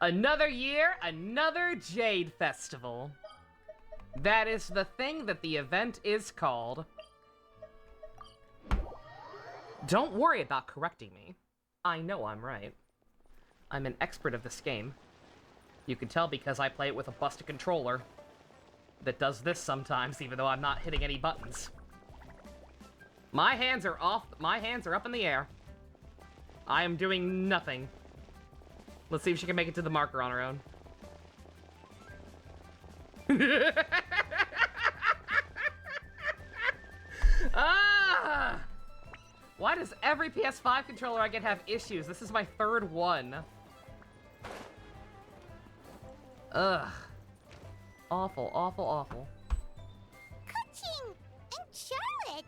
Another year, another Jade Festival. That is the thing that the event is called. Don't worry about correcting me. I know I'm right. I'm an expert of this game. You can tell because I play it with a busted controller that does this sometimes, even though I'm not hitting any buttons. My hands are off. My hands are up in the air. I am doing nothing. Let's see if she can make it to the marker on her own. Ah! Why does every PS5 controller I get have issues? This is my third one. Ugh. Awful, awful, awful. Kuching and Charlotte.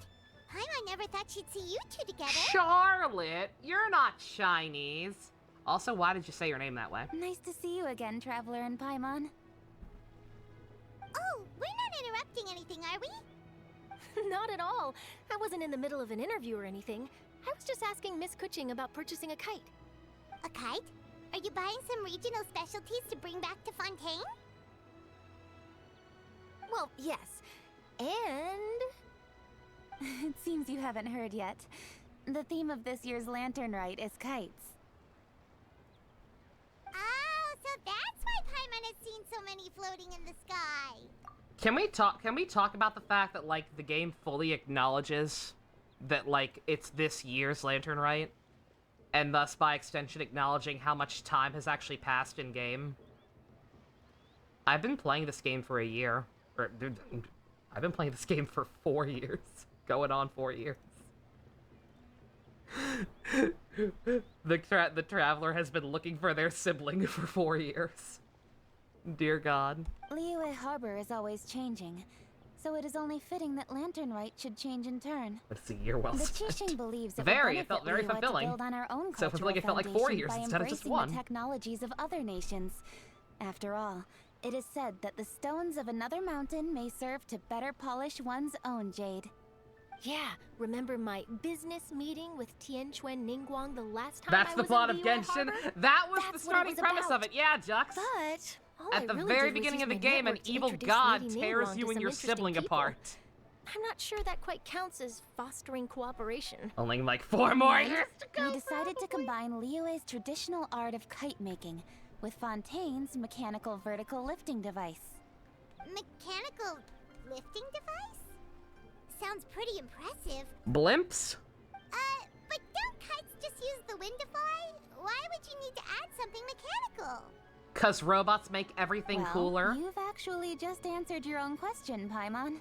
I never thought she'd see you two together. Charlotte, you're not Chinese. Also, why did you say your name that way? Nice to see you again, Traveler and Paimon. Oh, we're not interrupting anything, are we? Not at all. I wasn't in the middle of an interview or anything. I was just asking Miss Kuching about purchasing a kite. A kite? Are you buying some regional specialties to bring back to Fontaine? Well, yes. And... It seems you haven't heard yet. The theme of this year's Lantern Rite is kites. Oh, so that's why Paimon has seen so many floating in the sky. Can we talk about the fact that, like, the game fully acknowledges that, like, it's this year's Lantern Rite? And thus, by extension, acknowledging how much time has actually passed in-game? I've been playing this game for a year. I've been playing this game for 4 years. Going on 4 years. The Traveler has been looking for their sibling for 4 years. Dear God. Liyue Harbor is always changing, so it is only fitting that Lantern Rite should change in turn. It's a year well The spent. Qixing believes it It felt very Liyue fulfilling. to build on our own So fulfilling it felt like 4 cultural years foundation instead of by just embracing 1. the technologies of other nations. After all, it is said that the stones of another mountain may serve to better polish one's own jade. yeah, remember my business meeting with Tianquan Ningguang the last time That's I the was plot in of Liyue Genshin. Harbor? That was That's the what it starting was premise about. of it. Yeah, Jux. But all At I the really very did was beginning use of the my game, an network to evil introduce god Lady tears Ningguang you to and some your interesting sibling people. apart. I'm not sure that quite counts as fostering cooperation. Only like 4 more years to go. We decided to combine Liyue's traditional art of kite making with Fontaine's mechanical vertical lifting device. Mechanical lifting device? Sounds pretty impressive. Blimps? But don't kites just use the wind to fly? Why would you need to add something mechanical? Cause robots make everything Well, cooler. You've actually just answered your own question, Paimon.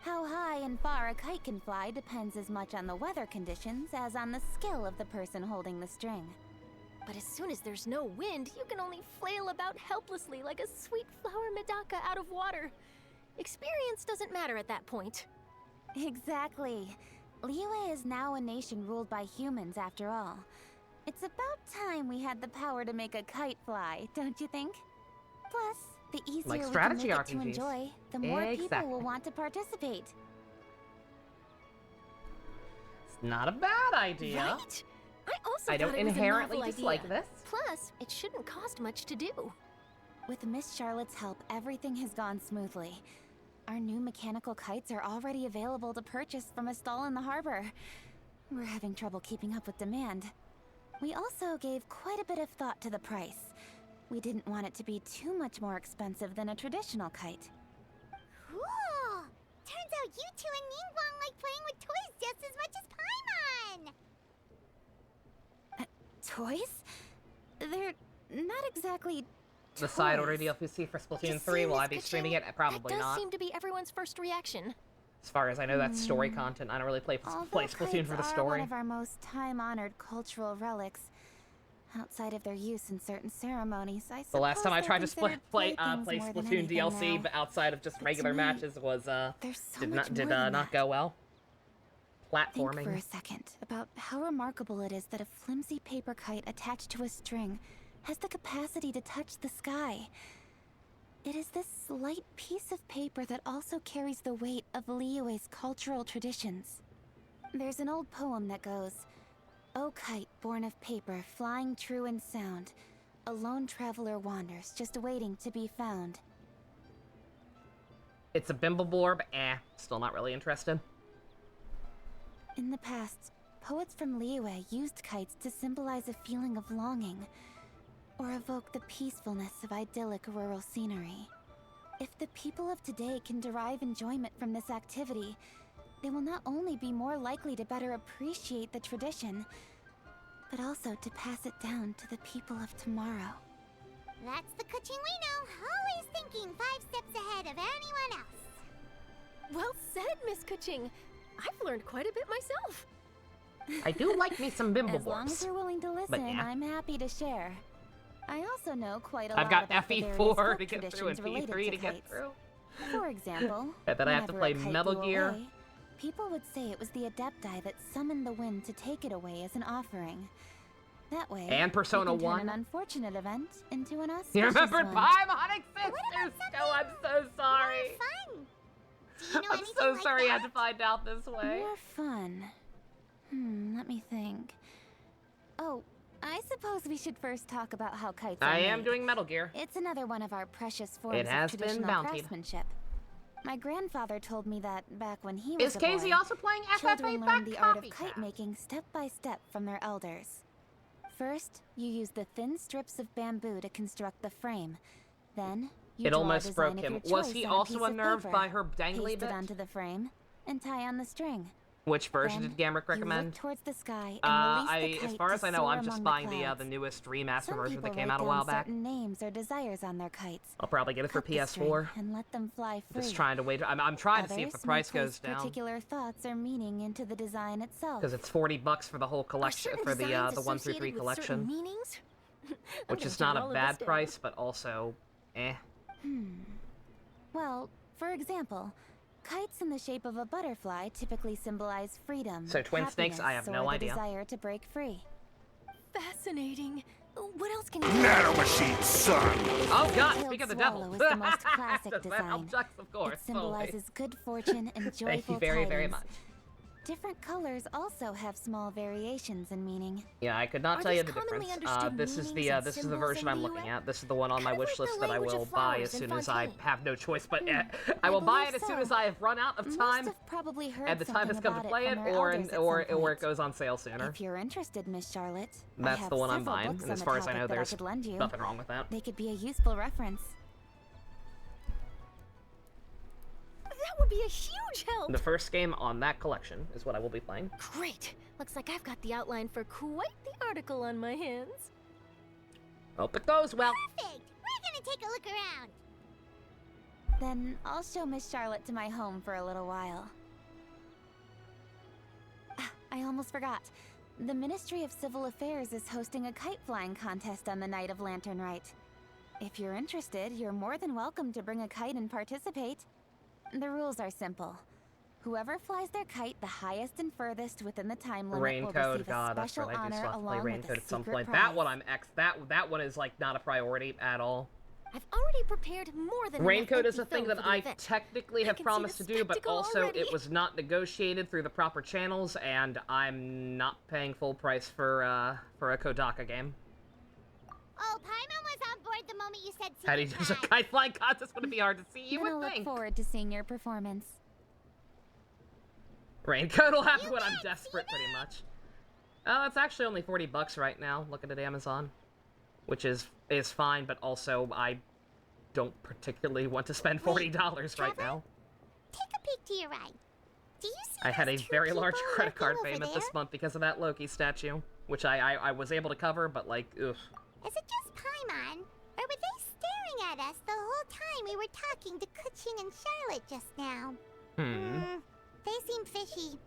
How high and far a kite can fly depends as much on the weather conditions as on the skill of the person holding the string. But as soon as there's no wind, you can only flail about helplessly like a sweet flower medaka out of water. Experience doesn't matter at that point. Exactly. Liyue is now a nation ruled by humans after all. It's about time we had the power to make a kite fly, don't you think? Plus, the easier Like we can strategy make it to RPGs. enjoy, the more people Exactly. will want to participate. It's not a bad idea. Right? I also I don't thought it was a inherently novel dislike idea. this. Plus, it shouldn't cost much to do. With Miss Charlotte's help, everything has gone smoothly. Our new mechanical kites are already available to purchase from a stall in the harbor. We're having trouble keeping up with demand. We also gave quite a bit of thought to the price. We didn't want it to be too much more expensive than a traditional kite. Cool! Turns out you two and Ningguang like playing with toys just as much as Paimon! Toys? They're not exactly The side order toys. DLC for Splatoon Just 3, seeing will I this be picture, streaming it? Probably that does not. seem to be everyone's first reaction. As far as I know, that's story content. I don't really play Although Splatoon kites for the are story. one of our most time-honored cultural relics. Outside of their use in certain ceremonies, I suppose The last time I they're tried to considered play playthings more than Splatoon anything DLC, now. but outside of just But to regular me, matches was There's so did much not more than not that. go well. Think for Platforming. a second about how remarkable it is that a flimsy paper kite attached to a string has the capacity to touch the sky. It is this slight piece of paper that also carries the weight of Liyue's cultural traditions. There's an old poem that goes, "O kite born of paper, flying true in sound, a lone traveler wanders, just waiting to be found. It's a Bimbleborb. Still not really interested. In the past, poets from Liyue used kites to symbolize a feeling of longing, or evoke the peacefulness of idyllic rural scenery. If the people of today can derive enjoyment from this activity, they will not only be more likely to better appreciate the tradition, but also to pass it down to the people of tomorrow. That's the Kuching we know, always thinking 5 steps ahead of anyone else. Well said, Miss Kuching. I've learned quite a bit myself. I do like me some Bimbleborps. As long as you're willing to listen, But yeah. I'm happy to share. I also know quite a I've lot got about the various FE4 folk to get through and traditions related P3 to kites. get through. For example, And then I have to whenever a play kite Metal blew Gear. away, people would say it was the Adepti that summoned the wind to take it away as an offering. That way, And Persona you can turn 1. an unfortunate event into an auspicious You remember one. Paimon about exists? something Oh, I'm so sorry. More fun. Do you know I'm anything so like sorry I that? had to find out this way. More fun. Let me think. Oh, I suppose we should first talk about how kites are I am made. doing Metal Gear. It's another one of our precious forms It has of been traditional bountied. craftsmanship. My grandfather told me that back when he was Is a Casey boy, also playing FFA children back learned the art of copycat? kite making step by step from their elders. First, you use the thin strips of bamboo to construct the frame. Then, you It draw a almost design broke of him. your Was choice he on a also piece of unnerved paper, by her dangly paste bit? it onto the frame, and tie on the string. Which version Then, did Gamrick you recommend? look towards the sky and release the As kite far to as I know, soar I'm just among buying the the clouds. newest remaster Some version people that came write out a down while back. certain names or desires on their kites. I'll probably get it for Cut the string PS4. and let them fly free. Just trying to wait. I'm trying to see if the Others price may goes place down. particular thoughts or meaning into the design itself. Because it's $40 for the whole Are collection, certain for the designs 1 through 3 associated with certain collection. meanings? I'm Which gonna is not jot a all of bad this down. price, but also, eh. Well, for example, kites in the shape of a butterfly typically symbolize freedom, So Twin Snakes, I have happiness, no or the idea. desire to break free. Fascinating. What else can you Nanomachine, son! Oh god, Tailed speak of the swallow devil! is the most classic Does that help, design. Jux? Of course. It symbolizes good fortune and joyful Thank you very, very tidings. much. Different colors also have small variations in meaning. Yeah, I could not Are tell you these the commonly difference. understood This is the meanings and this is the symbols version in I'm the looking UA? at. This is the one on my Kind of wish like the list that I language will of buy flowers as in soon as I Fontaine. have no choice. But I will buy it as soon as I have run out of Most time, have probably heard and the time has something come to about play it, from their or elders at or some or it point. goes on sale sooner. If you're interested, Miss Charlotte, I That's have the one I'm several buying, books and on as the far as I topic know, that there's could lend you. nothing wrong with that. They could be a useful reference. That would be a huge help. The first game on that collection is what I will be playing. Great. Looks like I've got the outline for quite the article on my hands. Hope it goes well. Perfect. We're gonna take a look around. Then I'll show Miss Charlotte to my home for a little while. Ah, I almost forgot. The Ministry of Civil Affairs is hosting a kite flying contest on the night of Lantern Rite. If you're interested, you're more than welcome to bring a kite and participate. The rules are simple. Whoever flies their kite the highest and furthest within the time limit will Raincoat, receive God, a that's special right. I do honor still have to play along with Raincoat a at some secret point. prize. That one I'm that one is like not a priority at all. I've already prepared more than Raincoat enough is a empty thing film that for the I event. technically I have can see promised the to do, but spectacle also already. it was not negotiated through the proper channels, and I'm not paying full price for a Kodaka game. Oh, Paimon was on board the moment you said How do you secret do a prize. kite flying contest? Would it be hard to see? You Then I'll would look think. forward to seeing your performance. Raincoat will happen You when I'm bet, desperate, pretty much. Oh, it's actually only $40 right now. Looking at Amazon, which is fine, but also I don't particularly want to spend $40 right Trevor? now. Take a peek to your right. Do you see I had a those two very large people credit card lurking over payment there? this month because of that Loki statue, which I was able to cover, but like, ugh. Is it just Paimon? Or were they staring at us the whole time we were talking to Kuching and Charlotte just now? They seem fishy.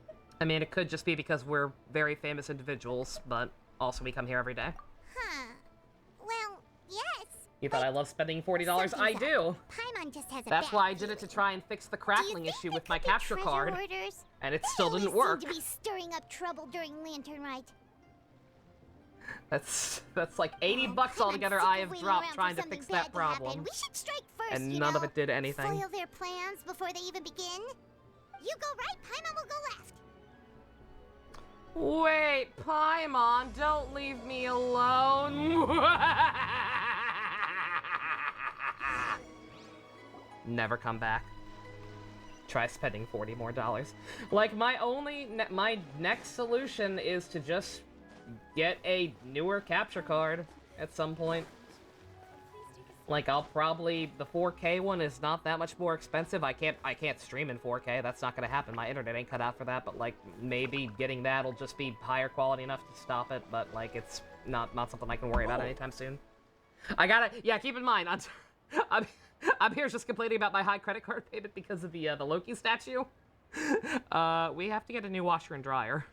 I mean, it could just be because we're very famous individuals, but also we come here every day. Huh. Well, yes. You thought I love spending $40? I Something's do! up. Paimon just has a That's bad why I did it to feeling. try and fix the Do you crackling think issue there with my could be capture treasure card, orders? and it They still always didn't work. seem to be stirring up trouble during Lantern Rite. That's like 80 Oh, bucks Paimon's altogether sick I of have waiting dropped around trying for to fix something that bad to happen. problem. We should strike first, And you none know? of it did anything. Foil their plans before they even begin. You go right, Paimon will go left. Wait, Paimon, don't leave me alone. never come back. Try spending $40 more. Like, my next solution is to just get a newer capture card at some point. Like, I'll probably... The 4K one is not that much more expensive. I can't stream in 4K. That's not gonna happen. My internet ain't cut out for that, but, like, maybe getting that'll just be higher quality enough to stop it, but, like, it's not something I can worry about anytime soon. I gotta... Yeah, keep in mind, I'm here just complaining about my high credit card payment because of the Loki statue. We have to get a new washer and dryer.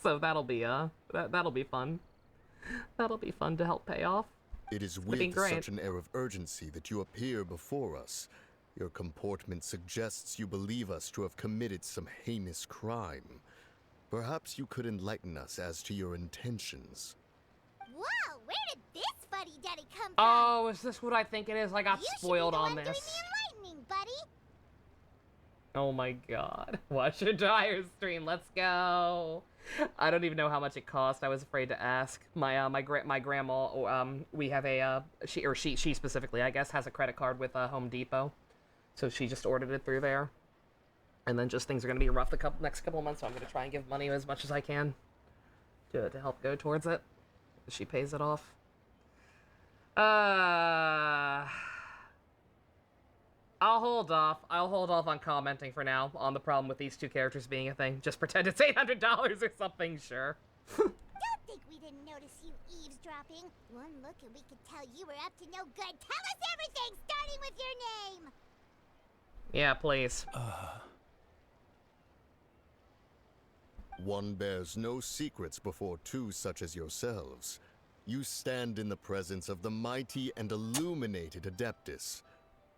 So that'll be, that'll be fun. That'll be fun to help pay off. It is with such an air of urgency that you appear before us. Your comportment suggests you believe us to have committed some heinous crime. Perhaps you could enlighten us as to your intentions. Whoa, where did this fuddy-duddy come from? Oh, is this what I think it is? I got spoiled on this. You should be the one doing the enlightening, buddy. Oh my god. Watch your dryer stream. Let's go. I don't even know how much it cost. I was afraid to ask. My grandma, we have a, she specifically, I guess, has a credit card with Home Depot. So she just ordered it through there. And then just things are going to be rough the next couple of months, so I'm going to try and give money as much as I can to help go towards it. She pays it off. I'll hold off on commenting for now on the problem with these two characters being a thing. Just pretend it's $800 or something, sure. Don't think we didn't notice you eavesdropping. One look and we could tell you were up to no good. Tell us everything, starting with your name. Yeah, please. One bears no secrets before two such as yourselves. You stand in the presence of the mighty and illuminated Adeptus,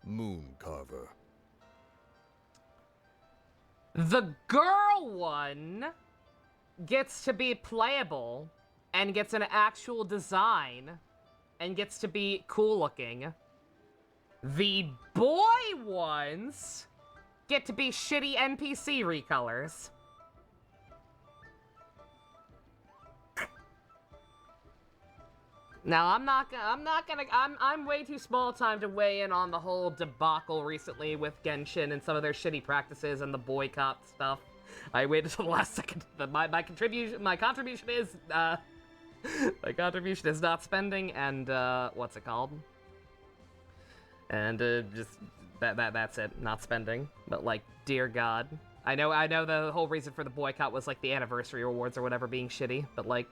Mooncarver. The girl one gets to be playable and gets an actual design and gets to be cool looking. The boy ones get to be shitty NPC recolors. Now, I'm way too small time to weigh in on the whole debacle recently with Genshin and some of their shitty practices and the boycott stuff. I waited until the last second. My contribution is not spending and, what's it called? And, just, that's it, not spending. But, like, dear God. I know the whole reason for the boycott was, like, the anniversary rewards or whatever being shitty, but, like,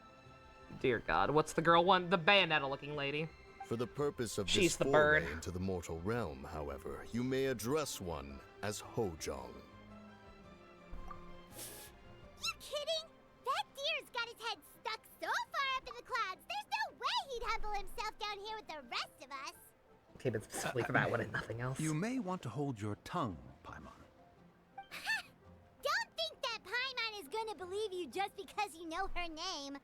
dear God, what's the girl one? The Bayonetta-looking lady. For the purpose of She's this the foray bird. into the mortal realm, however, you may address one as Hojong. You kidding? That deer's got his head stuck so far up in the clouds, there's no way he'd humble himself down here with the rest of us. Okay, but specifically for that one and nothing else. You may want to hold your tongue, Paimon. Don't think that Paimon is gonna believe you just because you know her name.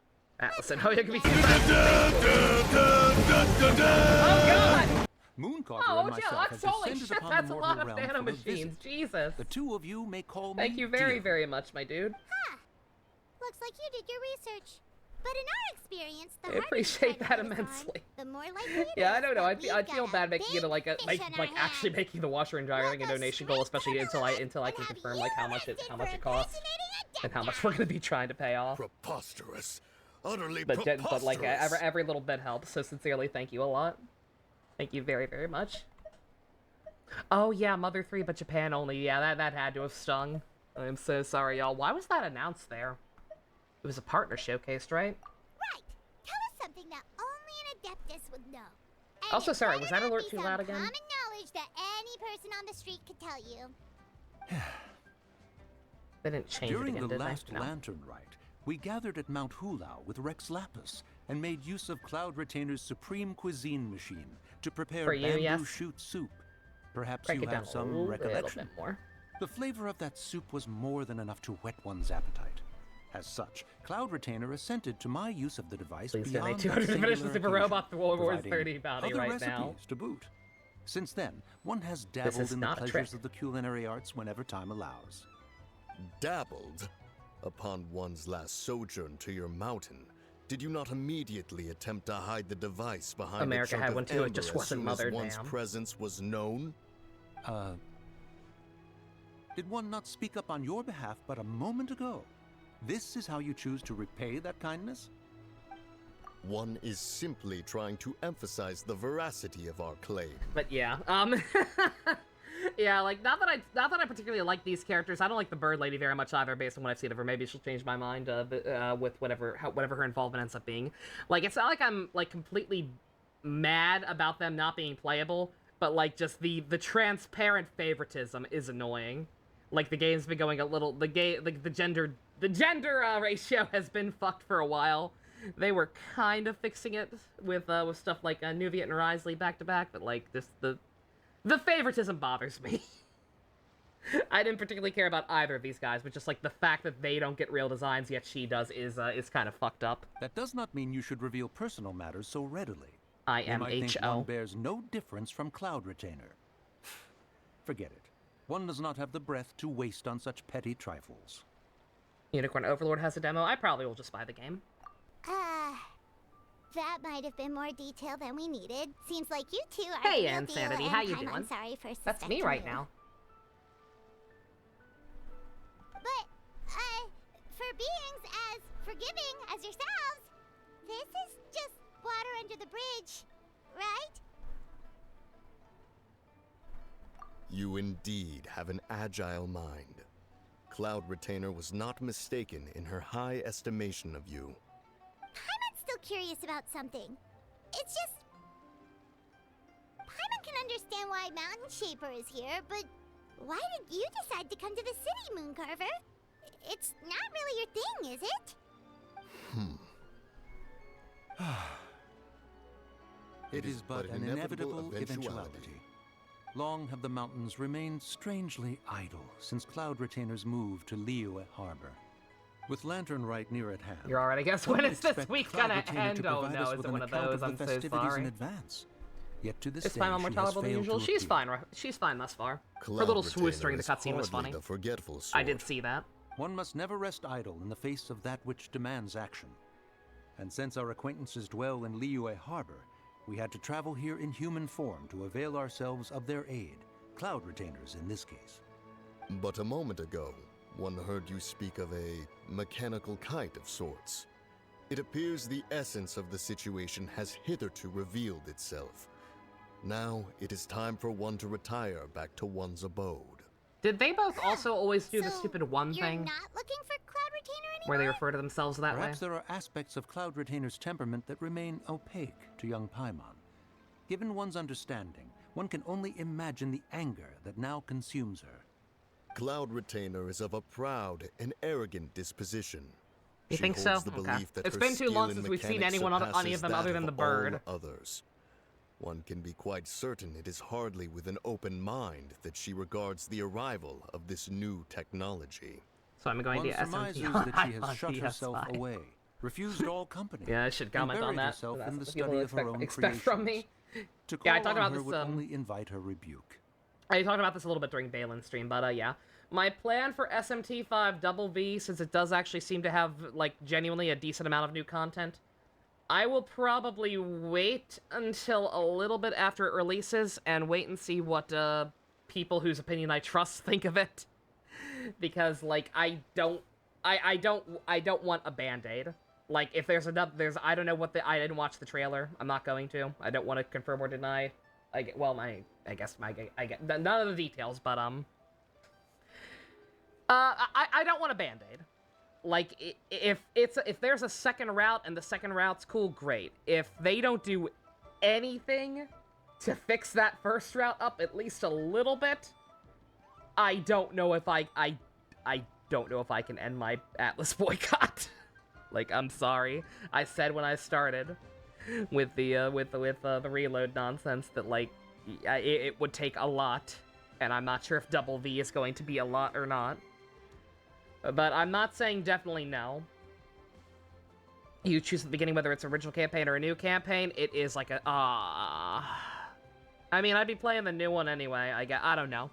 Listen, how you can be too fast. Oh God! Mooncarver and myself have holy descended shit, upon that's the a mortal lot of realm nano for a machines. visit. Jesus. The two of you may call me Thank you very, dear. very much, my dude. Looks like you did your research. But in our experience, the I harder appreciate you try that to let us immensely. on, the more likely it Yeah, I is don't know. that I'd we've feel got bad a making it big like fish in our actually hands. making the washer and dryer thing a We'll go donation goal, especially straight until to I the until I left can and have confirm you like how much arrested it for costs impersonating a and how much doctor. we're gonna be trying to pay off. Preposterous. Utterly But preposterous. like every little bit helps. So sincerely, thank you a lot. Thank you very, very much. Oh yeah, Mother 3, but Japan only. Yeah, that had to have stung. I'm so sorry, y'all. Why was that announced there? It was a partner showcased, right? Right. Tell us something that only an Adeptus would know. And Also, it sorry, better was that not alert be too some loud again? common knowledge that any person on the street could tell you. They didn't change it During again, the did last they? No. lantern rite, we gathered at Mount Hulao with Rex Lapis and made use of Cloud Retainer's supreme cuisine machine to prepare For you, bamboo yes. shoot soup. Perhaps Break you it down have a some little recollection. bit more. The flavor of that soup was more than enough to whet one's appetite. As such, Cloud Retainer assented to my use of the device Please beyond donate that 200 to finish the singular Super occasion, Robot World War providing 30 bounty other right recipes now. to boot. Since then, one has is dabbled in the not a pleasures trick. of the culinary arts whenever time allows. Dabbled? Upon one's last sojourn to your mountain, Did you not immediately attempt to hide the device behind America a chunk had of one too, it amber just as wasn't soon as mothered, one's damn. presence was known? Did one not speak up on your behalf but a moment ago? This is how you choose to repay that kindness? One is simply trying to emphasize the veracity of our claim. But yeah, yeah, like, not that I particularly like these characters. I don't like the Bird Lady very much either, based on what I've seen of her. Maybe she'll change my mind with whatever her involvement ends up being. Like, it's not like I'm, like, completely mad about them not being playable, but, like, just the transparent favoritism is annoying. Like, the game's been going a little, the gender ratio has been fucked for a while. They were kind of fixing it with stuff like Nuvia and Risley back to back, but, like, this the favoritism bothers me. I didn't particularly care about either of these guys, but just, like, the fact that they don't get real designs, yet she does, is kind of fucked up. That does not mean you should reveal personal matters so readily. I You am might think H.O. one bears no difference from Cloud Retainer. Forget it. One does not have the breath to waste on such petty trifles. Unicorn Overlord has a demo. I probably will just buy the game. That might have been more detail than we needed. Seems like you two are Hey, the real Insanity, deal, how and you I'm doing? sorry for That's me suspecting right you. now. But, for beings as forgiving as yourselves, this is just water under the bridge, right? You indeed have an agile mind. Cloud Retainer was not mistaken in her high estimation of you. Paimon's still curious about something. It's just... Paimon can understand why Mountain Shaper is here, but why did you decide to come to the city, Mooncarver? It's not really your thing, is it? It is but an inevitable eventuality. Long have the mountains remained strangely idle since Cloud Retainer's move to Liyue Harbor. With Lantern Rite near at hand, You're alright, I guess. one When would is this expect week Cloud gonna Retainer end? to Oh provide no, us is with it an one of account those? the I'm so festivities sorry. in advance. Yet to this Is day, Paimon more she has tolerable than failed usual? to She's appear. fine. She's fine thus far. Her Cloud little swoosh Retainer during the is cutscene was hardly funny. the forgetful I did sort. see that. One must never rest idle in the face of that which demands action. And since our acquaintances dwell in Liyue Harbor, we had to travel here in human form to avail ourselves of their aid, Cloud Retainers in this case. But a moment ago, one heard you speak of a mechanical kite of sorts. It appears the essence of the situation has hitherto revealed itself. Now it is time for one to retire back to one's abode. Did they both also always do the So, stupid one you're thing not looking for Cloud Retainer anymore? where they refer to themselves that Perhaps way? there are aspects of Cloud Retainer's temperament that remain opaque to young Paimon. Given one's understanding, one can only imagine the anger that now consumes her. Cloud Retainer is of a proud and arrogant disposition. You She think so? holds the Okay. belief that It's her been too skill long in since we've seen mechanics any of them surpasses other that than of the bird. all others. One can be quite certain it is hardly with an open mind that she regards the arrival of this new technology. So I'm going One to surmises SMT that she on has shut PS5. herself away, refused all company, Yeah, I should and comment on buried that. herself That's in the what people study of her own expect from creations. me. To call Yeah, I talked on about her this, would only invite her rebuke. I talked about this a little bit during Balin's stream, but yeah. My plan for SMT5 Double V, since it does actually seem to have, like, genuinely a decent amount of new content, I will probably wait until a little bit after it releases and wait and see what people whose opinion I trust think of it. Because, like, I don't want a Band-Aid. Like, if there's I don't know what I didn't watch the trailer. I'm not going to. I don't want to confirm or deny. I get none of the details, but I don't want a Band-Aid. Like, if there's a second route and the second route's cool, great. If they don't do anything to fix that first route up at least a little bit, I don't know if I don't know if I can end my Atlas boycott. Like, I'm sorry. I said when I started with the reload nonsense that, like, it would take a lot, and I'm not sure if Double V is going to be a lot or not. But I'm not saying definitely no. You choose at the beginning whether it's original campaign or a new campaign. It is like a I mean, I'd be playing the new one anyway. I don't know.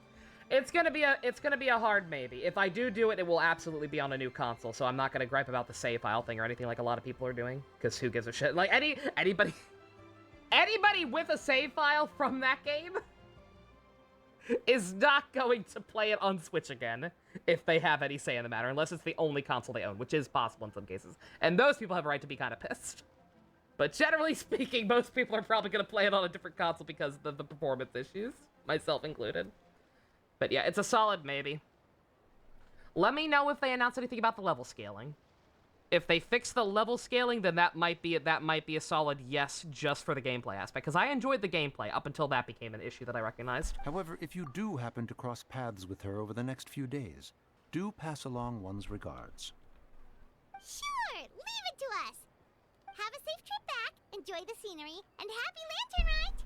It's gonna be a hard maybe. If I do it, it will absolutely be on a new console, so I'm not gonna gripe about the save file thing or anything like a lot of people are doing, because who gives a shit? Like, anybody with a save file from that game is not going to play it on Switch again if they have any say in the matter, unless it's the only console they own, which is possible in some cases. And those people have a right to be kind of pissed. But generally speaking, most people are probably going to play it on a different console because of the performance issues, myself included. But yeah, it's a solid maybe. Let me know if they announce anything about the level scaling. If they fix the level scaling, then that might be a solid yes just for the gameplay aspect, because I enjoyed the gameplay up until that became an issue that I recognized. However, if you do happen to cross paths with her over the next few days, do pass along one's regards. Sure, leave it to us. Have a safe trip back, enjoy the scenery, and happy lantern ride!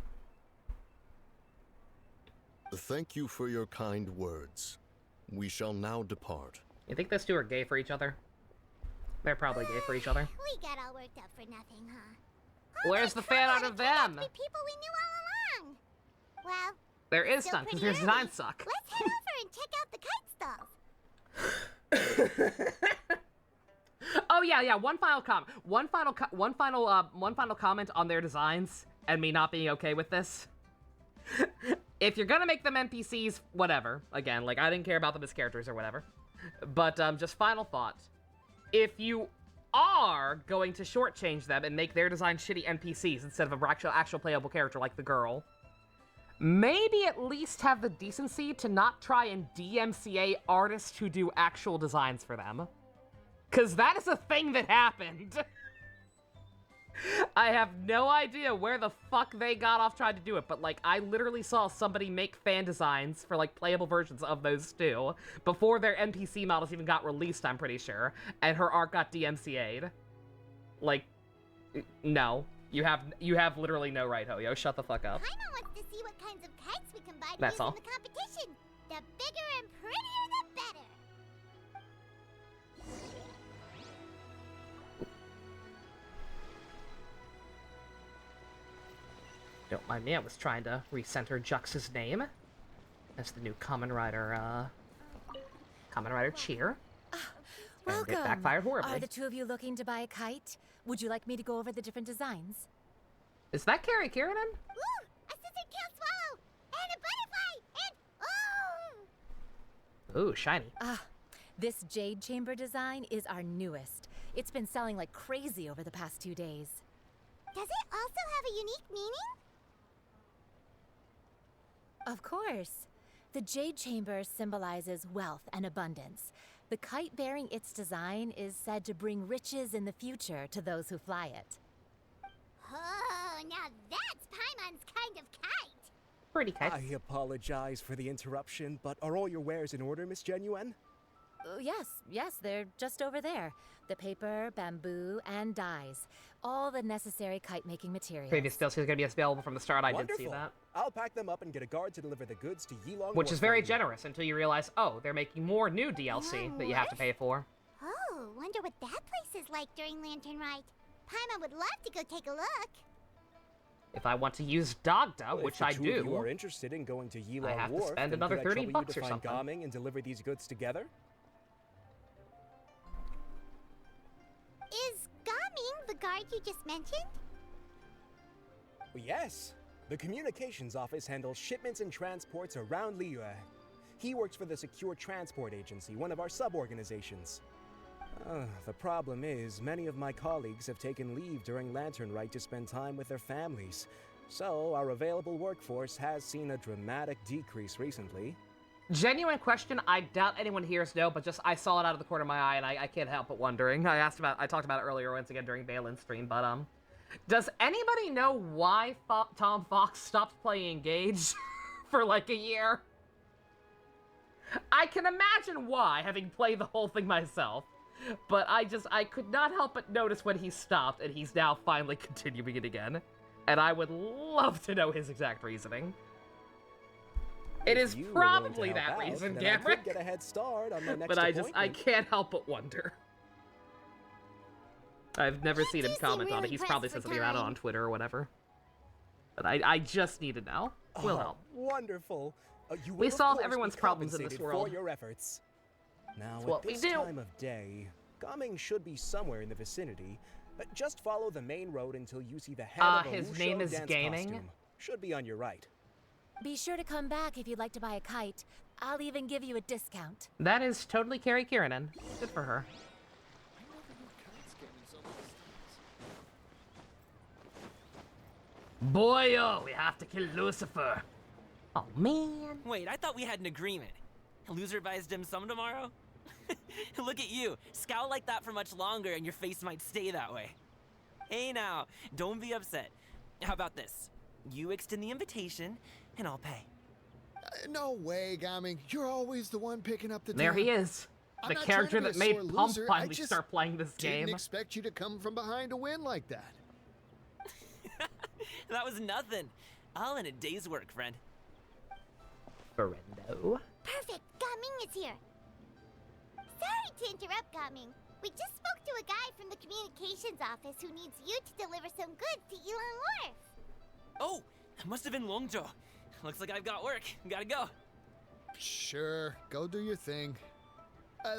Thank you for your kind words. We shall now depart. You think those two are gay for each other? They're probably gay for each other. We got all worked up for nothing, huh? Where's the fan art of them? The people we knew all along. Well, there is still none, because pretty their early. designs suck. Let's head over and check out the kite stalls. Oh yeah. One final comment on their designs and me not being okay with this. If you're gonna make them NPCs, whatever. Again, like, I didn't care about them as characters or whatever. But just final thought. If you are going to shortchange them and make their design shitty NPCs instead of an actual playable character like the girl, maybe at least have the decency to not try and DMCA artists who do actual designs for them. Because that is a thing that happened. I have no idea where the fuck they got off trying to do it, but, like, I literally saw somebody make fan designs for, like, playable versions of those two before their NPC models even got released, I'm pretty sure, and her art got DMCA'd. Like, no. You have literally no right, Hoyo. Shut the fuck up. Paimon wants to see what kinds of kites we can buy to That's use all. in the competition. The bigger and prettier, the better. Don't mind me, I was trying to recenter Jux's name as the new Kamen Rider cheer. And Welcome. it backfired horribly. Are the two of you looking to buy a kite? Would you like me to go over the different designs? Is that Carrie Kieran? Ooh, a scissor kill swallow, and a butterfly, and Ooh, shiny. This Jade chamber design is our newest. It's been selling like crazy over the past 2 days. does it also have a unique meaning? Of course. The Jade chamber symbolizes wealth and abundance. The kite bearing its design is said to bring riches in the future to those who fly it. Oh, now that's Paimon's kind of kite. Pretty kite. I apologize for the interruption, but are all your wares in order, Miss Genuine? Yes, they're just over there. The paper, bamboo, and dyes. All the necessary kite-making materials. Previous DLC is going to be available from the start. I did see Wonderful. that. I'll pack them up and get a guard to deliver the goods to Yilong. Which is Wharf very for you. generous until you realize, oh, they're making more new DLC that you have to pay for. Oh, wonder what that place is like during Lantern Ride. Paimon would love to go take a look. If I want to use Dagda, Well, which if the I two of you are do, interested in going to Yilong have to Wharf, spend then another could I 30 trouble bucks you or to find something. Gaming and deliver these goods together? Is Gaming the guard you just mentioned? Well, yes. The communications office handles shipments and transports around Liyue. He works for the Secure Transport Agency, one of our sub-organizations. The problem is, many of my colleagues have taken leave during Lantern Rite to spend time with their families. So, our available workforce has seen a dramatic decrease recently. genuine question, I doubt anyone here knows, but just I saw it out of the corner of my eye and I can't help but wondering. I talked about it earlier once again during Balin's stream, but does anybody know why Tom Fox stopped playing Engage for like a year? I can imagine why, having played the whole thing myself, but I could not help but notice when he stopped, and he's now finally continuing it again. And I would love to know his exact reasoning. It is If you were probably willing to that help out, reason, then I could Gamrick. get a head start on my next But I appointment. can't help but wonder. I've never You seen him do seem comment on it. really He's pressed probably for said something about it time. on Twitter or whatever. But I just need to know. We'll help. Wonderful. You will, We of solve course, everyone's be problems in this compensated world. for your efforts. Now, It's at what we this do. time of day, Gaming should be somewhere in the vicinity. Just follow the main road until you see the head of a his Wushou name is dance Gaming? costume. Should be on your right. Be sure to come back if you'd like to buy a kite. I'll even give you a discount. That is totally Carrie Kiranen. Good for her. Boy, oh, we have to kill Lucifer. Oh, man. Wait, I thought we had an agreement. Loser buys dim sum tomorrow? Look at you. Scowl like that for much longer and your face might stay that way. Hey now, don't be upset. How about this? You extend the invitation, and I'll pay. No way, Gaming. You're always the one picking up the There tab. he is. I'm The not character trying to that be a made sore Pump loser, finally I just start playing this didn't game. expect you to come from behind to win like that. That was nothing. All in a day's work, friend. Ferendo. Perfect. Gaming is here. Sorry to interrupt, Gaming. We just spoke to a guy from the communications office who needs you to deliver some goods to Elon Wharf. Oh, it must have been Longjo. Looks like I've got work. Gotta go. Sure, go do your thing.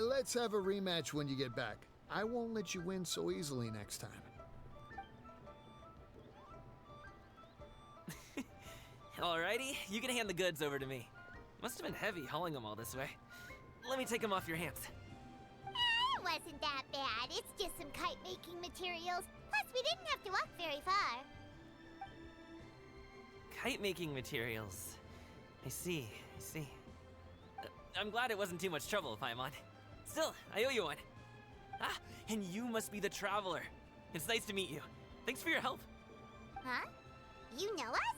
Let's have a rematch when you get back. I won't let you win so easily next time. Alrighty, you can hand the goods over to me. Must have been heavy hauling them all this way. Let me take them off your hands. It wasn't that bad. It's just some kite-making materials. Plus, we didn't have to walk very far. Kite-making materials. I see. I'm glad it wasn't too much trouble, Paimon. Still, I owe you one. Ah, and you must be the traveler. It's nice to meet you. Thanks for your help. Huh? You know us?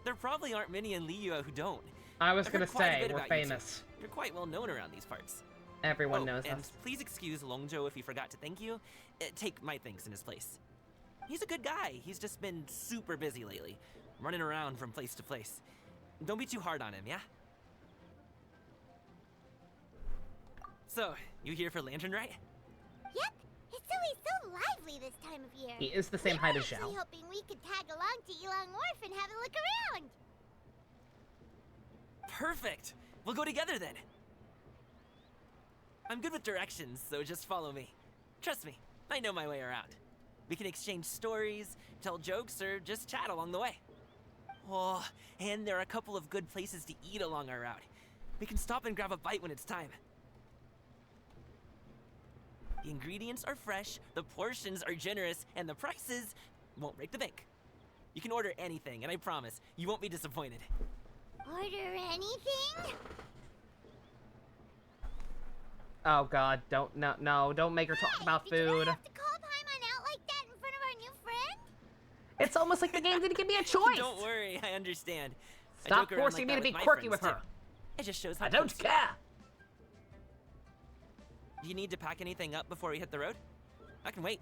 There probably aren't many in Liyue who don't. I was I've gonna heard quite a say, bit we're about you two. famous. You're quite well known around these parts. Everyone knows and us. please excuse Longjo if he forgot to thank you. Take my thanks in his place. He's a good guy. He's just been super busy lately, running around from place to place. Don't be too hard on him, yeah? So, you here for Lantern, right? Yep. It's always so lively this time of year. He is the same height as We were Zhao. actually hoping we could tag along to Elon Wharf and have a look around. Perfect! We'll go together then. I'm good with directions, so just follow me. Trust me, I know my way around. We can exchange stories, tell jokes, or just chat along the way. Oh, and there are a couple of good places to eat along our route. We can stop and grab a bite when it's time. The ingredients are fresh, the portions are generous, and the prices won't break the bank. You can order anything, and I promise, you won't be disappointed. Order anything? Oh god, don't don't make her talk about Did you food. really have to call Paimon out like that in front of our new friend? It's almost like the game didn't give me a choice. Don't worry, I understand. I Stop joke around forcing like me to that be my quirky friends, with her. too. It just shows how I don't close you are. care. Do you need to pack anything up before we hit the road? I can wait.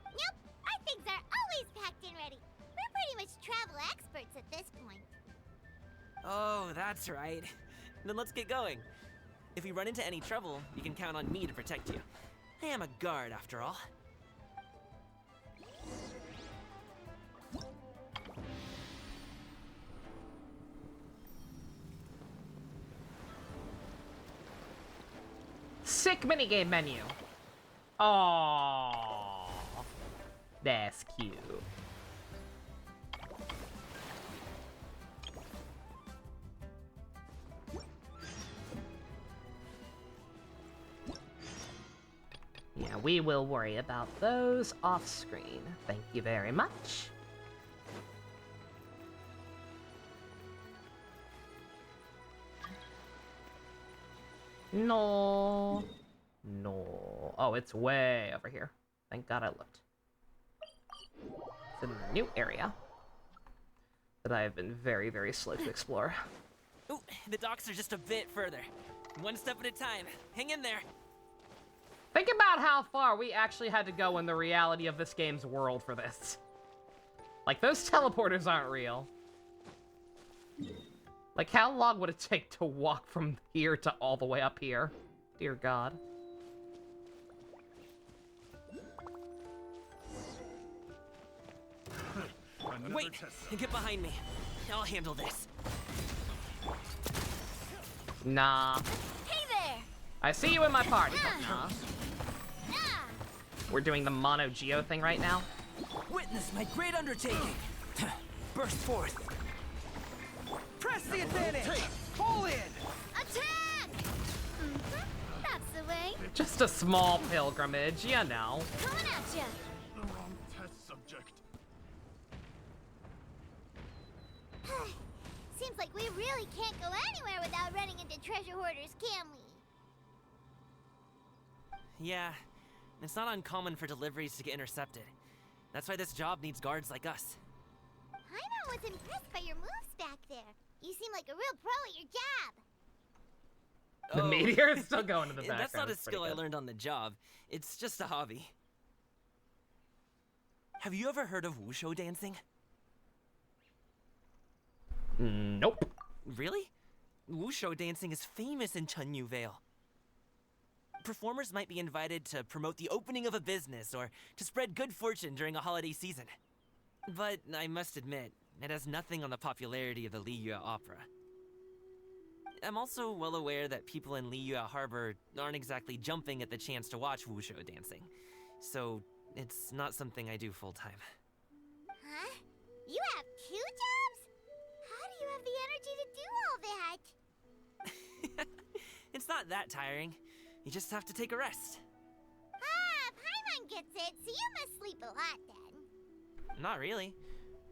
Nope. Our things are always packed and ready. We're pretty much travel experts at this point. Oh, that's right. Then let's get going. If we run into any trouble, you can count on me to protect you. I am a guard, after all. Sick minigame menu. Aww. That's cute. Yeah, we will worry about those off screen. Thank you very much. No. No. Oh, it's way over here. Thank God I looked. It's in a new area that I have been very, very slow to explore. Ooh, the docks are just a bit further. One step at a time. Hang in there. Think about how far we actually had to go in the reality of this game's world for this. Like, those teleporters aren't real. Like, how long would it take to walk from here to all the way up here? Dear God. Wait! Get behind me. I'll handle this. Nah. Hey there! I see you in my party, but nah. We're doing the mono geo thing right now. Witness my great undertaking. Burst forth. Press the advantage. Pull in. Attack! That's the way. Just a small pilgrimage, you know. Coming at ya. The wrong test subject. Seems like we really can't go anywhere without running into treasure hoarders, can we? Yeah, it's not uncommon for deliveries to get intercepted. That's why this job needs guards like us. Paimon was impressed by your moves back there. You seem like a real pro at your job. The meteor is still going in the background. That's not a It's pretty skill I good. learned on the job. It's just a hobby. Have you ever heard of wushu dancing? Nope. Really? Wushu dancing is famous in Chunyu Vale. Performers might be invited to promote the opening of a business or to spread good fortune during a holiday season. But I must admit, it has nothing on the popularity of the Liyue opera. I'm also well aware that people in Liyue Harbor aren't exactly jumping at the chance to watch wushu dancing. So, it's not something I do full-time. Huh? You have 2 jobs? How do you have the energy to do all that? It's not that tiring. You just have to take a rest. Ah, Paimon gets it, so you must sleep a lot then. Not really.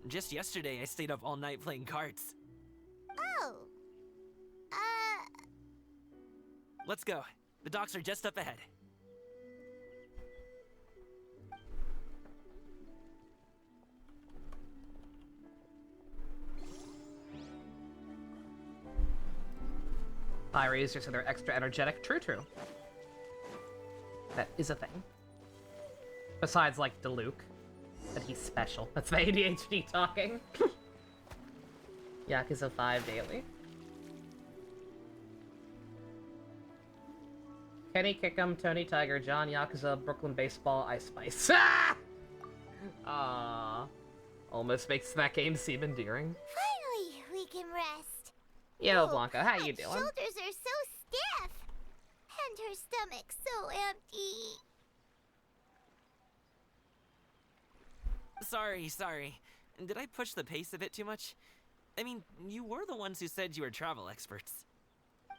Just yesterday, I stayed up all night playing cards. Oh. Let's go. The docks are just up ahead. Harriers just so they're extra energetic. True, true. That is a thing. Besides, like, Diluc. But he's special. That's the ADHD talking. Yakuza 5 daily. Kenny Kickham, Tony Tiger, John Yakuza, Brooklyn Baseball, Ice Spice. Ah! Almost makes that game seem endearing. Finally, we can rest. Yo, Blanca, how you My doing? shoulders are so stiff. And her stomach so empty. Sorry. Did I push the pace a bit too much? I mean, you were the ones who said you were travel experts. Lou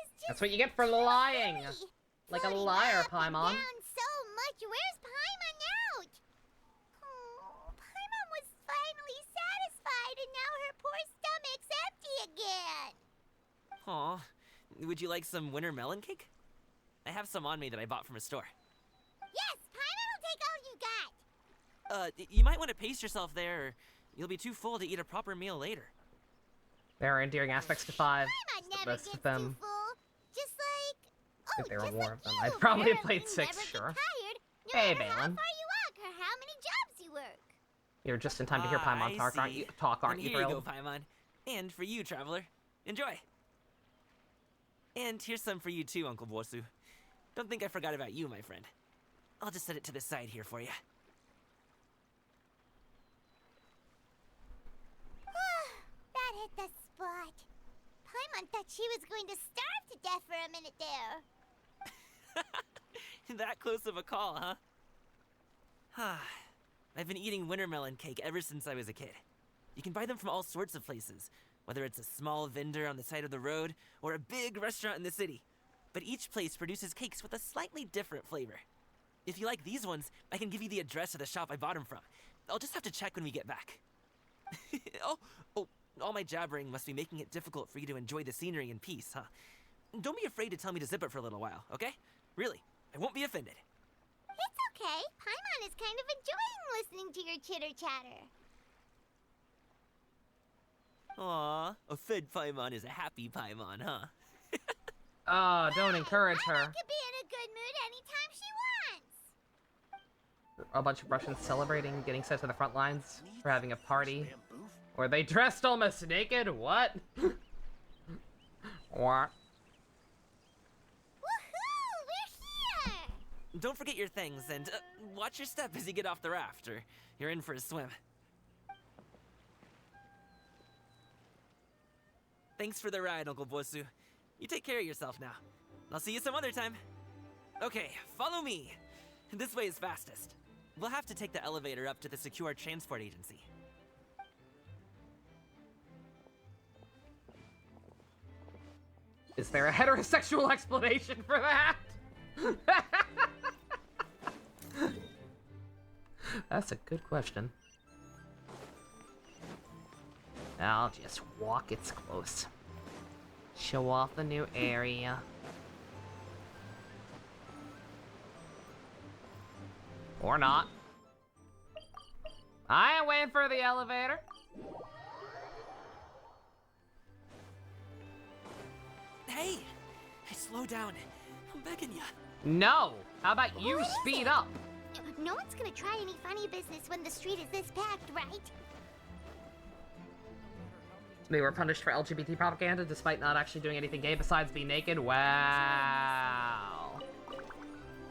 is just That's what you get for lying. pretty. Like a Floating liar, up and Paimon. down so much. Where's Paimon out? Oh, Paimon was finally satisfied, and now her poor stomach's empty again. Aw. Would you like some winter melon cake? I have some on me that I bought from a store. Yes, Paimon will take all you got. You might want to pace yourself there, or you'll be too full to eat a proper meal later. There are endearing aspects to 5. Paimon The never best gets of them. too full. Just like... If there were just more like of them, you. I'd probably have Apparently played 6, never get sure. tired, no Hey, matter how Balin. far you walk or how many jobs you work. You're just in time to hear Paimon I talk, aren't see. you? Talk, aren't And you, here you go, thrilled? Paimon. And for you, traveler. Enjoy. And here's some for you too, Uncle Bosu. Don't think I forgot about you, my friend. I'll just set it to the side here for you. That hit the spot. Paimon thought she was going to starve to death for a minute there. That close of a call, huh? I've been eating winter melon cake ever since I was a kid. You can buy them from all sorts of places, whether it's a small vendor on the side of the road or a big restaurant in the city. But each place produces cakes with a slightly different flavor. If you like these ones, I can give you the address of the shop I bought them from. I'll just have to check when we get back. Oh, all my jabbering must be making it difficult for you to enjoy the scenery in peace, huh? Don't be afraid to tell me to zip it for a little while, okay? Really, I won't be offended. It's okay. Paimon is kind of enjoying listening to your chitter-chatter. Aw, a fed Paimon is a happy Paimon, huh? Oh, don't encourage her. Paimon could be in a good mood anytime she wants. A bunch of Russians celebrating, getting sent to the front lines, or having a party. Were they dressed almost naked? What? What? Woohoo! We're here! Don't forget your things, and watch your step as you get off the raft, or you're in for a swim. Thanks for the ride, Uncle Bosu. You take care of yourself now. I'll see you some other time. Okay, follow me. This way is fastest. We'll have to take the elevator up to the Secure Transport Agency. Is there a heterosexual explanation for that? That's a good question. I'll just walk its close. Show off the new area. Or not. I ain't waiting for the elevator. Hey! Slow down. I'm begging you. No! How about you speed up? No one's gonna try any funny business when the street is this packed, right? They were punished for LGBT propaganda despite not actually doing anything gay besides be naked? Wow.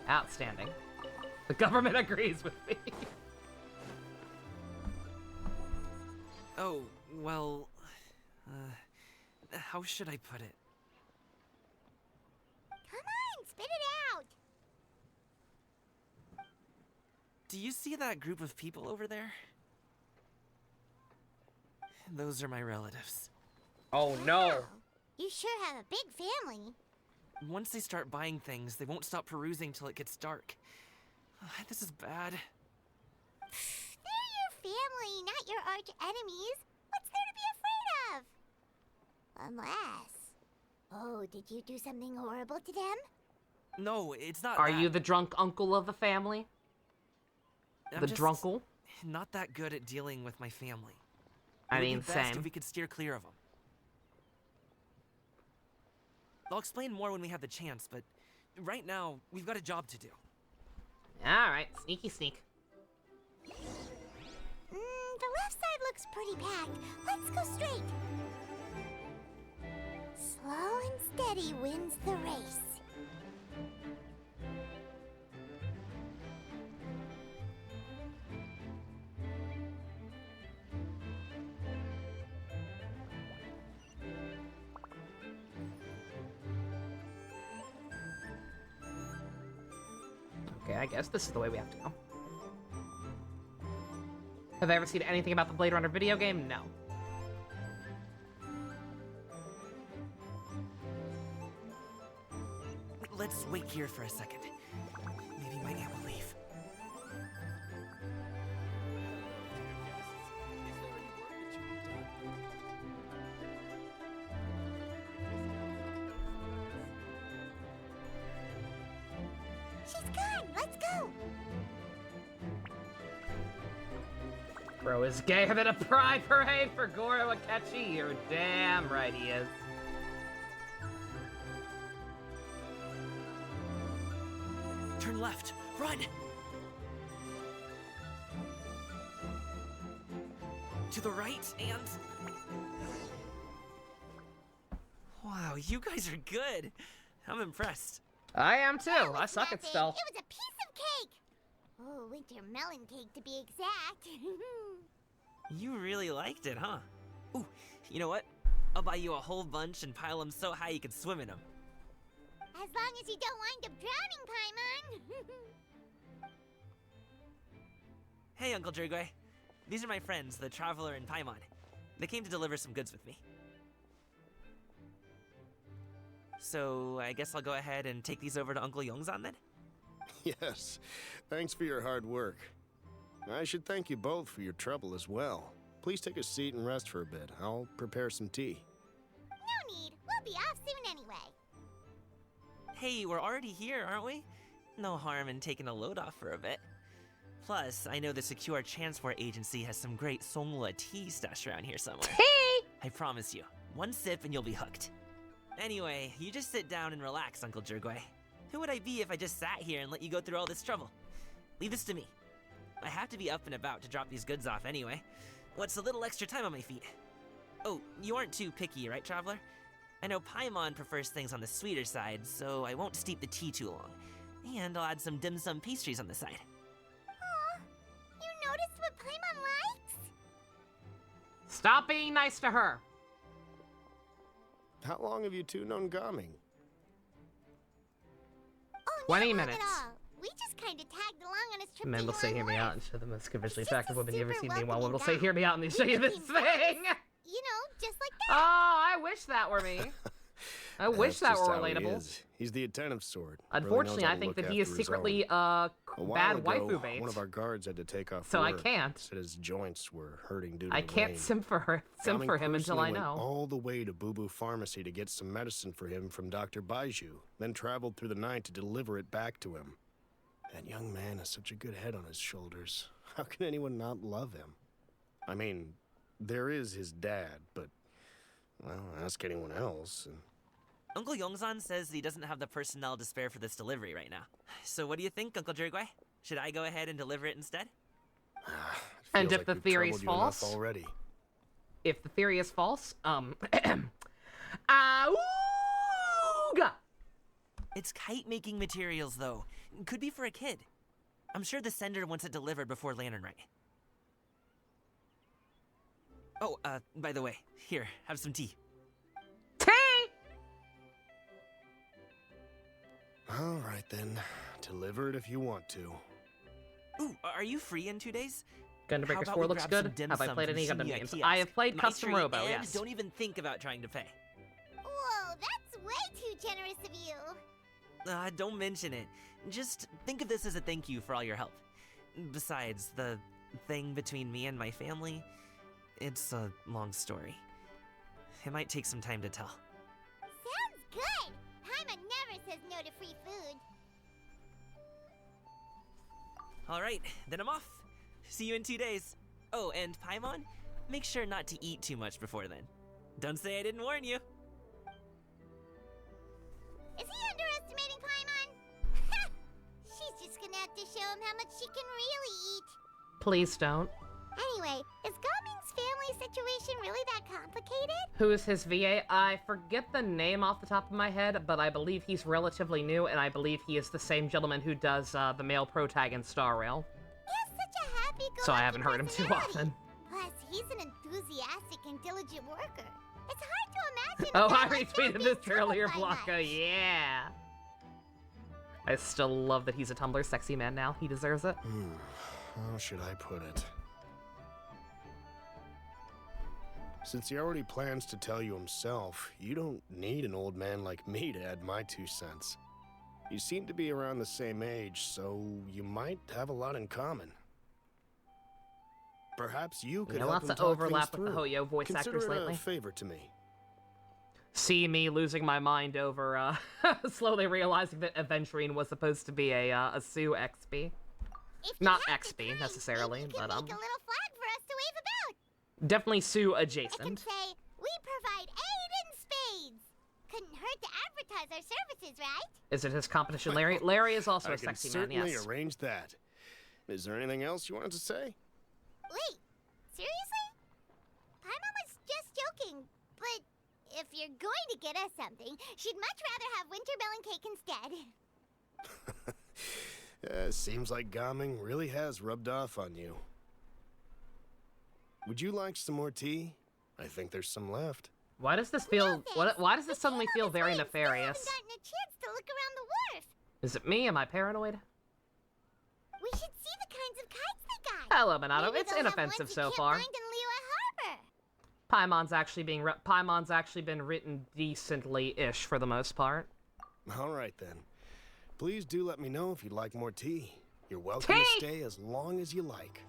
Outstanding. The government agrees with me. Oh, well... how should I put it? Come on, spit it out! Do you see that group of people over there? Those are my relatives. Oh no! Wow. You sure have a big family. Once they start buying things, they won't stop perusing till it gets dark. This is bad. They're your family, not your arch enemies. What's there to be afraid of? Unless... Oh, did you do something horrible to them? No, it's not Are that. you the drunk uncle of the family? I'm The just drunkle? not that good at dealing with my family. I It would mean, be best same. if we could steer clear of them. I'll explain more when we have the chance, but right now, we've got a job to do. Alright, sneaky sneak. The left side looks pretty packed. Let's go straight. Slow and steady wins the race. Okay, I guess this is the way we have to go. Have I ever seen anything about the Blade Runner video game? No. Let's wait here for a second. Maybe my aunt will leave. She's gone. Let's go. Bro is gayer than a pride parade for Goro Akechi. You're damn right he is. Turn left. Run! To the right and... Wow, you guys are good. I'm impressed. I am too. That I was suck at nothing. stealth. It was a piece of cake. Oh, winter melon cake to be exact. You really liked it, huh? Ooh, you know what? I'll buy you a whole bunch and pile them so high you can swim in them. As long as you don't wind up drowning, Paimon. Hey, Uncle Jirgwe. These are my friends, the Traveler and Paimon. They came to deliver some goods with me. So, I guess I'll go ahead and take these over to Uncle Yongzan then? Yes, thanks for your hard work. I should thank you both for your trouble as well. Please take a seat and rest for a bit. I'll prepare some tea. No need. We'll be off soon anyway. Hey, we're already here, aren't we? No harm in taking a load off for a bit. Plus, I know the Secure Transport Agency has some great Songhua tea stashed around here somewhere. Tea! I promise you, one sip and you'll be hooked. Anyway, you just sit down and relax, Uncle Jirgwe. Who would I be if I just sat here and let you go through all this trouble? Leave this to me. I have to be up and about to drop these goods off anyway. What's a little extra time on my feet? Oh, you aren't too picky, right, Traveler? I know Paimon prefers things on the sweeter side, so I won't steep the tea too long. And I'll add some dim sum pastries on the side. Aw, you noticed what Paimon likes? Stop being nice to her. How long have you two known Gaming? Oh, 20 not long minutes. at all. We just kind of tagged along on his trip Men to will say, Yuan "Hear me Wharf. out," and show the most conventionally He's just attractive a woman you ever super seen. Meanwhile, women will welcoming say, "Hear me out," and they show you this became friends. thing. You know, just like Oh, that. I wish that were me. I wish That's that were just how he relatable. is. He's the attentive sort. Unfortunately, Really knows how I to think look that he is after his secretly own. bad A while ago, waifu bait. one of our guards had to take off So I work. can't. Said his joints were hurting due to I the can't rain. sim for him until I Gaming personally know. went all the way to Boo Boo Pharmacy to get some medicine for him from Dr. Baiju, then traveled through the night to deliver it back to him. That young man has such a good head on his shoulders. How can anyone not love him? I mean, there is his dad, but, well, ask anyone else. And Uncle Yongzan says he doesn't have the personnel to spare for this delivery right now. So what do you think, Uncle Jirgwei? Should I go ahead and deliver it instead? And feels if like the we've theory's troubled you enough false? already. If the theory is false, Auga! It's kite-making materials, though. Could be for a kid. I'm sure the sender wants it delivered before Lantern Night. Oh, by the way, here, have some tea. Tea! All right, then. Deliver it if you want to. Ooh, are you free in 2 days? Gundam How Breakers about 4 we looks grab some good. dim Have I sum played from any Gundam Shinya games? Kiosk? I have played My Custom treat, Robo, and yes. Don't even think about trying to pay. Whoa, that's way too generous of you. Don't mention it. Just think of this as a thank you for all your help. Besides, the thing between me and my family, it's a long story. It might take some time to tell. Sounds good. Paimon never says no to free food. Alright, then I'm off. See you in 2 days. Oh, and Paimon, make sure not to eat too much before then. Don't say I didn't warn you. Is he underestimating Paimon? She's just gonna have to show him how much she can really eat. Please don't. Anyway, is Gaming's family situation really that complicated? Who is his VA? I forget the name off the top of my head, but I believe he's relatively new, and I believe he is the same gentleman who does the male protag in Star Rail. He has such a happy-go-lucky So I haven't heard him too personality. often. Plus, he's an enthusiastic and diligent worker. It's hard to imagine. Oh, a guy I like him retweeted being this earlier, troubled by Blanca, much. yeah! I still love that he's a Tumblr sexy man now. He deserves it. How should I put it? Since he already plans to tell you himself, you don't need an old man like me to add my 2 cents. You seem to be around the same age, so you might have a lot in common. Perhaps you could help lots him of talk overlap things with the through. Hoyo voice Consider actors it lately. a favor to me. See me losing my mind over, slowly realizing that Aventurine was supposed to be a Sue XP. If you Not have the XP, time, necessarily, maybe you but, can make a little flag for us to wave about. Definitely Sue I can adjacent. say, we provide aid in spades. Couldn't hurt to advertise our services, right? Is it his competition, Larry? Larry is also I a can sexy man, certainly yes. arrange that. Is there anything else you wanted to say? Wait, seriously? Paimon was just joking, but if you're going to get us something, she'd much rather have wintermelon cake instead. Seems like Gaming really has rubbed off on you. Would you like some more tea? I think there's some left. Why does this feel... Why does this suddenly feel very We nefarious? haven't gotten a chance to look around the wharf. Is it me? Am I paranoid? We should see the kinds of kites they got. Hello, Minato. Maybe It's they'll have inoffensive ones you so can't far. find in Liyue Harbor. Paimon's actually been written decently-ish for the most part. All right, then. Please do let me know if you'd like more tea. You're welcome to stay as long as you like.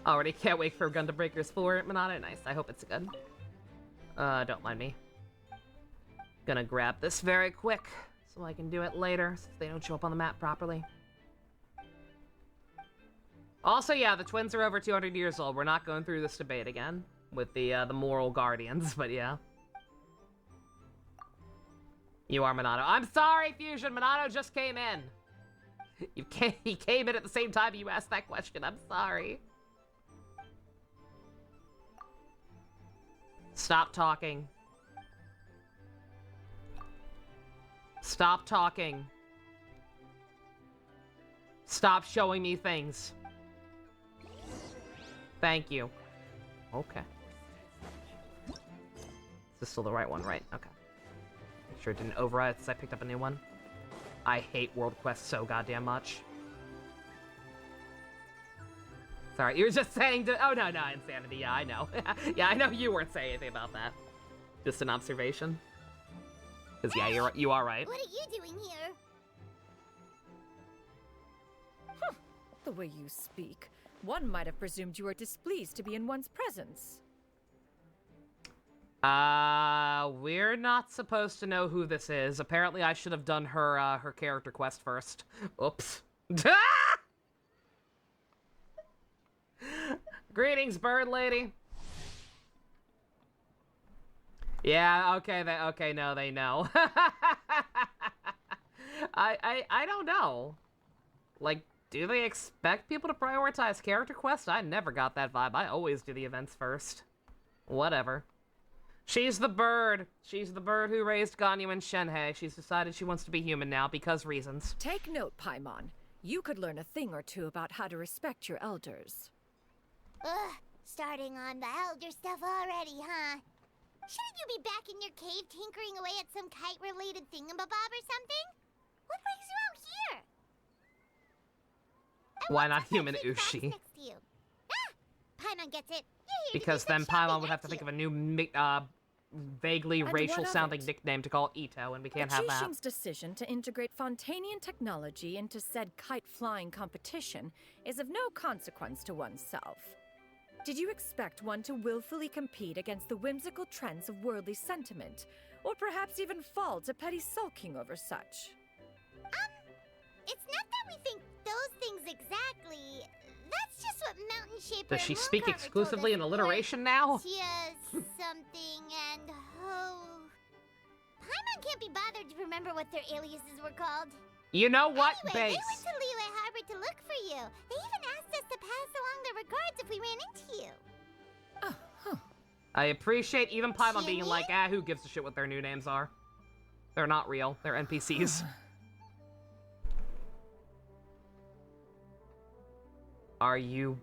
Already can't wait for Gundam Breakers 4. Minato, nice. I hope it's good. Don't mind me. Gonna grab this very quick so I can do it later, since they don't show up on the map properly. Also, yeah, the twins are over 200 years old. We're not going through this debate again with the moral guardians, but yeah. You are Minato. I'm sorry, Fusion. Minato just came in. He came in at the same time you asked that question. I'm sorry. Stop talking. Stop talking. Stop showing me things. Thank you. Okay. Is this still the right one, right? Okay. Make sure it didn't override since I picked up a new one. I hate World Quest so goddamn much. Sorry, you were just saying to— oh, no, insanity. Yeah, I know. Yeah, I know you weren't saying anything about that. Just an observation. Because, yeah, you are right. What are you doing here? The way you speak, one might have presumed you were displeased to be in one's presence. We're not supposed to know who this is. Apparently, I should have done her, her character quest first. Oops. Greetings, bird lady. Yeah, okay, okay, no, they know. I don't know. Like, do they expect people to prioritize character quests? I never got that vibe. I always do the events first. Whatever. She's the bird. She's the bird who raised Ganyu and Shenhei. She's decided she wants to be human now because reasons. Take note, Paimon. You could learn a thing or two about how to respect your elders. Ugh, starting on the elder stuff already, huh? Shouldn't you be back in your cave tinkering away at some kite-related thingamabob or something? What brings you out here? Why not human Ushi? Next to you. Ah! Paimon gets it. Because then Paimon would have to think of a new, vaguely racial-sounding nickname to call Ito, and we can't have that. Jishin's decision to integrate Fontanian technology into said kite-flying competition is of no consequence to oneself. Did you expect one to willfully compete against the whimsical trends of worldly sentiment, or perhaps even fall to petty sulking over such? It's not that we think those things exactly. That's just what Mountain Shaper Does she and speak Mooncarver exclusively in told us alliteration now? Tia's something and Paimon can't be bothered to remember what their aliases were called. You know what, Anyway, base? they went to Liyue Harbor to look for you. They even asked us to pass along their regards if we ran into you. I appreciate even Paimon being like, who gives a shit what their new names are? They're not real. They're NPCs. Are you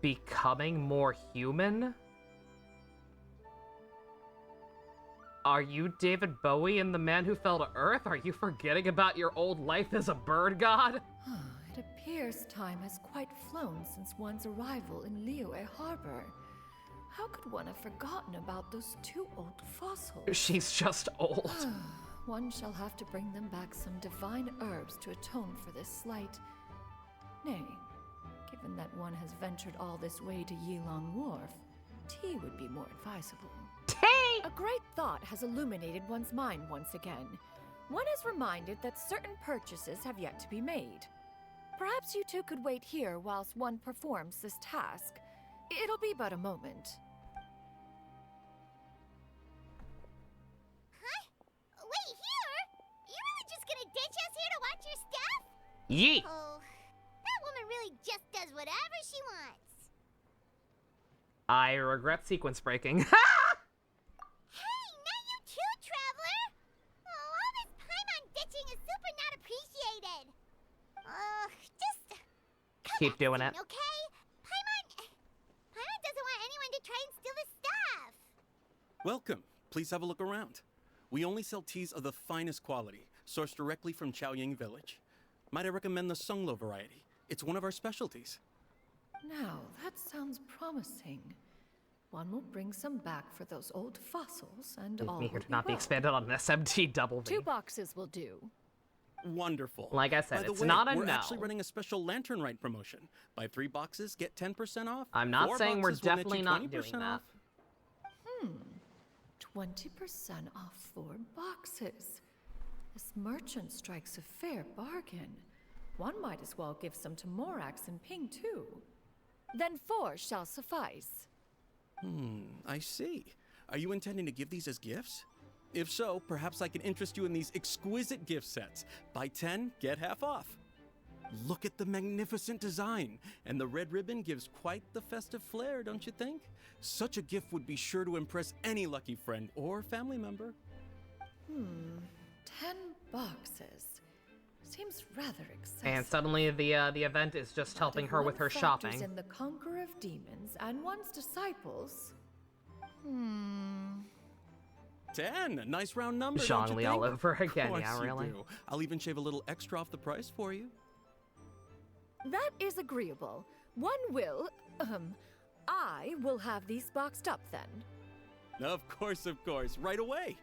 becoming more human? Are you David Bowie and the Man Who Fell to Earth? Are you forgetting about your old life as a bird god? It appears time has quite flown since one's arrival in Liyue Harbor. How could one have forgotten about those two old fossils? She's just old. One shall have to bring them back some divine herbs to atone for this slight. Nay, given that one has ventured all this way to Yilong Wharf, tea would be more advisable. Tea! A great thought has illuminated one's mind once again. One is reminded that certain purchases have yet to be made. Perhaps you two could wait here whilst one performs this task. It'll be but a moment. Huh? Wait here? You really just gonna ditch us here to watch your stuff? Yeet! Oh, that woman really just does whatever she wants. I regret sequence breaking. Hey, not you too, Traveler! Oh, all this Paimon ditching is super not appreciated. Just Keep doing it. okay? Paimon doesn't want anyone to try and steal his stuff. Welcome. Please have a look around. We only sell teas of the finest quality, sourced directly from Chaoying Village. Might I recommend the Sunglo variety? It's one of our specialties. Now, that sounds promising. One will bring some back for those old fossils, and all Me will here to not be well. expanded on an SMT double V. 2 boxes will do. Wonderful. Like I said, By the it's way, not a we're no. actually running a special Lantern Rite promotion. Buy 3 boxes, get 10% off. I'm not 4 saying we're boxes will net definitely you not 20% doing that. off. 20% off 4 boxes. This merchant strikes a fair bargain. One might as well give some to Morax and Ping too. Then 4 shall suffice. I see. Are you intending to give these as gifts? If so, perhaps I can interest you in these exquisite gift sets. Buy 10, get half off. Look at the magnificent design, and the red ribbon gives quite the festive flair, don't you think? Such a gift would be sure to impress any lucky friend or family member. 10 boxes. Seems rather excessive. And suddenly the event is just helping her with her Factors shopping. in the conqueror of demons and one's disciples. 10. Nice round number, don't you Zhongli think? all over again, Of course yeah, you really. do. I'll even shave a little extra off the price for you. That is agreeable. One will, I will have these boxed up then. Of course, right away.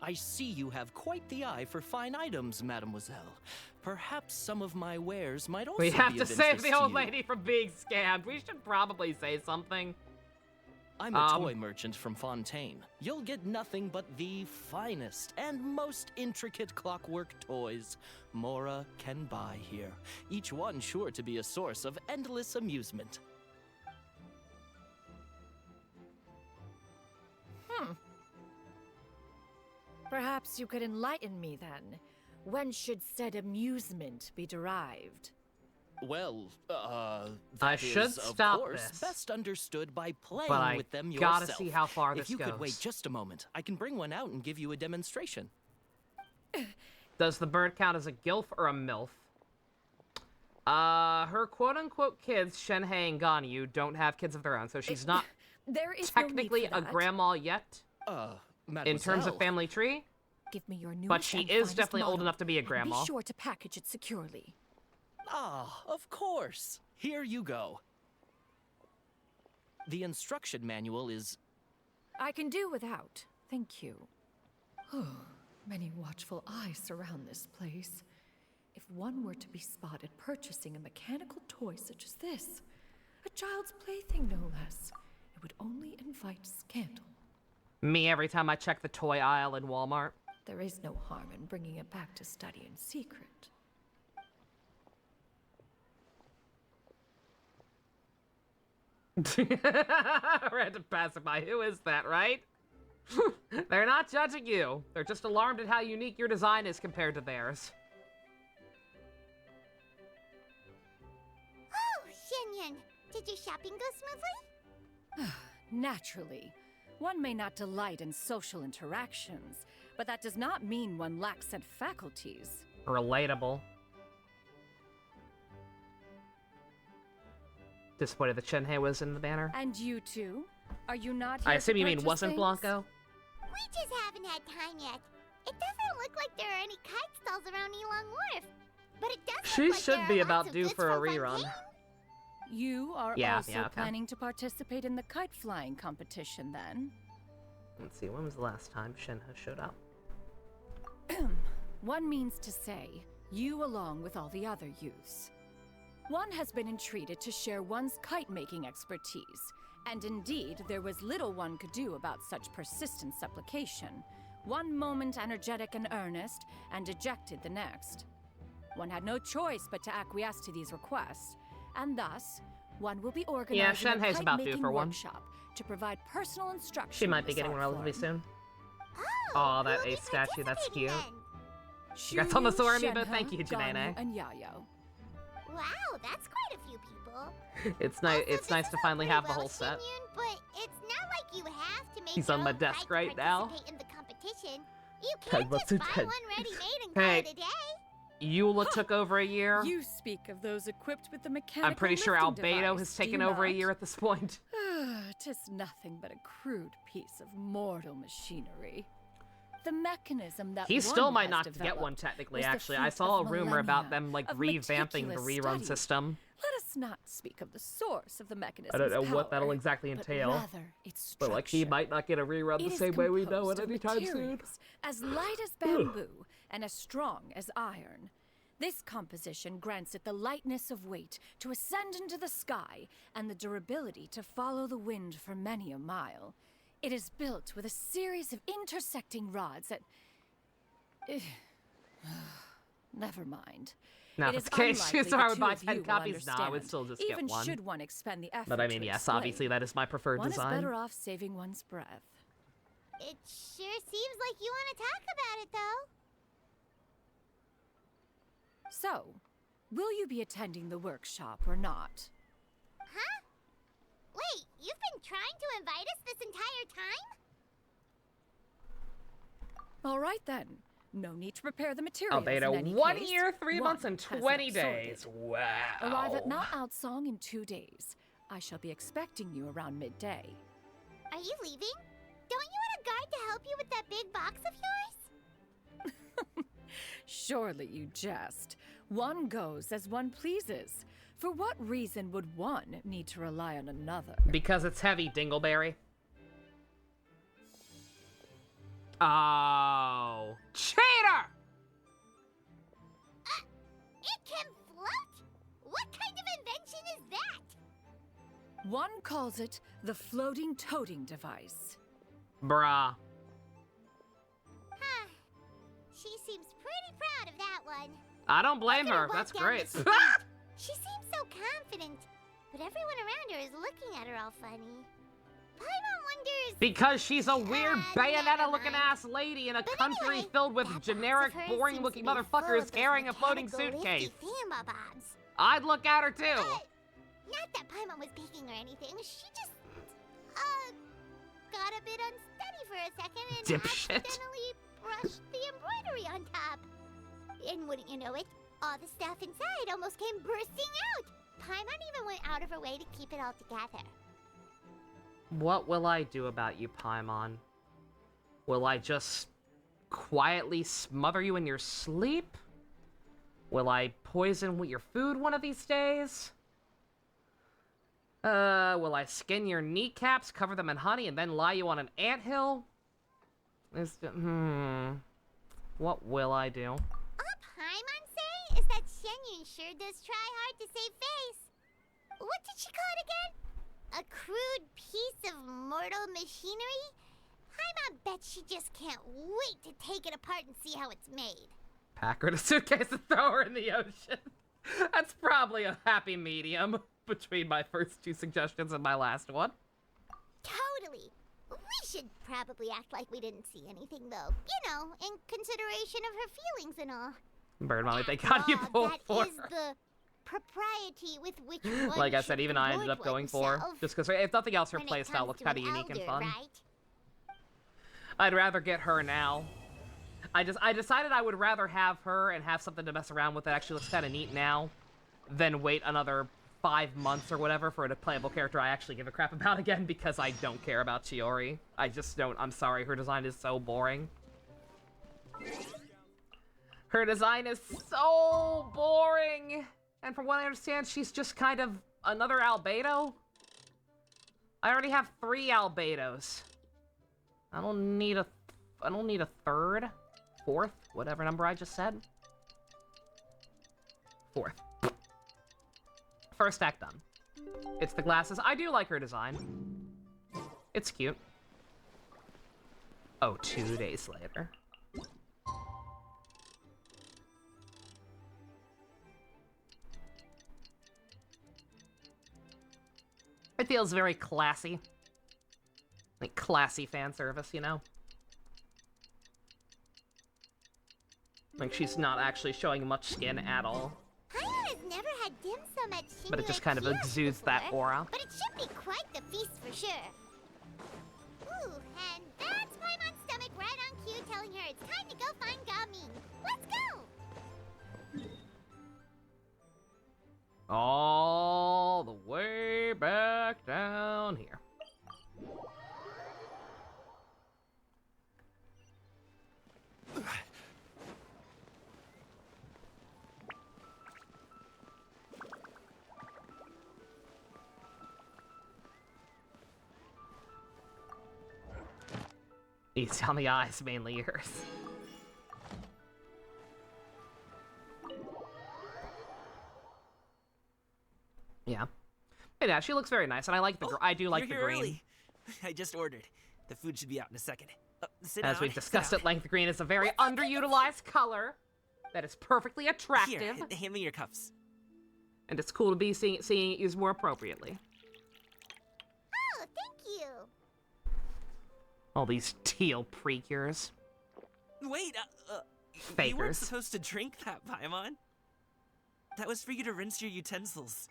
I see you have quite the eye for fine items, mademoiselle. Perhaps some of my wares might also We have be to of save interest the to old you. lady from being scammed. We should probably say something. I'm a toy merchant from Fontaine. You'll get nothing but the finest and most intricate clockwork toys Mora can buy here. Each one sure to be a source of endless amusement. Perhaps you could enlighten me then. When should said amusement be derived? Well, I that should is, of stop course, this. best understood by playing But I with them gotta yourself. see how far this If you could wait goes. just a moment, I can bring one out and give you a demonstration. Does the bird count as a gilf or a milf? Her quote-unquote kids, Shenhei and Ganyu, don't have kids of their own, so she's not There is technically no need for a that. grandma yet, in terms of Mademoiselle. family tree. Give me your newest But she and is finest definitely old model, enough to be a and grandma. Be sure to package it securely. Ah, of course. Here you go. The instruction manual is... I can do without. Thank you. Many watchful eyes surround this place. If one were to be spotted purchasing a mechanical toy such as this, a child's plaything no less, it would only invite scandal. Me every time I check the toy aisle in Walmart. There is no harm in bringing it back to study in secret. Random passerby, who is that, right? They're not judging you. They're just alarmed at how unique your design is compared to theirs. Oh, Shenyan, did your shopping go smoothly? Naturally. One may not delight in social interactions, but that does not mean one lacks said faculties. Relatable. Disappointed that Shenhei was in the banner. And you too? Are you not here I assume to you mean purchase wasn't things? Blanco? We just haven't had time yet. It doesn't look like there are any kite stalls around Elong Wharf. But it does She look like should there be are about lots of due goods for a from rerun. Fontaine. You are Yeah, also okay. planning to participate in the kite flying competition then? Let's see, when was the last time Shenhei showed up? One means to say, you along with all the other youths. One has been entreated to share one's kite-making expertise, and indeed, there was little one could do about such persistent supplication. One moment energetic and earnest, and dejected the next. One had no choice but to acquiesce to these requests, and thus, one will be organizing a Shenhei's about due kite-making for one. workshop to provide personal instruction. She in might be this getting one art relatively form. soon. Oh, that who'll be ace statue, that's participating cute. then? Congrats on the Shiryu, Sora amiibo, Shenhe, thank you, Ganyu, Janae. and Yayo. Wow, that's quite a few people. It's nice. Also, It's this nice is to all finally pretty have the well, whole set. Shinyon, but it's not like you have to make He's your on my own desk kite to right now. participate in the competition. You Hey, can't what's just it buy said? one ready-made and Hey. call it a day. Eula took over a year. You speak of those equipped with the mechanical I'm pretty sure lifting Albedo device, has do taken you over a not? year at this point. 'Tis nothing but a crude piece of mortal machinery. The mechanism that He one still might has not get developed one technically, was the actually. I fruit saw a of rumor about millennia them, like, of revamping the meticulous rerun study. system. Let us not speak of the source of the mechanism. I don't know what that'll exactly entail. Rather, its But, like, he structure. might not get a rerun It the is same way we know composed it of anytime soon. materials as light as bamboo and as strong as iron. This composition grants it the lightness of weight to ascend into the sky and the durability to follow the wind for many a mile. It is built with a series of intersecting rods that... Never mind. Now, It if is it's the case, unlikely so I the would two buy of 10 you will copies. Nah, I would understand, still just even get one. should one expend the effort But I mean, to yes, explain. obviously that is my preferred One design. is better off saving one's breath. It sure seems like you want to talk about it, though. So, will you be attending the workshop or not? Huh? Wait, you've been trying to invite us this entire time? All right then. No need to prepare the materials Albedo, in any 1 case. year, 3 months, One and has 20 absorbed days. it. Wow. Arrive at Mount Outsong in 2 days. I shall be expecting you around midday. Are you leaving? Don't you want a guard to help you with that big box of yours? Surely you jest. One goes as one pleases. For what reason would one need to rely on another? Because it's heavy, Dingleberry. Oh. Cheater! It can float? What kind of invention is that? One calls it the floating toting device. Bruh. Huh. She seems pretty proud of that one. I don't blame Look at her. walk That's down great. the street. She seems so confident, but everyone around her is looking at her all funny. Paimon wonders... Because she's a weird Bayonetta-looking ass lady in a country anyway, filled with that box generic, of hers boring-looking seems to be full motherfuckers of those carrying a floating mechanical suitcase. lifty thingamabobs. I'd look at her too. Not that Paimon was peeking or anything. She just, got a bit unsteady for a second and Dipshit. accidentally brushed the embroidery on top. And wouldn't you know it, all the stuff inside almost came bursting out. Paimon even went out of her way to keep it all together. What will I do about you, Paimon? Will I just quietly smother you in your sleep? Will I poison your food one of these days? Will I skin your kneecaps, cover them in honey, and then lie you on an anthill? What will I do? All Paimon say is that Shenyun sure does try hard to save face. What did she call it again? A crude piece of mortal machinery? Paimon bets she just can't wait to take it apart and see how it's made. Pack her in a suitcase and throw her in the ocean. That's probably a happy medium between my first 2 suggestions and my last one. Totally. We should probably act like we didn't see anything, though. You know, in consideration of her feelings and all. Bird Molly, they got you pulled for That is the propriety with which one like I said, should even I ended reward up going for. oneself Just because, if nothing else, her when it playstyle comes looks to kind of an unique and elder, fun. right? I'd rather get her now. I decided I would rather have her and have something to mess around with that actually looks kind of neat now than wait another 5 months or whatever for a playable character I actually give a crap about again, because I don't care about Chiori. I just don't. I'm sorry, her design is so boring. Her design is so boring! And from what I understand, she's just kind of another Albedo? I already have 3 Albedos. I don't need a third? 4th? Whatever number I just said. 4th. First act done. It's the glasses. I do like her design. It's cute. Oh, 2 days later. It feels very classy. Like, classy fan service, you know? Like, she's not actually showing much skin at all. Paimon has never had dim sum at But it just Shinra kind of Kiosk exudes before, that aura. But it should be quite the feast for sure. Ooh, and that's Paimon's stomach right on cue telling her it's time to go find Gaming. Let's go! All the way back down here. Easy on the eyes, mainly yours. Yeah. But yeah, she looks very nice, and I like the. I do like the You're here green. early. I just ordered. The food should be out in a second. Sit As down, we sit discussed down. at length, green is a very underutilized color that is perfectly attractive, Here, hand me your cups. and it's cool to be seeing it used more appropriately. Oh, thank you. All these teal precures. Wait, you weren't Fakers. supposed to drink that, Paimon. That was for you to rinse your utensils.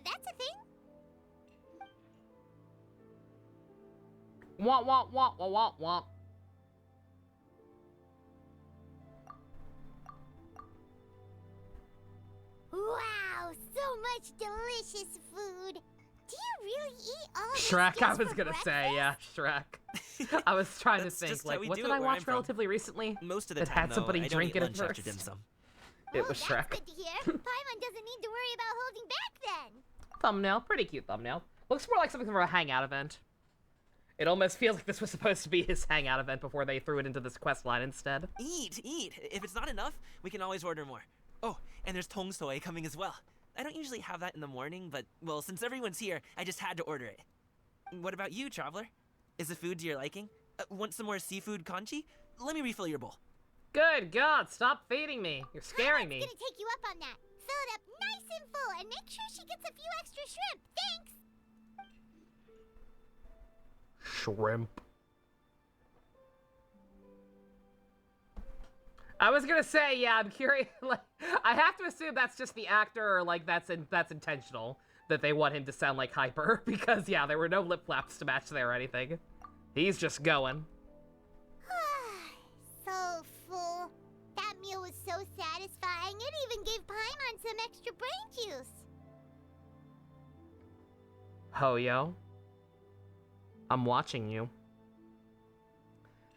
That's a thing? Womp womp womp womp womp womp. Wow, so much delicious food. Do you really eat all this Shrek, I just was for gonna breakfast? say, yeah, Shrek. I was trying to That's think, just how like, we what do did it I where I'm watch from. relatively recently Most of the that time, had though, somebody I don't drinking eat it lunch after first? dim sum. It was That's Shrek. good to hear. Paimon doesn't need to worry about holding back then. Thumbnail, pretty cute thumbnail. Looks more like something from a hangout event. It almost feels like this was supposed to be his hangout event before they threw it into this quest line instead. Eat, eat. If it's not enough, we can always order more. Oh, and there's tong soy coming as well. I don't usually have that in the morning, but, well, since everyone's here, I just had to order it. What about you, traveler? Is the food to your liking? Want some more seafood congee? Let me refill your bowl. Good God, stop feeding me. You're scaring me. Paimon's gonna take you up on that. Fill it up nice and full and make sure she gets a few extra shrimp. Thanks. Shrimp. I was gonna say, yeah, I'm curious. Like, I have to assume that's just the actor, or like that's intentional that they want him to sound like Hyper, because yeah, there were no lip flaps to match there or anything. He's just going. So full. That meal was so satisfying. It even gave Paimon some extra brain juice. Hoyo, I'm watching you.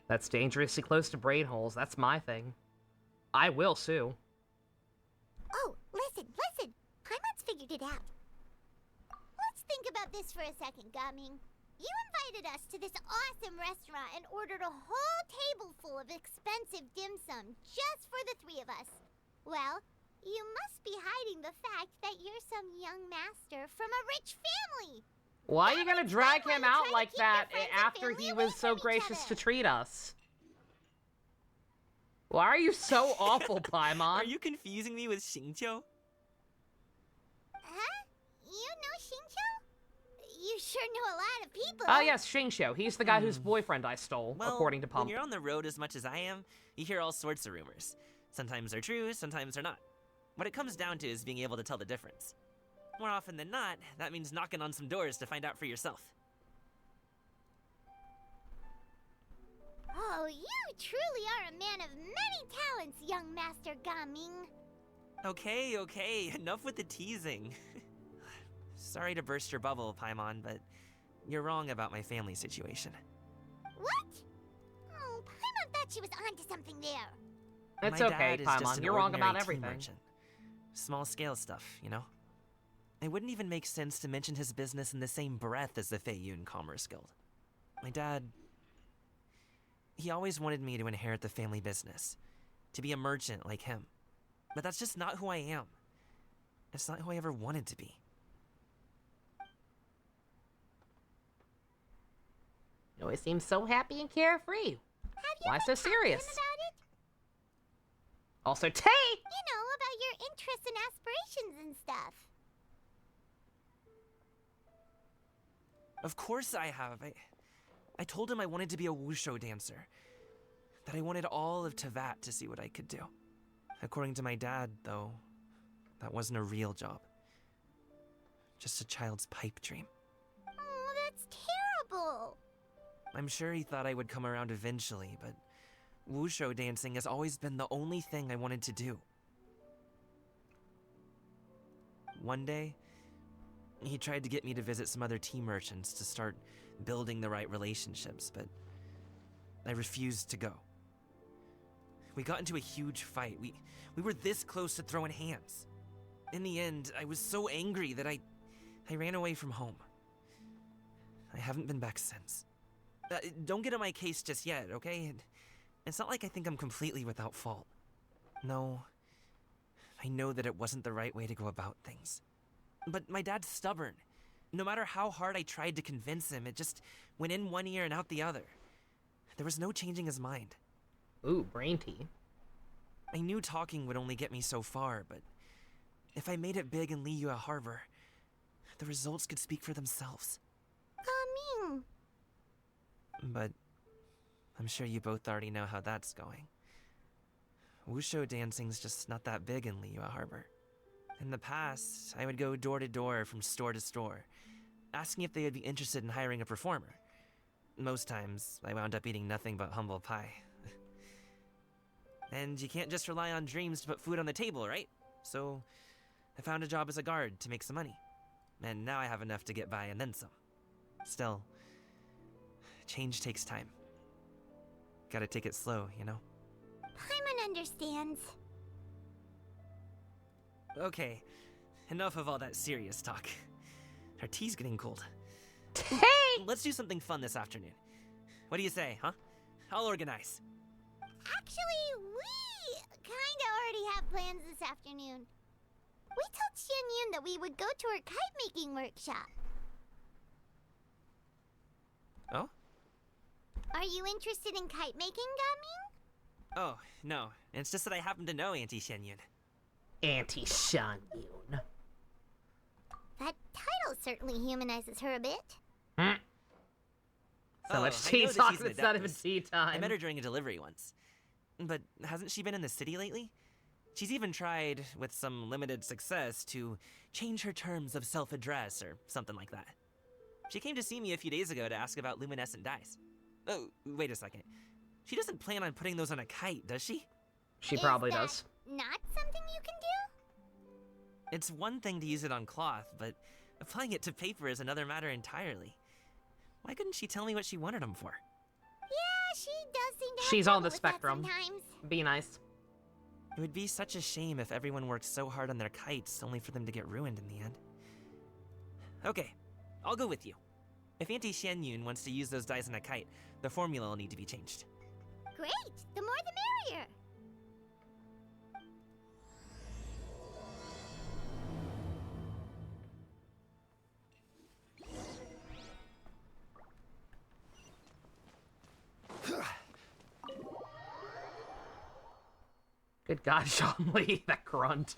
That's dangerously close to brain holes. That's my thing. I will sue. Oh, listen. Paimon's figured it out. Let's think about this for a second, Gaming. You invited us to this awesome restaurant and ordered a whole table full of expensive dim sum just for the three of us. Well, you must be hiding the fact that you're some young master from a rich family. Why are you gonna drag him out like that after he was so gracious to treat us? Why are you so awful, Paimon? Are you confusing me with Xingqiu? Huh? You know Xingqiu? You sure know a lot of people. Oh yes, Xingqiu. He's the guy whose boyfriend I stole, Well, according to when Pump. you're on the road as much as I am, you hear all sorts of rumors. Sometimes they're true, sometimes they're not. What it comes down to is being able to tell the difference. More often than not, that means knocking on some doors to find out for yourself. Oh, you truly are a man of many talents, young Master Gaming. Okay, enough with the teasing. Sorry to burst your bubble, Paimon, but you're wrong about my family situation. What? Oh, Paimon thought she was onto something there. It's My okay, dad is just Paimon. an You're wrong ordinary about tea everything. merchant. Small scale stuff, you know? It wouldn't even make sense to mention his business in the same breath as the Feiyun Commerce Guild. My dad... he always wanted me to inherit the family business. To be a merchant like him. But that's just not who I am. It's not who I ever wanted to be. You always seem so happy and carefree. Why so serious? Also, Tate! You know, about your interests and aspirations and stuff. Of course I have. I told him I wanted to be a wushu dancer. That I wanted all of Tevat to see what I could do. According to my dad, though, that wasn't a real job. Just a child's pipe dream. Oh, that's terrible. I'm sure he thought I would come around eventually, but wushu dancing has always been the only thing I wanted to do. One day, he tried to get me to visit some other tea merchants to start building the right relationships, but I refused to go. We got into a huge fight. We were this close to throwing hands. In the end, I was so angry that I ran away from home. I haven't been back since. Don't get on my case just yet, okay? It's not like I think I'm completely without fault. No, I know that it wasn't the right way to go about things. But my dad's stubborn. No matter how hard I tried to convince him, it just went in one ear and out the other. There was no changing his mind. Ooh, brain tea. I knew talking would only get me so far, but if I made it big in Liyue Harbor, the results could speak for themselves. Gaming. But I'm sure you both already know how that's going. Wushu dancing's just not that big in Liyue Harbor. In the past, I would go door to door from store to store, asking if they would be interested in hiring a performer. most times, I wound up eating nothing but humble pie. And you can't just rely on dreams to put food on the table, right? So, I found a job as a guard to make some money. And now I have enough to get by and then some. Still, change takes time. Gotta take it slow, you know? Paimon understands. Okay, enough of all that serious talk. Our tea's getting cold. Hey! Let's do something fun this afternoon. What do you say, huh? I'll organize. Actually, we kinda already have plans this afternoon. We told Xianyun that we would go to her kite-making workshop. Oh? Are you interested in kite-making, Gaming? Oh, no. It's just that I happen to know Auntie Xianyun. Auntie Xianyun. That title certainly humanizes her a bit. So much I tea know that talk, she's an it's not even adeptus. tea time. I met her during a delivery once. But hasn't she been in the city lately? She's even tried, with some limited success, to change her terms of self-address or something like that. She came to see me a few days ago to ask about luminescent dyes. Oh, wait a second. She doesn't plan on putting those on a kite, does she? She probably does. Not something you can do? It's one thing to use it on cloth, but applying it to paper is another matter entirely. Why couldn't she tell me what she wanted them for? Yeah, she does seem to have She's trouble on the with that spectrum. sometimes. Be nice. It would be such a shame if everyone worked so hard on their kites only for them to get ruined in the end. Okay, I'll go with you. If Auntie Xianyun wants to use those dyes on a kite, the formula will need to be changed. Great! The more the merrier! Good God, Sean Lee, that grunt.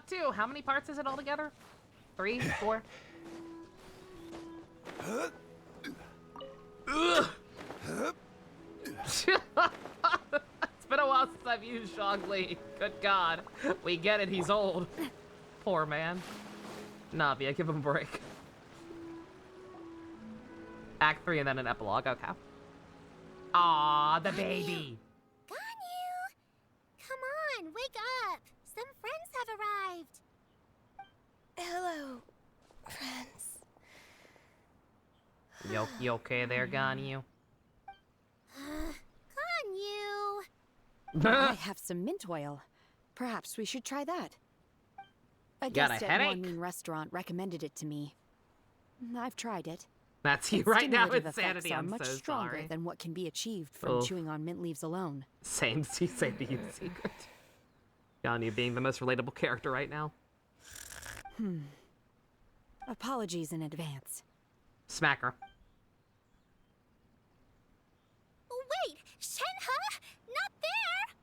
Two. How many parts is it altogether? 3, 4? It's been a while since I've used Zhongli. Good God. We get it, he's old. Poor man. Navia, give him a break. Act 3 and then an epilogue, okay. Aw, the baby. Ganyu! Come on, wake up! Some friends have arrived. Hello, friends. You okay there, Ganyu? Ganyu! I have some mint oil. Perhaps we should try that. A Got guest a at headache? Wanmin restaurant recommended it to me. I've tried it. That's you Its right now, stimulative Insanity. effects are I'm much so stronger sorry. than what can be achieved from Oof. chewing on mint leaves alone. Same to you, Secret. Ganyu being the most relatable character right now. Apologies in advance. Smack her. Wait! Shenhe? Not there!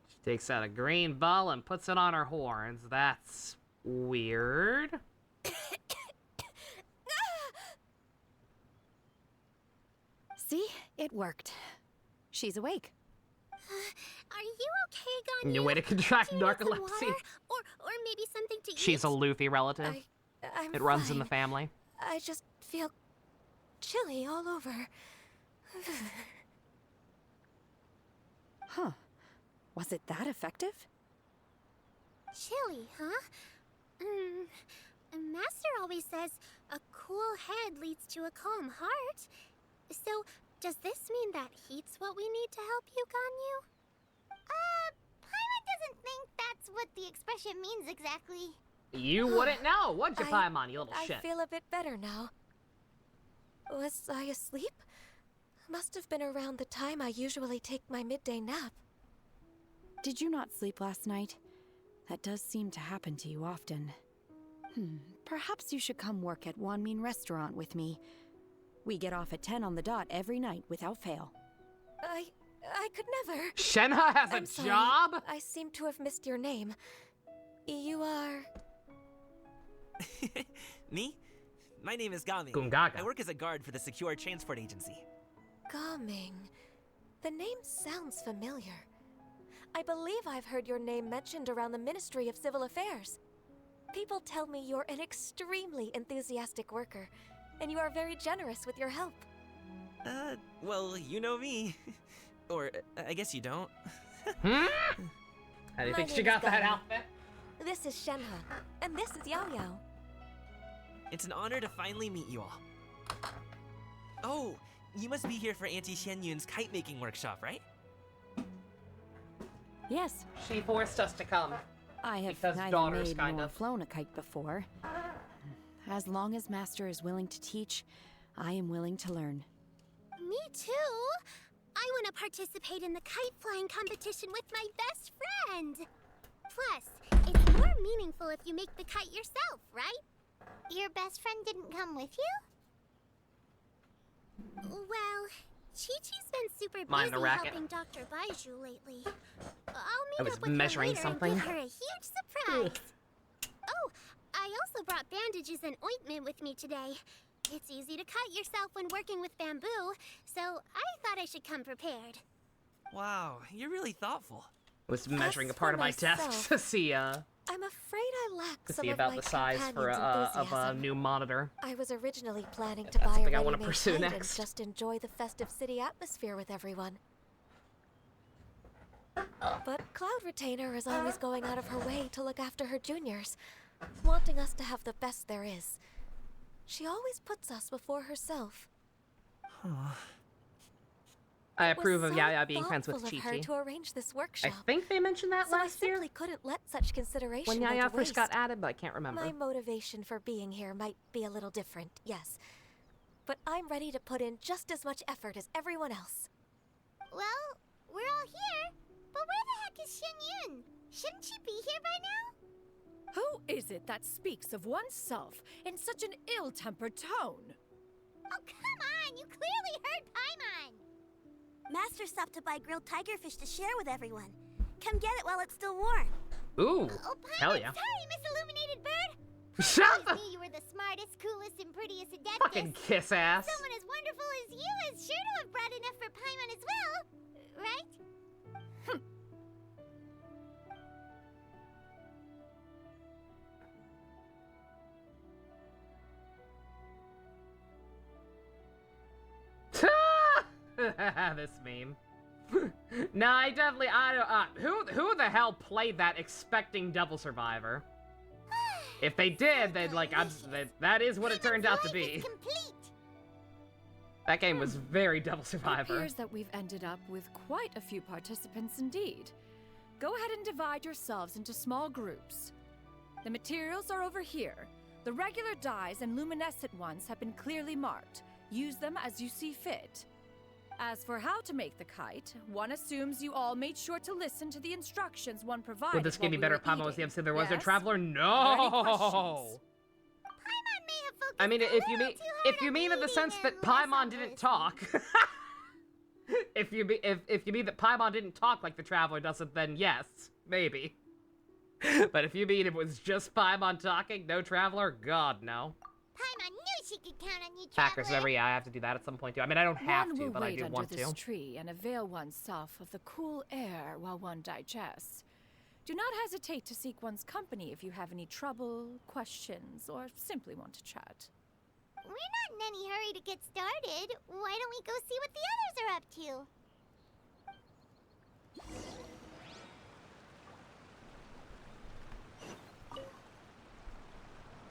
She takes out a green ball and puts it on her horns. That's weird. See? It worked. She's awake. Are you okay, Ganyu? New way to contract Do you need some narcolepsy. water? Or maybe something to eat? She's a Luffy relative. I'm It runs in the fine. family. I just feel chilly all over. Huh. Was it that effective? Chilly, huh? Master always says a cool head leads to a calm heart. So, does this mean that heat's what we need to help you, Ganyu? Paimon doesn't think that's what the expression means exactly. You wouldn't know, would you, I- Paimon, you little I shit? feel a bit better now. Was I asleep? Must have been around the time I usually take my midday nap. Did you not sleep last night? That does seem to happen to you often. Perhaps you should come work at Wanmin Restaurant with me. We get off at 10 on the dot every night without fail. I could never. Shenhe has I'm a sorry. job? I seem to have missed your name. You are... Me? My name is Gami. Gungaga. I work as a guard for the Secure Transport Agency. Gaming. The name sounds familiar. I believe I've heard your name mentioned around the Ministry of Civil Affairs. People tell me you're an extremely enthusiastic worker, and you are very generous with your help. Well, you know me. Or, I guess you don't. How do you think she got that outfit? This is Shenhe, and this is Yao Yao. It's an honor to finally meet you all. Oh, you must be here for Auntie Xianyun's kite-making workshop, right? Yes. She forced us to come. I have because neither daughters, made kind nor of. flown a kite before. As long as Master is willing to teach, I am willing to learn. Me too. I want to participate in the kite flying competition with my best friend. Plus, it's more meaningful if you make the kite yourself, right? Your best friend didn't come with you? Well, Chi-Chi's been super Mind the busy racket. helping Dr. Baiju lately. I'll I meet was up with measuring her later something. and give her a huge surprise. Oh, I also brought bandages and ointment with me today. It's easy to cut yourself when working with bamboo, so I thought I should come prepared. Wow, you're really thoughtful. I was measuring a As part for of my desk myself, to see I'm afraid I lack to some see of about my the size for companion's of a enthusiasm. new monitor. I was originally planning to That's buy a something I wanna ready-made pursue kite next. and just enjoy the festive city atmosphere with everyone. But Cloud Retainer is always going out of her way to look after her juniors, wanting us to have the best there is. She always puts us before herself. I It was approve of so Yaya being friends with thoughtful of her Chi-Chi. to arrange this I workshop. think they mentioned that So I last year simply couldn't let such consideration when go Yaya to first got waste. added, but I can't remember. My motivation for being here might be a little different, yes. But I'm ready to put in just as much effort as everyone else. Well, we're all here, but where the heck is Xianyun? Shouldn't she be here by now? Who is it that speaks of oneself in such an ill-tempered tone? Oh, come on! You clearly heard Paimon! Master stopped to buy grilled tigerfish to share with everyone. Come get it while it's still warm. Ooh, Oh, Paimon, hell yeah. sorry, Miss Illuminated Bird! Shut I up! always knew you were the smartest, coolest, and prettiest adeptus. Fucking kiss ass. Someone as wonderful as you is sure to have brought enough for Paimon as well, right? This meme. No, I don't. Who the hell played that expecting Devil Survivor? If they did, then like that is what it turned out to be. That game was very Devil It Survivor. appears that we've ended up with quite a few participants indeed. Go ahead and divide yourselves into small groups. The materials are over here. The regular dyes and luminescent ones have been clearly marked. Use them as you see fit. As for how to make the kite, one assumes you all made sure to listen to the instructions one provided. Would this give me while we better were Paimon was the eating. episode there was no Yes? traveler? Are there any No. questions? Paimon may have focused I mean, a if you little mean too hard if you on mean in the eating sense and that less Paimon on didn't listening. talk, if you mean that Paimon didn't talk like the traveler doesn't, then yes, maybe. But if you mean it was just Paimon talking, no traveler, God no. Paimon knew she could count on you, Hackers, traveler. I have to do that at some point too. I mean, I don't have One to, will but I wait do under want this to. tree and avail oneself of the cool air while one digests. Do not hesitate to seek one's company if you have any trouble, questions, or simply want to chat. We're not in any hurry to get started. Why don't we go see what the others are up to?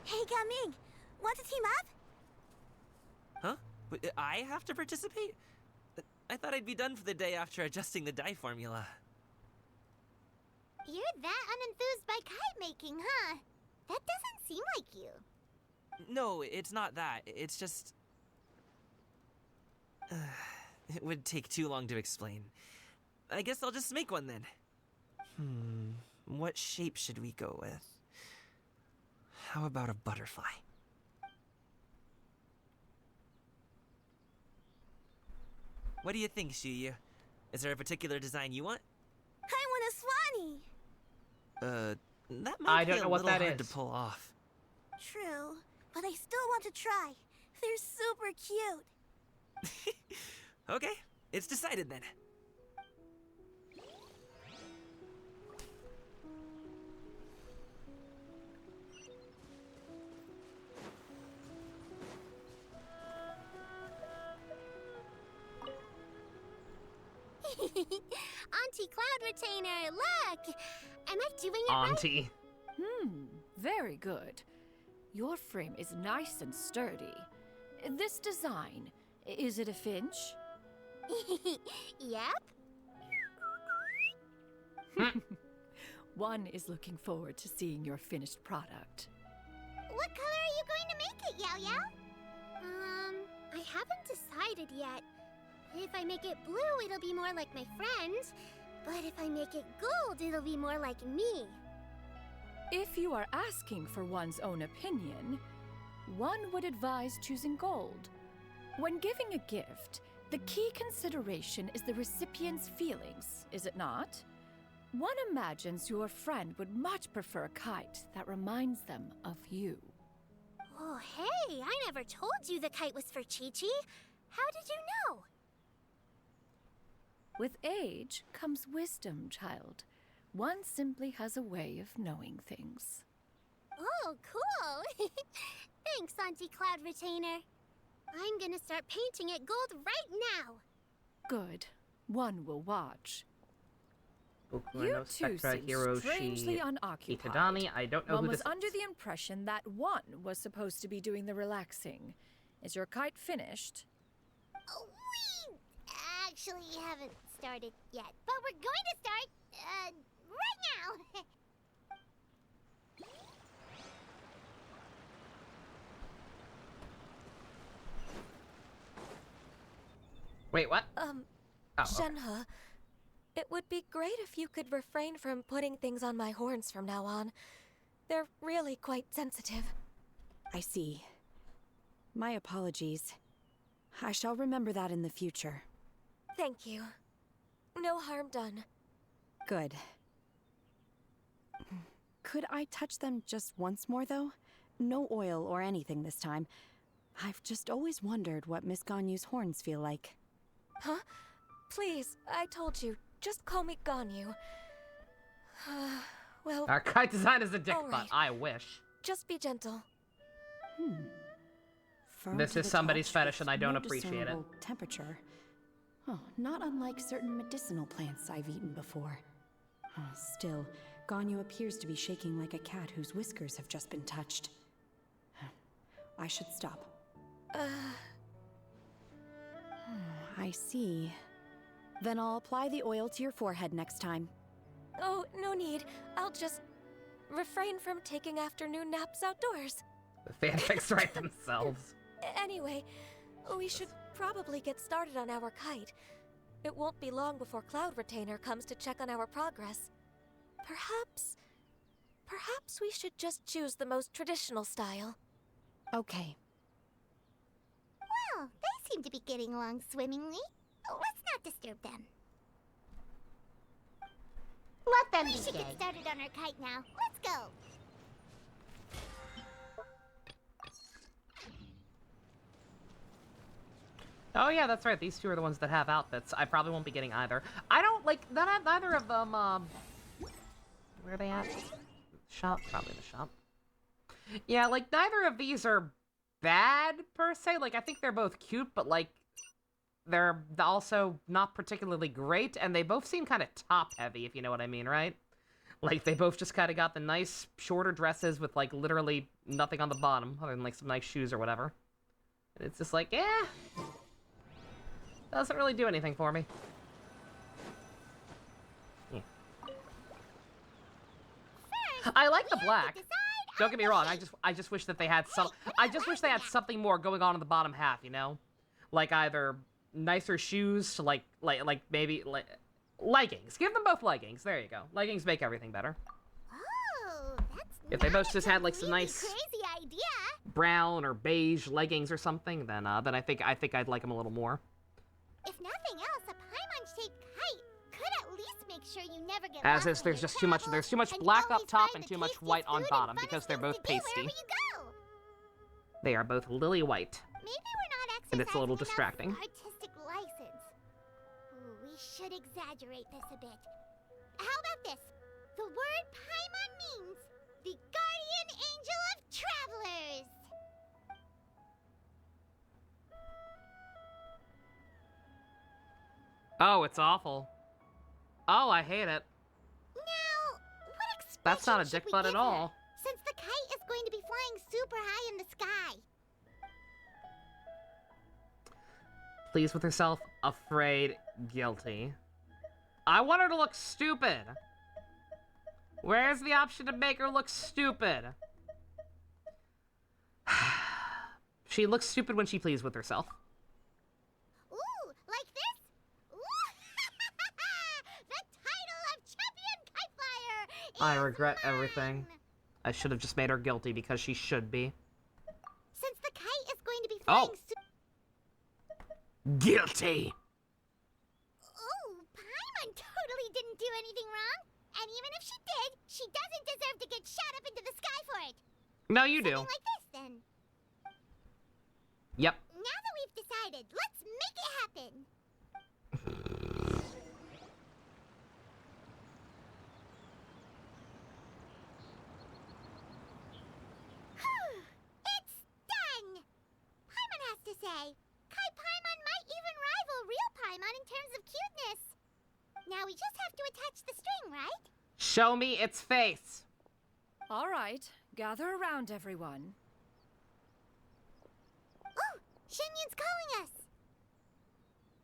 Hey, Gaming! Want to team up? Huh? But I have to participate? I thought I'd be done for the day after adjusting the dye formula. You're that unenthused by kite making, huh? That doesn't seem like you. No, it's not that. It's just... it would take too long to explain. I guess I'll just make one then. What shape should we go with? How about a butterfly? What do you think, Shuyu? Is there a particular design you want? I want a swanee! That might I be don't a know what little that hard is. to pull off. True, but I still want to try. They're super cute. Okay, it's decided then. Auntie Cloud Retainer, look! Am I doing it Auntie. Very good. Your frame is nice and sturdy. This design, is it a finch? right? Yep. One is looking forward to seeing your finished product. What color are you going to make it, Yao Yao? I haven't decided yet. If I make it blue, it'll be more like my friends. But if I make it gold, it'll be more like me. If you are asking for one's own opinion, one would advise choosing gold. When giving a gift, the key consideration is the recipient's feelings, is it not? One imagines your friend would much prefer a kite that reminds them of you. Oh, hey, I never told you the kite was for Chi-Chi. How did you know? With age comes wisdom, child. One simply has a way of knowing things. Oh, cool. Thanks, Auntie Cloud Retainer. I'm gonna start painting it gold right now. Good. One will watch. You You two seem strangely unoccupied. Itadani, I don't know One who was this under the impression that one was supposed to be doing the relaxing. Is your kite finished? Oh, we actually haven't started yet, but we're going to start, right now. Wait, what? Oh, okay. Shenhe, it would be great if you could refrain from putting things on my horns from now on. They're really quite sensitive. I see. My apologies. I shall remember that in the future. Thank you. No harm done. Good. Could I touch them just once more, though? No oil or anything this time. I've just always wondered what Miss Ganyu's horns feel like. Huh? Please, I told you. Just call me Ganyu. Well... Our kite design is a dick all butt. right. I wish. Just be gentle. Firm This to is the somebody's touch fetish and I with don't no appreciate it. discernible temperature. Oh, not unlike certain medicinal plants I've eaten before. Still, Ganyu appears to be shaking like a cat whose whiskers have just been touched. I should stop. I see. Then I'll apply the oil to your forehead next time. Oh, no need. I'll just refrain from taking afternoon naps outdoors. The fanfics write themselves. Anyway, we should probably get started on our kite. It won't be long before Cloud Retainer comes to check on our progress. Perhaps we should just choose the most traditional style. Okay. Well, they seem to be getting along swimmingly. Let's not disturb them. Let them We be should gay. get started on our kite now. Let's go. Oh yeah, that's right. These two are the ones that have outfits. I probably won't be getting either. I don't like that. Neither of them. Where are they at? Shop, probably the shop. Yeah, like neither of these are bad per se. Like I think they're both cute, but like they're also not particularly great, and they both seem kind of top heavy, if you know what I mean, right? Like they both just kind of got the nice shorter dresses with like literally nothing on the bottom other than like some nice shoes or whatever. And it's just like, yeah. Doesn't really do anything for me. Yeah. I like the black. Don't get me wrong. I just wish that they had some. I just wish they had something more going on in the bottom half. You know, like either nicer shoes to like maybe like leggings. Give them both leggings. There you go. Leggings make everything better. Oh, that's If they both just had like some nice crazy idea. brown or beige leggings or something, then I think I'd like them a little more. If nothing else, a Paimon-shaped kite could at least make sure you never get As lost is, when there's you just too much. travel, There's too much and black always up top find and the too much tastiest white on food and bottom funnest because they're things both to do pasty. wherever you go. They are both lily white. Maybe we're not And it's a little exercising distracting. enough artistic license. should exaggerate this a bit. How about this? The word Paimon means the guardian angel of travelers. Oh, it's awful. Oh, I hate it. Now, what expression That's not a should dick we butt give at all. her, since the kite is going to be flying super high in the sky? Pleased with herself, afraid, guilty. I want her to look stupid. Where's the option to make her look stupid? She looks stupid when she's pleased with herself. Ooh, like this? Ooh. The title of Champion Kite Flyer is I regret mine. everything. I should have just made her guilty because she should be. Since the kite is going to be flying Guilty! Ooh, Paimon totally didn't do anything wrong. And even if she did, she doesn't deserve to get shot up into the sky for it. No, you do. Something like this, then. Yep. Now that we've decided, let's make it happen. It's done! Paimon has to say, Kai Paimon might even rival real Paimon in terms of cuteness. Now we just have to attach the string, right? Show me its face. All right, gather around, everyone. Oh, Shenyun's calling us.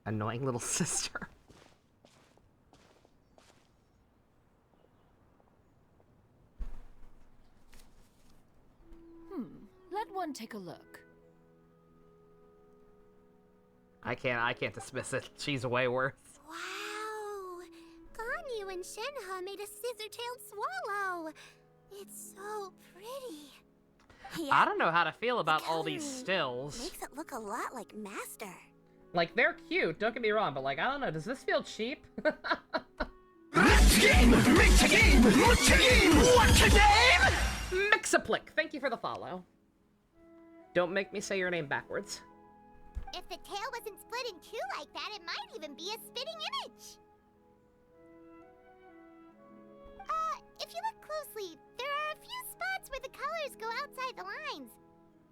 Annoying little sister. Let one take a look. I can't dismiss it. She's way worse. Wow! Ganyu and Shenhe made a scissor-tailed swallow. It's so pretty. I don't know how to feel about all these stills. Makes it look a lot like Master. Like, they're cute, don't get me wrong, but like, I don't know, does this feel cheap? Mixaplick, thank you for the follow. Don't make me say your name backwards. If the tail wasn't split in two like that, it might even be a spitting image. If you look closely, there are a few spots where the colors go outside the lines.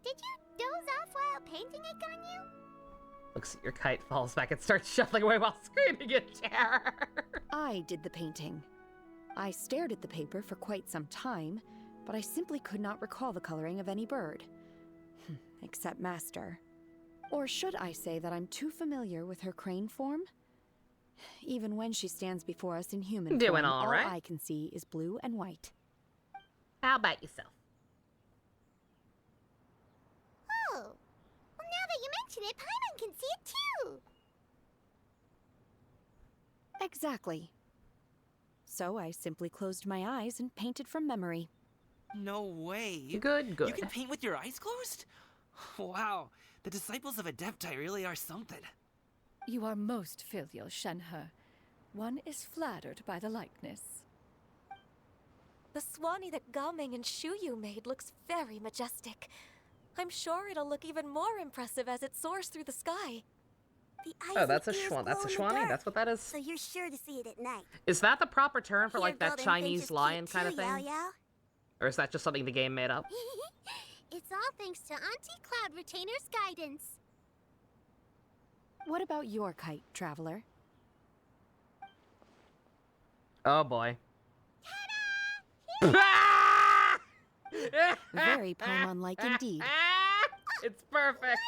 Did you doze off while painting it, Ganyu? Looks like your kite falls back and starts shuffling away while screaming in terror. I did the painting. I stared at the paper for quite some time, but I simply could not recall the coloring of any bird. Except Master. Or should I say that I'm too familiar with her crane form? Even when she stands before us in human Doing form, all right. I can see is blue and white. How about yourself? Oh, well, now that you mention it, Paimon can see it too. Exactly. So I simply closed my eyes and painted from memory. No way. Good. You can paint with your eyes closed? Wow, the disciples of Adepti really are something. You are most filial, Shenhe. One is flattered by the likeness. The Swanee that Gaming and Shuyu made looks very majestic. I'm sure it'll look even more impressive as it soars through the sky. The Oh, that's a Swanee. That's a Swanee? That's what that is? So you're sure to see it at night. Is that the proper term for Here, like that Golden Chinese Finch is lion cute kind of too, thing? Yao. Or is that just something the game made up? It's all thanks to Auntie Cloud Retainer's guidance. What about your kite, Traveler? Oh boy. Very Paimon-like indeed. It's perfect.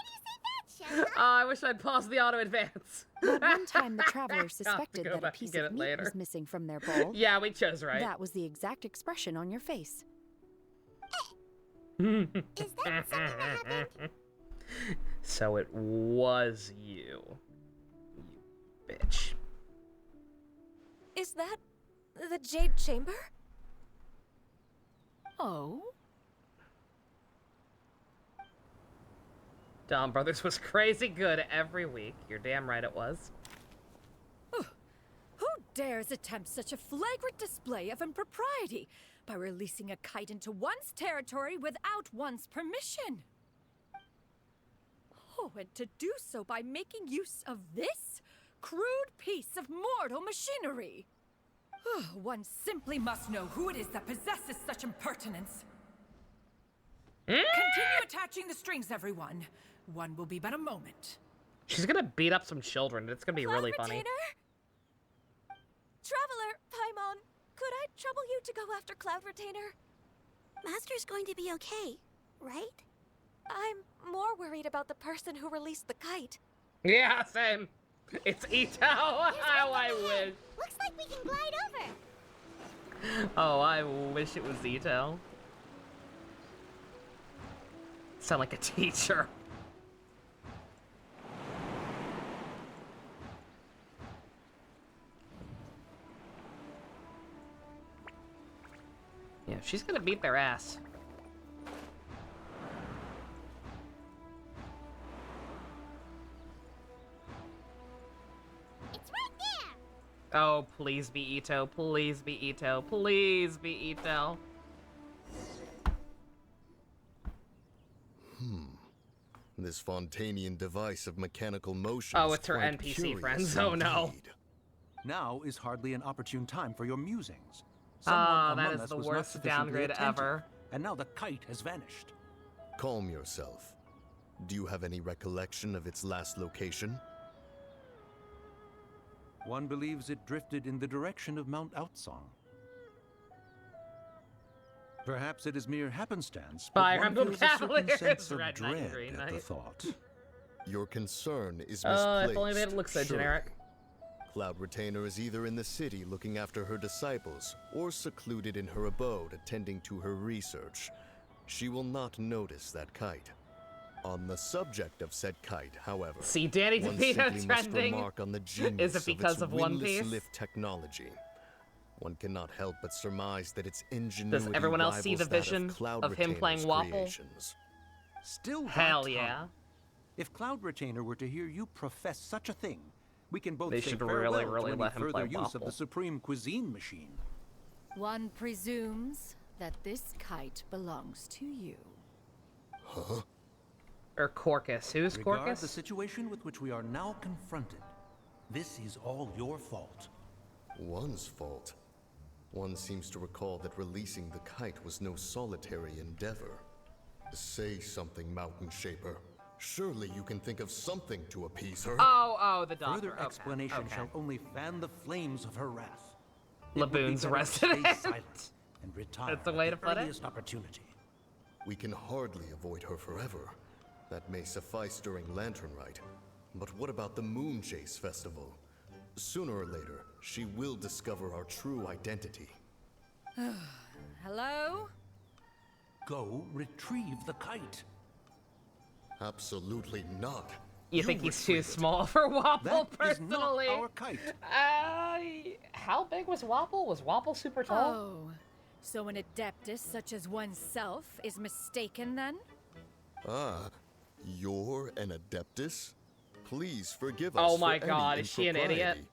Oh, I wish I'd paused the auto advance. But one time the Traveler I'll have to suspected go that a back and piece get of it meat later. was missing from their bowl. Yeah, we chose right. That was the exact expression on your face. Is that something that happened? So it was you. You bitch. Is that the Jade Chamber? Oh? Dom Brothers was crazy good every week. You're damn right it was. Who dares attempt such a flagrant display of impropriety by releasing a kite into one's territory without one's permission? Oh, and to do so by making use of this? crude piece of mortal machinery. One simply must know who it is that possesses such impertinence. Continue attaching the strings, everyone. One will be but a moment. She's gonna beat up some children. It's gonna be really funny. Traveler, Paimon, could I trouble you to go after Cloud Retainer? Master's going to be okay, right? I'm more worried about the person who released the kite. Yeah, same. It's Ito. How I wish. Looks like we can glide over. Oh, I wish it was Ito. Sound like a teacher. Yeah, she's gonna beat their ass. It's right there. Oh, please be Ito. Please be Ito. Please be Ito. This Fontanian device of mechanical motion. Oh, it's her NPC friends. Oh no. Now is hardly an opportune time for your musings. That is the worst downgrade ever. And now the kite has vanished. Calm yourself. Do you have any recollection of its last location? One believes it drifted in the direction of Mount Outsong. Perhaps it is mere happenstance, but Fire one Emblem feels a certain Cavaliers, sense of Red Knight and dread Green at the Knight. thought. Your concern is If misplaced. only it looks so surely. generic. Cloud Retainer is either in the city looking after her disciples, or secluded in her abode attending to her research. She will not notice that kite. On the subject of said kite, however, See, Danny one DeVito simply must trending. remark on the genius Is it because its of One windless Piece? lift technology. One cannot help but surmise that its ingenuity Does everyone else see the rivals that vision Cloud of him playing Retainer's Waffle? creations. Still Hell got yeah. time. If Cloud Retainer were to hear you profess such a thing, we can both They say should farewell really to any let him further play use Waffle. of the Supreme Cuisine Machine. One presumes that this kite belongs to you. Huh? Or Corcus. Who's Regard Corcus? the situation with which we are now confronted. This is all your fault. One's fault. One seems to recall that releasing the kite was no solitary endeavor. Say something, Mountain Shaper. Surely you can think of something to appease her. Oh, the doctor. Further explanation shall only fan the flames of her wrath. Laboon's resident. Stay silent and retire That's the way at to the put it? earliest opportunity. We can hardly avoid her forever. That may suffice during Lantern Rite. But what about the Moon Chase Festival? Sooner or later, she will discover our true identity. Hello? Go retrieve the kite. Absolutely not. You think he's too small for Wapple, That is not personally? our kite. How big was Wapple? Was Wapple super tall? Oh, so an adeptus such as oneself is mistaken then? Ah, you're an Adeptus? Please forgive us. Oh my for god, any is she an idiot? impropriety.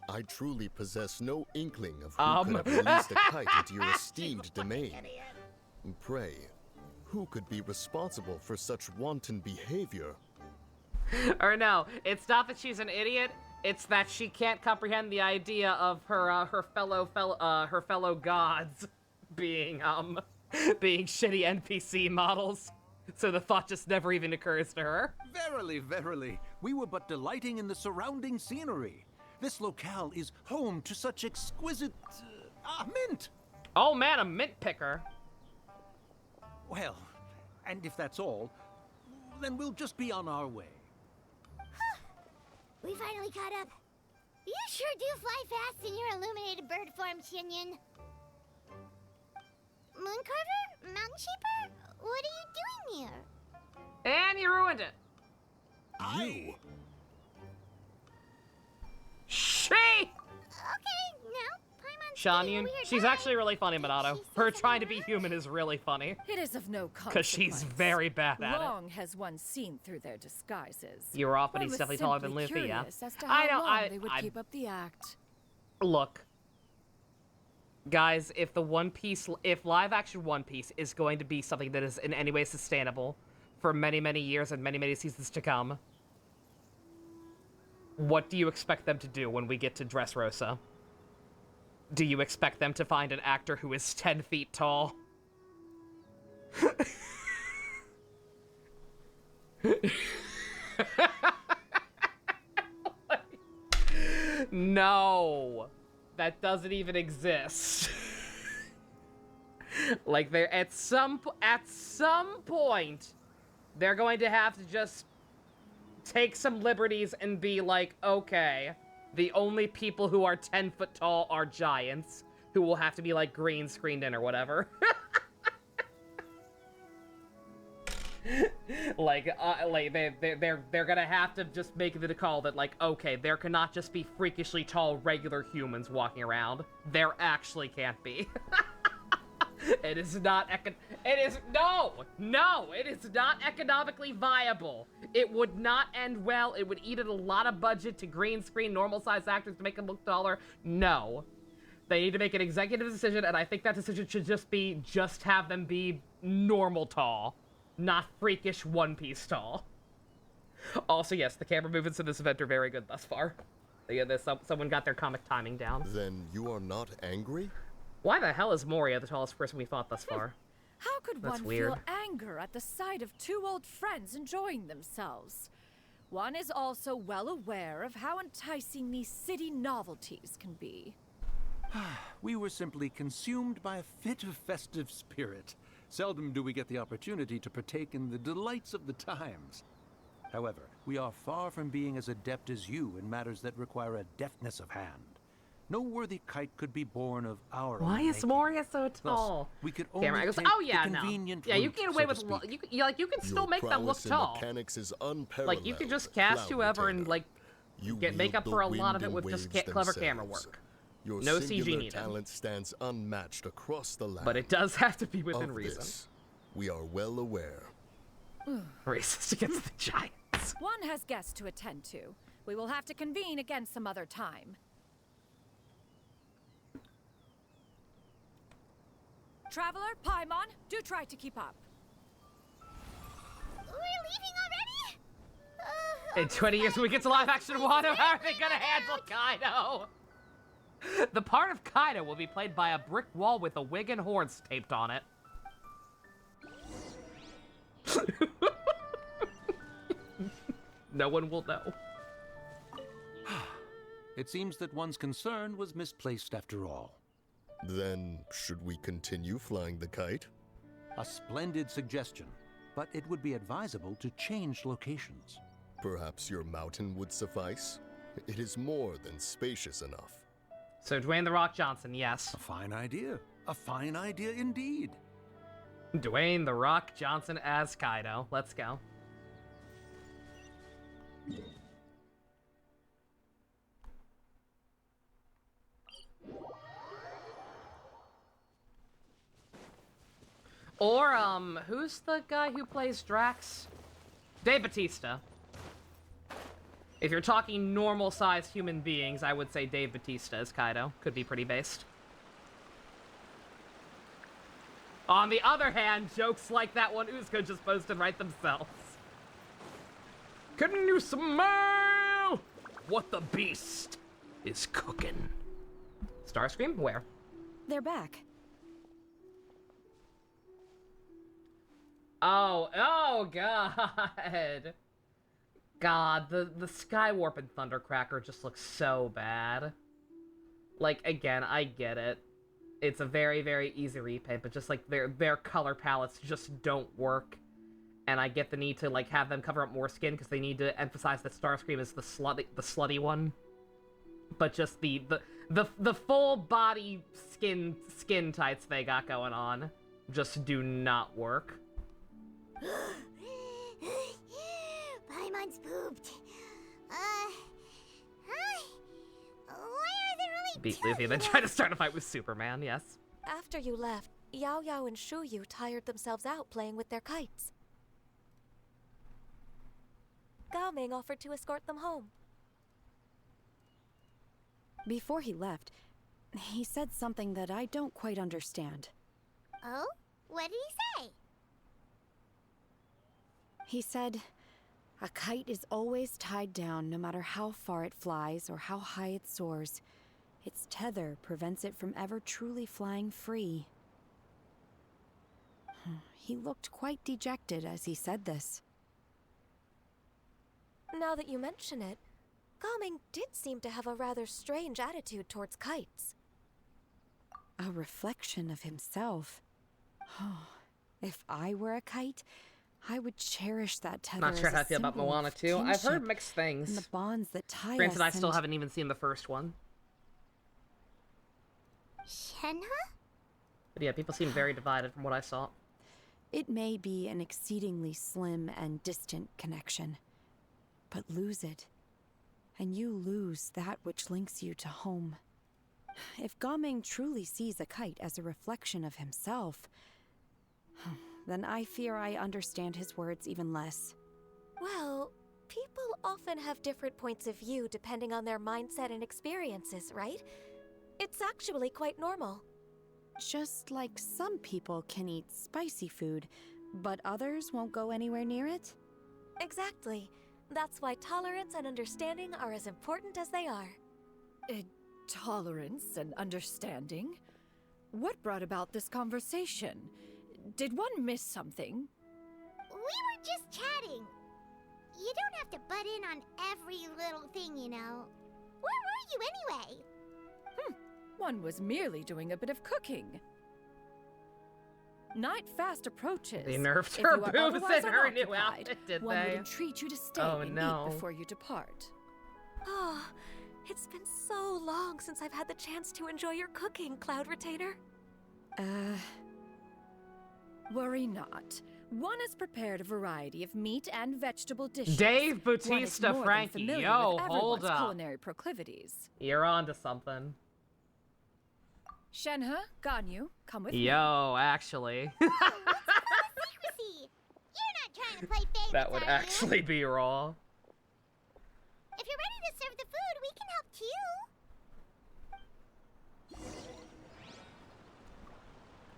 I truly possess no inkling of who could have released a kite into your esteemed domain. Pray, who could be responsible for such wanton behavior? Or no, it's not that she's an idiot. It's that she can't comprehend the idea of her fellow gods being being shitty NPC models. So the thought just never even occurs to her. Verily, verily, we were but delighting in the surrounding scenery. This locale is home to such exquisite mint. Oh man, a mint picker. Well, and if that's all, then we'll just be on our way. We finally caught up. You sure do fly fast in your illuminated bird form, Shinyan. Mooncarver? Mountain Shaper? What are you doing here? And you ruined it. You? She! Okay, now, Paimon's Shanyan, she's actually really funny, Minato. Her trying to be human is really funny. It is of no consequence. Because she's very bad at it. Long has one seen through their disguises. You were off, but One he's was definitely taller than simply Luffy, yeah. curious as to I how know, long they would keep up the act. Look. Guys, if if live action One Piece is going to be something that is in any way sustainable for many, many years and many, many seasons to come, What do you expect them to do when we get to Dressrosa? Do you expect them to find an actor who is 10 feet tall? No, that doesn't even exist. Like, they're at some point, they're going to have to just take some liberties and be like, okay, the only people who are 10 foot tall are giants, who will have to be like green screened in or whatever. They're gonna have to just make the call that, like, okay, there cannot just be freakishly tall regular humans walking around. There actually can't be. It is not it is not economically viable. It would not end well. It would eat at a lot of budget to green screen normal-sized actors to make them look taller. No. They need to make an executive decision, and I think that decision should just have them be normal tall. Not freakish one-piece tall. Also, yes, the camera movements in this event are very good thus far. Yeah, someone got their comic timing down. Then you are not angry? Why the hell is Moria the tallest person we fought thus far? How could That's one weird. feel anger at the sight of two old friends enjoying themselves? One is also well aware of how enticing these city novelties can be. We were simply consumed by a fit of festive spirit. Seldom do we get the opportunity to partake in the delights of the times. However, we are far from being as adept as you in matters that require a deftness of hand. No worthy kite could be born of our own Why is making. Moria so tall? Thus, we could only Camera goes, take oh yeah, the no. convenient Yeah, you route, can get away so with to speak. you can still make them look prowess in tall. Mechanics is unparalleled. Like, you can just cast Cloud whoever and Retainer. like You make wield up the for a lot of wind it and with just waves clever camera themselves. work. Your No CG singular needed. talent stands unmatched across the land. But it does have to be within Of reason. this, we are well aware. Racist against the giants. One has guests to attend to. We will have to convene again some other time. Traveler, Paimon, do try to keep up. We're leaving already? In 20 years, when we get to live action Wano, how are they gonna handle Kaido? The part of Kaido will be played by a brick wall with a wig and horns taped on it. No one will know. It seems that one's concern was misplaced after all. Then, should we continue flying the kite? A splendid suggestion, but it would be advisable to change locations. Perhaps your mountain would suffice? It is more than spacious enough. So Dwayne The Rock Johnson, yes. A fine idea. A fine idea indeed. Dwayne The Rock Johnson as Kaido. Let's go. Or, who's the guy who plays Drax? Dave Bautista. If you're talking normal-sized human beings, I would say Dave Bautista as Kaido. Could be pretty based. On the other hand, jokes like that one Uzco just posted write themselves. Can you smell what the beast is cooking? Starscream? Where? They're back. Oh god. God, the Skywarp and Thundercracker just looks so bad. Like, again, I get it. It's a very, very easy repaint, but just like their color palettes just don't work. And I get the need to like have them cover up more skin because they need to emphasize that Starscream is the slutty one. But just the full body skin tights they got going on just do not work. Paimon's pooped. Hi. Why are there only Beat two Luffy, then try to start a fight with Superman, yes. After you left, Yao Yao and Shuyu tired themselves out playing with their kites. Gao Ming offered to escort them home. Before he left, he said something that I don't quite understand. Oh? What did he say? He said, A kite is always tied down no matter how far it flies or how high it soars. Its tether prevents it from ever truly flying free. He looked quite dejected as he said this. Now that you mention it, Gaming did seem to have a rather strange attitude towards kites. A reflection of himself. Oh, if I were a kite, I would cherish that tether. Not sure as how a I feel about symbol Moana of 2. I've heard kinship mixed things. and the bonds that tie Granted, us. I still and... haven't even seen the first one. Shenhe? But yeah, people seem very divided from what I saw. It may be an exceedingly slim and distant connection, but lose it, and you lose that which links you to home. If Gaming truly sees a kite as a reflection of himself, then I fear I understand his words even less. Well, people often have different points of view depending on their mindset and experiences, right? It's actually quite normal. Just like some people can eat spicy food, but others won't go anywhere near it? Exactly. That's why tolerance and understanding are as important as they are. Tolerance and understanding? What brought about this conversation? Did one miss something? We were just chatting. You don't have to butt in on every little thing, you know. Where were you anyway? One was merely doing a bit of cooking. Night fast approaches. They nerfed If her you are boobs otherwise in her new unoccupied, outfit, did one they? would entreat you to stay Oh, and no. eat before you depart. Oh, it's been so long since I've had the chance to enjoy your cooking, Cloud Retainer. Worry not. One has prepared a variety of meat and vegetable dishes. Dave One is Bautista more than Frankie, familiar yo, with hold everyone's up. culinary proclivities. You're on to something. Shenhe, Ganyu, come with me. Yo, actually. Secrecy! You're not trying to play favorites, That would are actually you? be raw. If you're ready to serve the food, we can help too.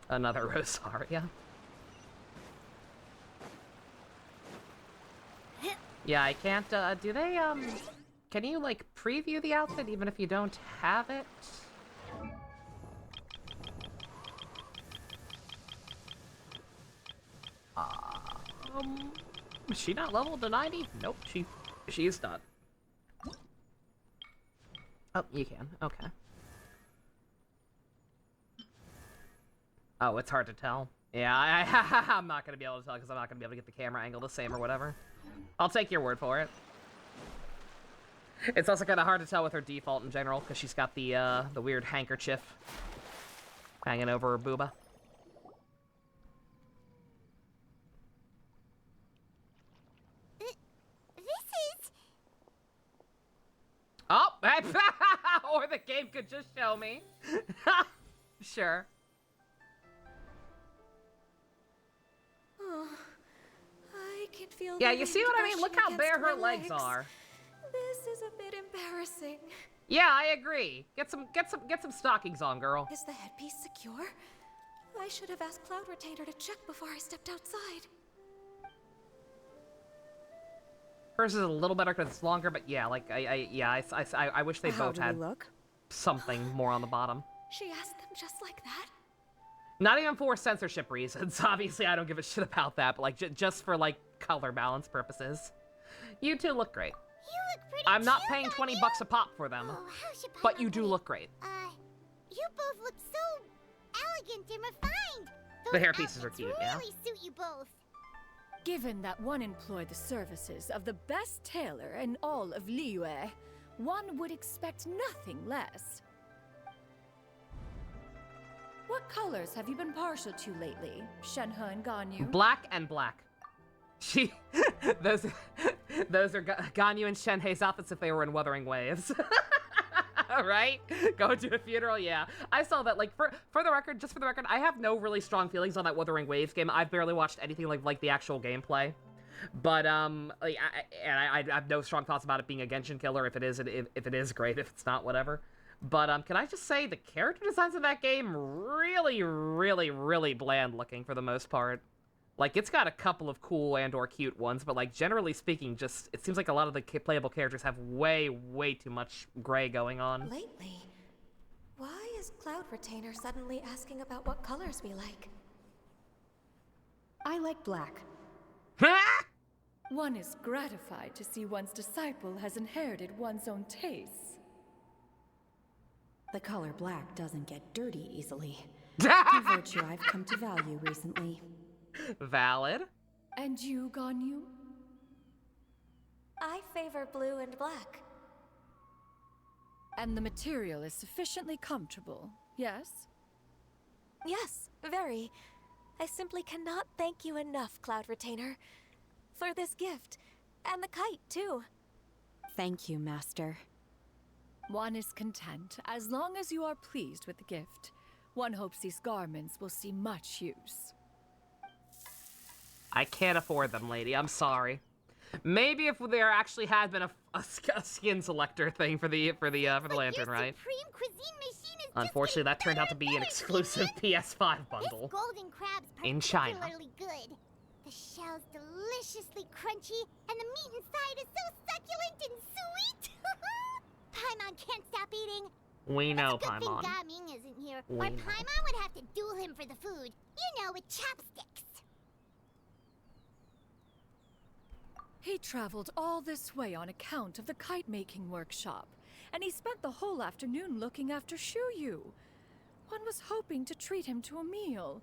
Another Rosaria. Yeah, I can't, do they, can you, like, preview the outfit even if you don't have it? Is she not leveled to 90? Nope, she is not. Oh, you can, okay. Oh, it's hard to tell. Yeah, I'm not gonna be able to tell because I'm not gonna be able to get the camera angle the same or whatever. I'll take your word for it. It's also kind of hard to tell with her default in general because she's got the weird handkerchief hanging over her booba. This is... Oh! Or the game could just show me. Sure. Oh, I can feel Yeah, the you see what I mean? wind Look how brushing bare her against my legs are. This is a bit embarrassing. Yeah, I agree. Get some stockings on, girl. Is the headpiece secure? I should have asked Cloud Retainer to check before I stepped outside. Hers is a little better because it's longer, but yeah, like I wish they How both do had we look? something more on the bottom. She asked them just like that? Not even for censorship reasons. Obviously, I don't give a shit about that, but like just for like color balance purposes. You two look great. You look pretty I'm not cute, paying don't 20 you? bucks a pop for them, Oh, how should but Papa you do put it? look great. You both look so elegant and refined. The Those hairpieces are outfits cute, yeah. really suit you both. Given that one employed the services of the best tailor in all of Liyue, one would expect nothing less. What colors have you been partial to lately, Shenhe and Ganyu? Black and black. Those are Ganyu and Shenhei's outfits if they were in Wuthering Waves. Right? Going to a funeral, yeah. I saw that, like, for the record, just for the record, I have no really strong feelings on that Wuthering Waves game. I've barely watched anything like the actual gameplay. But, like, I have no strong thoughts about it being a Genshin killer. If it is, great. If it's not, whatever. But, can I just say, the character designs in that game really, really, really bland looking for the most part. Like, it's got a couple of cool and or cute ones, but, like, generally speaking, just, it seems like a lot of the playable characters have way, way too much gray going on. Lately, why is Cloud Retainer suddenly asking about what colors we like? I like black. One is gratified to see one's disciple has inherited one's own tastes. The color black doesn't get dirty easily. A virtue I've come to value recently. Valid. And you, Ganyu? I favor blue and black. And the material is sufficiently comfortable, yes? Yes, very. I simply cannot thank you enough, Cloud Retainer, for this gift. And the kite, too. Thank you, Master. One is content, as long as you are pleased with the gift. One hopes these garments will see much use. I can't afford them, lady. I'm sorry. Maybe if there actually had been a skin selector thing for the lantern, right? Unfortunately, that turned out to be an exclusive PS5 bundle. This golden crab's in China. particularly good. The shell's deliciously crunchy, and the meat inside is so succulent and sweet. Paimon can't stop eating. We know It's a good Paimon. thing Gaming isn't here, We or know. Paimon would have to duel him for the food. You know, with chopsticks. He traveled all this way on account of the kite-making workshop, and he spent the whole afternoon looking after Shuyu. One was hoping to treat him to a meal.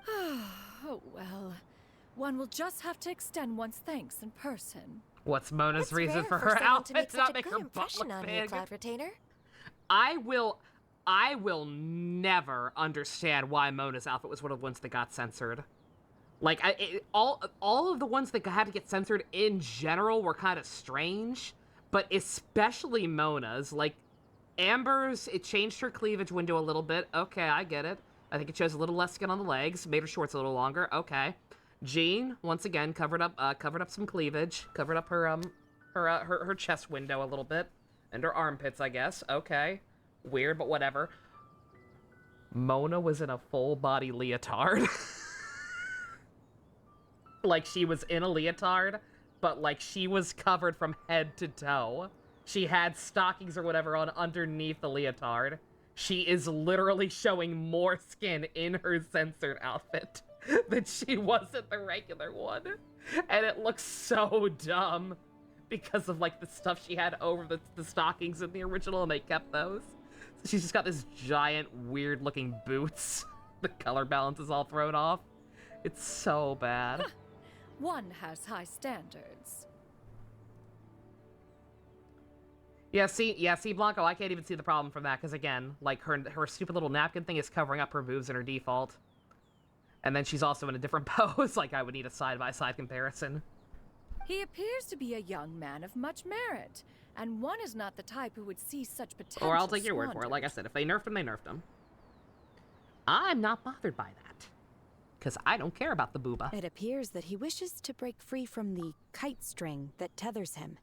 Oh well. One will just have to extend one's thanks in person. What's Mona's It's reason rare for for her someone to outfit make to not such a make good her butt impression look on you, big? Cloud Retainer. I will never understand why Mona's outfit was one of the ones that got censored. Like, all of the ones that had to get censored in general were kind of strange, but especially Mona's. Like, Amber's, it changed her cleavage window a little bit. Okay, I get it. I think it shows a little less skin on the legs, made her shorts a little longer. Okay. Jean, once again, covered up some cleavage, covered up her chest window a little bit, and her armpits, I guess. Okay. Weird, but whatever. Mona was in a full body leotard. Like, she was in a leotard, but, like, she was covered from head to toe. She had stockings or whatever on underneath the leotard. She is literally showing more skin in her censored outfit than she was in the regular one. And it looks so dumb because of, like, the stuff she had over the stockings in the original, and they kept those. So she's just got this giant, weird-looking boots. The color balance is all thrown off. It's so bad. One has high standards. Yeah, see, Blanco, I can't even see the problem from that, because again, like, her stupid little napkin thing is covering up her boobs in her default. And then she's also in a different pose, like, I would need a side-by-side comparison. He appears to be a young man of much merit, and one is not the type who would see such potential Or I'll take your word for it. Like I said, if they nerfed him, they nerfed him. I'm not bothered by that, because I don't care about the booba. It appears that he wishes to break free from the kite string that tethers him.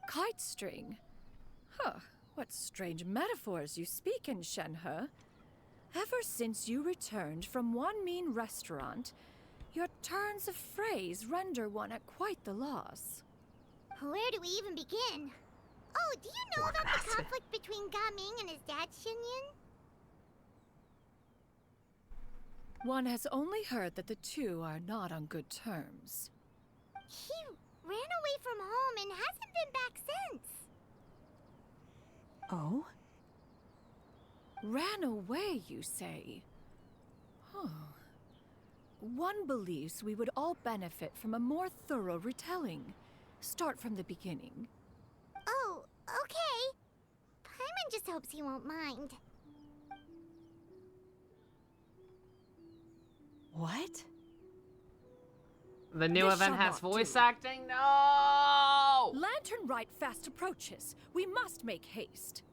Kite string? Huh, what strange metaphors you speak in, Shenhe. Ever since you returned from one mean restaurant, your turns of phrase render one at quite the loss. Where do we even begin? Oh, do you know about the conflict between Gaming and his dad, Xinyan? One has only heard that the two are not on good terms. He ran away from home and hasn't been back since. Oh? Ran away, you say? Huh. One believes we would all benefit from a more thorough retelling. Start from the beginning. Oh, okay. Paimon just hopes he won't mind. What? The new This event shall has not voice do. acting? No! Lantern Rite fast approaches. We must make haste.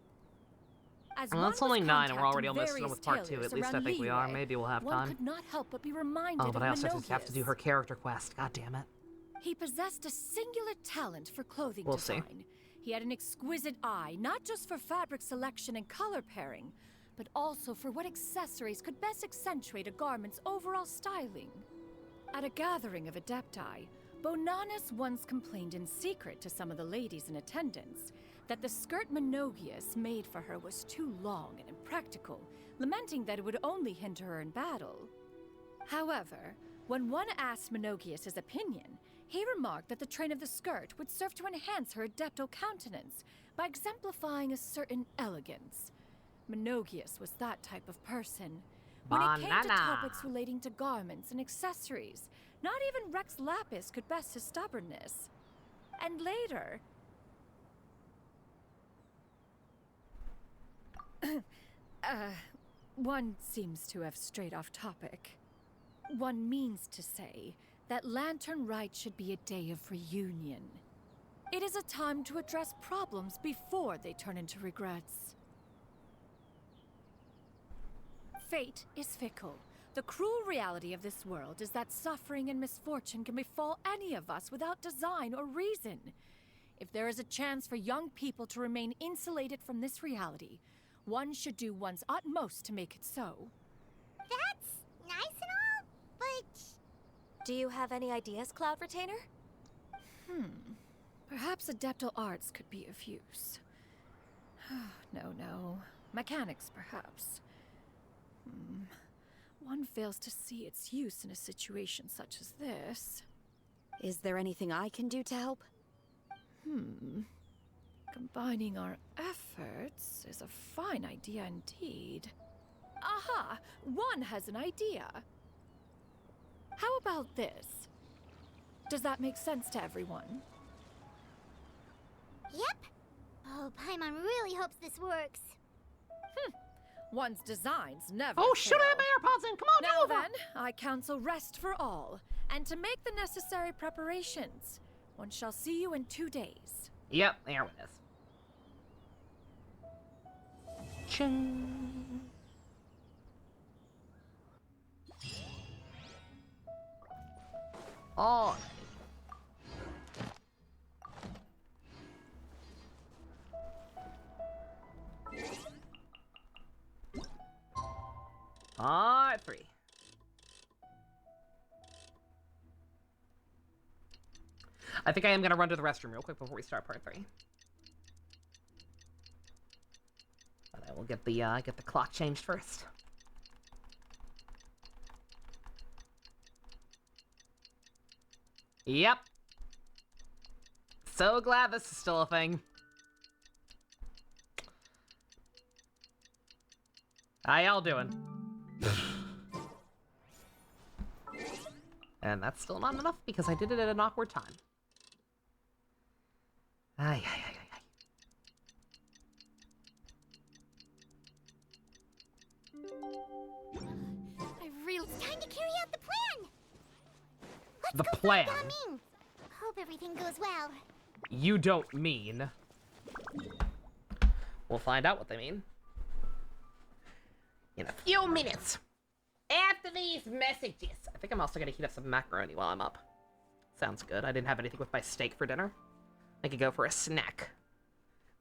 As Well, one it's only was 9 and we're already contacting almost done various with part 2. tailors At least I around think we are. Liyue, Maybe we'll have one time. could not help but be reminded Oh, but of I also have to do Minogius. her character quest. God damn it. He possessed a singular talent for clothing We'll see. design. He had an exquisite eye, not just for fabric selection and color pairing, but also for what accessories could best accentuate a garment's overall styling. At a gathering of Adepti, Bonanus once complained in secret to some of the ladies in attendance that the skirt Menogius made for her was too long and impractical, lamenting that it would only hinder her in battle. However, when one asked Menogius' opinion, he remarked that the train of the skirt would serve to enhance her adeptal countenance by exemplifying a certain elegance. Menogius was that type of person. When it came to topics relating to garments and accessories, not even Rex Lapis could best his stubbornness. And later... one seems to have strayed off topic. One means to say that Lantern Rite should be a day of reunion. It is a time to address problems before they turn into regrets. Fate is fickle. The cruel reality of this world is that suffering and misfortune can befall any of us without design or reason. If there is a chance for young people to remain insulated from this reality, one should do one's utmost to make it so. That's nice and all, but... Do you have any ideas, Cloud Retainer? Perhaps adeptal arts could be of use. No. Mechanics, perhaps. One fails to see its use in a situation such as this. Is there anything I can do to help? Combining our efforts is a fine idea indeed. Aha! One has an idea. How about this? Does that make sense to everyone? Yep. Oh, Paimon really hopes this works. One's designs never Oh, shoot, I have fail. my AirPods in! Come on, Now over! then, I counsel rest for all, and to make the necessary preparations. One shall see you in 2 days. Yep, there it is. Ching. Oh. Part 3. I think I am gonna run to the restroom real quick before we start part 3. But I will get the clock changed first. Yep. So glad this is still a thing. How y'all doing? And that's still not enough because I did it at an awkward time. Ay. It's time to carry out the plan! The plan? Hope everything goes well. You don't mean. We'll find out what they mean in a few minutes. After these messages. I think I'm also gonna heat up some macaroni while I'm up. Sounds good. I didn't have anything with my steak for dinner. I could go for a snack.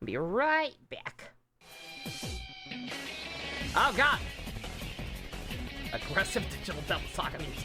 Be right back. Oh god! Aggressive digital double socket music.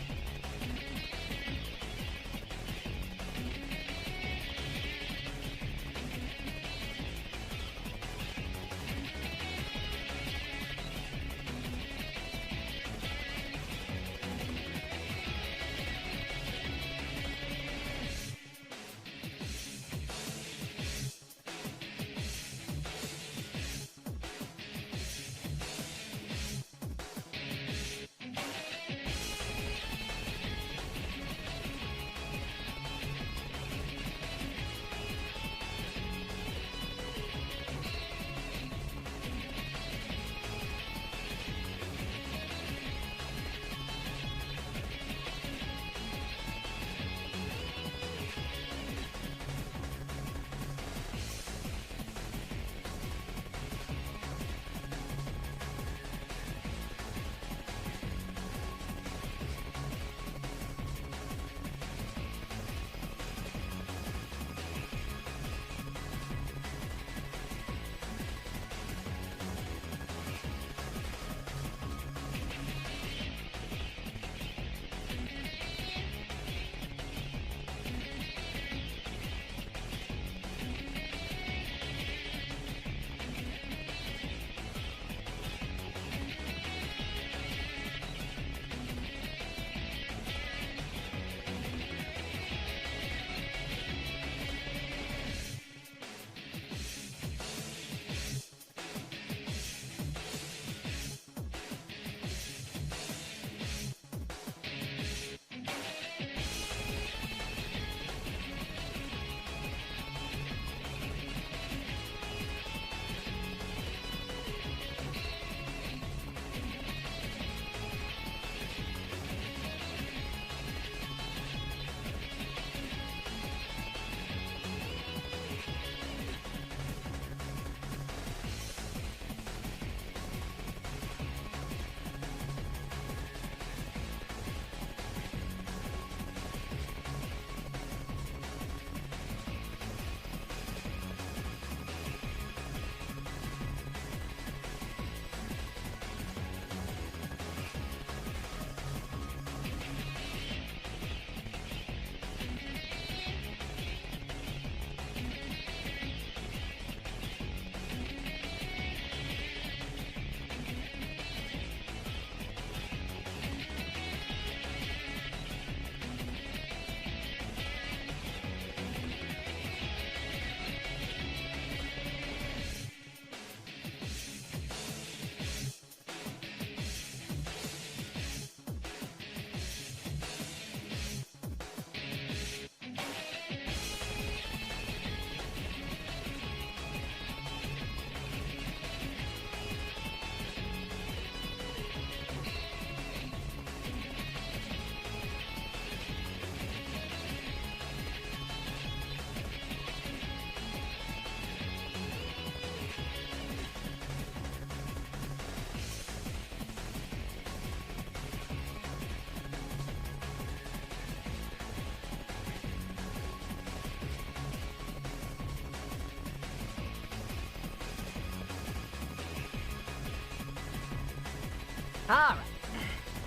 Alright.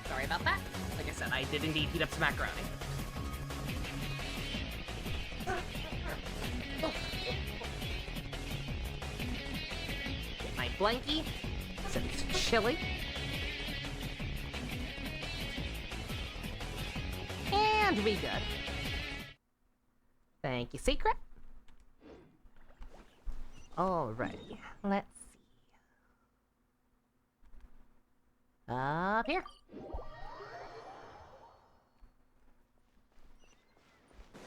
Sorry about that. Like I said, I did indeed heat up some macaroni. Get my blankie, since it's chilly. And we good. Thank you, Secret. Alrighty, let's see. Up here.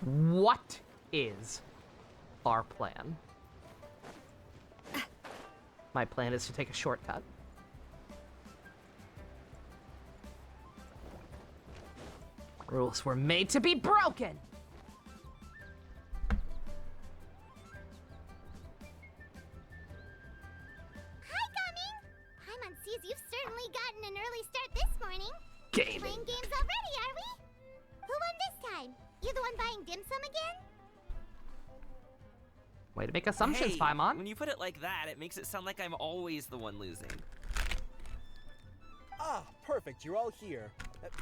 What is our plan? My plan is to take a shortcut. Rules were made to be broken! You've certainly gotten an early start this morning. Gaming. Playing games already, are we? Who won this time? You the one buying dim sum again? Way to make assumptions, Hey, Paimon. when you put it like that, it makes it sound like I'm always the one losing. Ah, perfect. You're all here.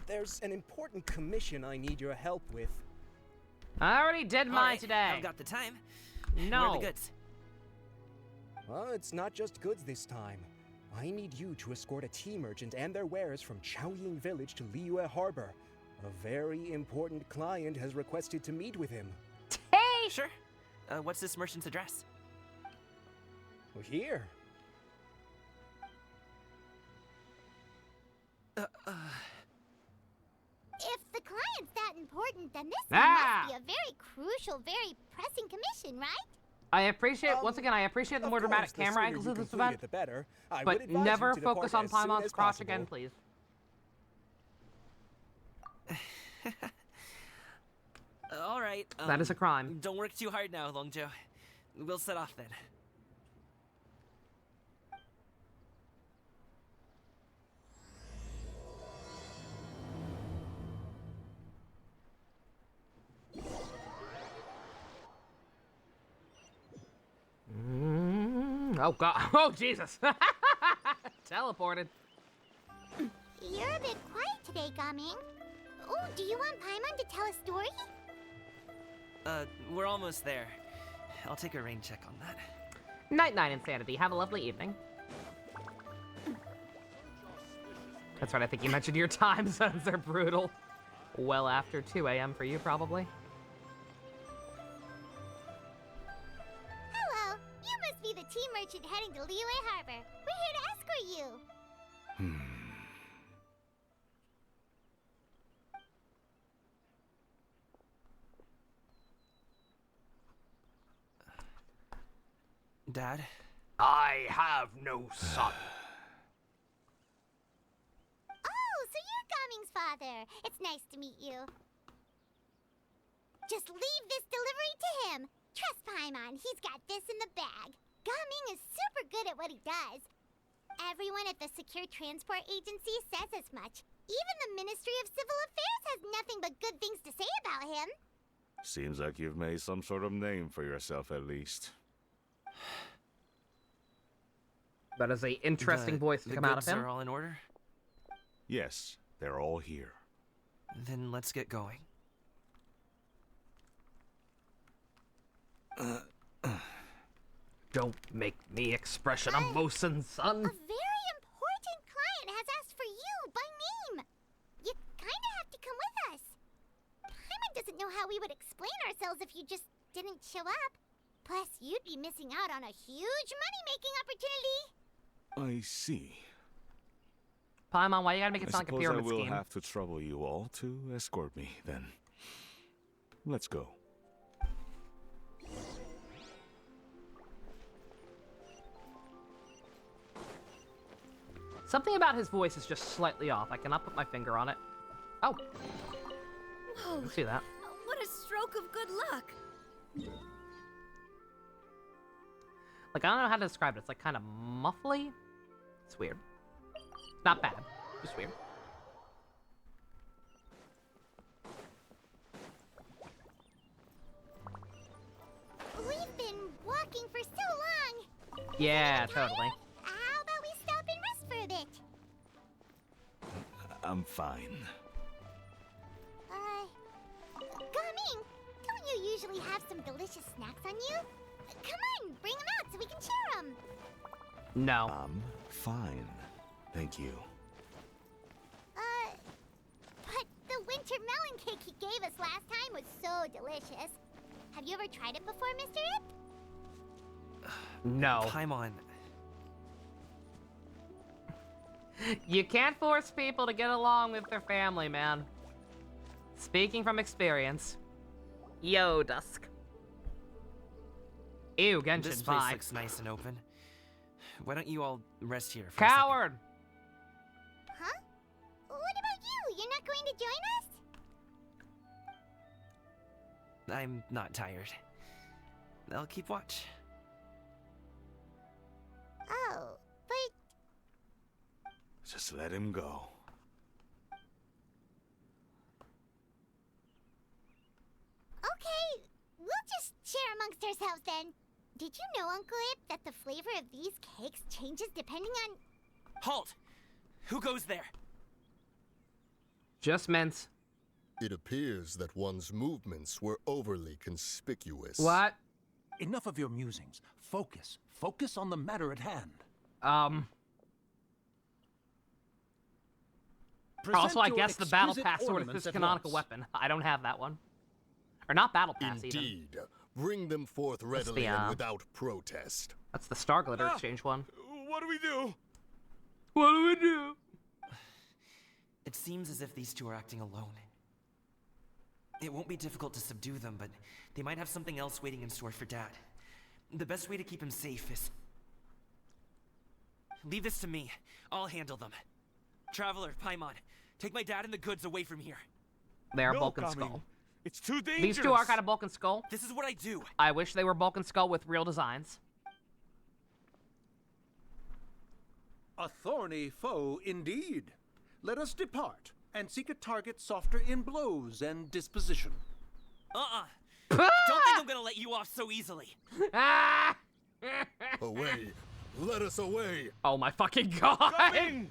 There's an important commission I need your help with. I already did mine Alright, today. I've got the time. No. Where are the goods? Well, it's not just goods this time. I need you to escort a tea merchant and their wares from Chaoying Village to Liyue Harbor. A very important client has requested to meet with him. Hey! Sure. What's this merchant's address? Well, here. If the client's that important, then this Ah! must be a very crucial, very pressing commission, right? I appreciate, once again, I appreciate the more dramatic the camera sooner angles you of this complete event, it, the better. I would but advise never you to focus depart on as soon Paimon's as crotch possible. again, please. All right. That is a crime. Don't work too hard now, Longjo. We'll set off then. Oh god. Oh Jesus. Teleported. You're a bit quiet today, Gaming. Oh, do you want Paimon to tell a story? We're almost there. I'll take a rain check on that. Night-night, Insanity. Have a lovely evening. That's right, I think you mentioned your time zones are brutal. Well after 2 a.m. for you, probably. Hello, you must be the tea merchant heading to Liyue Harbor. We're here to escort you. Dad? I have no son. Oh, so you're Gaming's father. It's nice to meet you. Just leave this delivery to him. Trust Paimon, he's got this in the bag. Gaming is super good at what he does. Everyone at the Secure Transport Agency says as much. Even the Ministry of Civil Affairs has nothing but good things to say about him. Seems like you've made some sort of name for yourself, at least. That is a interesting voice to come out of him. The goods are all in order? Yes, they're all here. Then let's get going. Don't make me expression emotion, son. A very important client has asked for you by name. You kinda have to come with us. Paimon doesn't know how we would explain ourselves if you just didn't show up. Plus, you'd be missing out on a huge money-making opportunity. I see. Paimon, why you gotta make it I sound like a suppose pyramid I will scheme? have to trouble you all to escort me, then. Let's go. Something about his voice is just slightly off. I cannot put my finger on it. Oh. Whoa. I see that. What a stroke of good luck. Like, I don't know how to describe it. It's like kind of muffly. It's weird. Not bad. Just weird. We've been walking for so long. Yeah, totally. How about we stop and rest for a bit? I'm fine. Gaming, don't you usually have some delicious snacks on you? Come on, bring them out so we can share them. No. I'm fine. Thank you. But the winter melon cake he gave us last time was so delicious. Have you ever tried it before, Mr. Ip? No. Paimon. You can't force people to get along with their family, man. Speaking from experience. Yo, Dusk. Ew, Genshin, This place bye. looks nice and open. Why don't you all rest here for Coward! Huh? What about you? You're not going to join us? a second? I'm not tired. I'll keep watch. Oh, but... Just let him go. Okay, we'll just share amongst ourselves then. Did you know, Uncle Ip, that the flavor of these cakes changes depending on... Halt! Who goes there? Just mince. It appears that one's movements were overly conspicuous. What? Enough of your musings. Focus. Focus on the matter at hand. Also, I guess the Battle Pass sword is his canonical weapon. I don't have that one. Or not Battle Pass, even. Indeed. Bring them forth readily and without protest. That's the Star Glitter Exchange one. What do we do? What do we do? It seems as if these two are acting alone. It won't be difficult to subdue them, but they might have something else waiting in store for Dad. The best way to keep him safe is... Leave this to me. I'll handle them. Traveler, Paimon, take my dad and the goods away from here. They are Bulk and Skull. It's too dangerous. These two are kind of Bulk and Skull. This is what I do. I wish they were Bulk and Skull with real designs. A thorny foe indeed. Let us depart and seek a target softer in blows and disposition. Don't think I'm gonna let you off so easily. Away. Let us away. Oh my fucking god. Coming!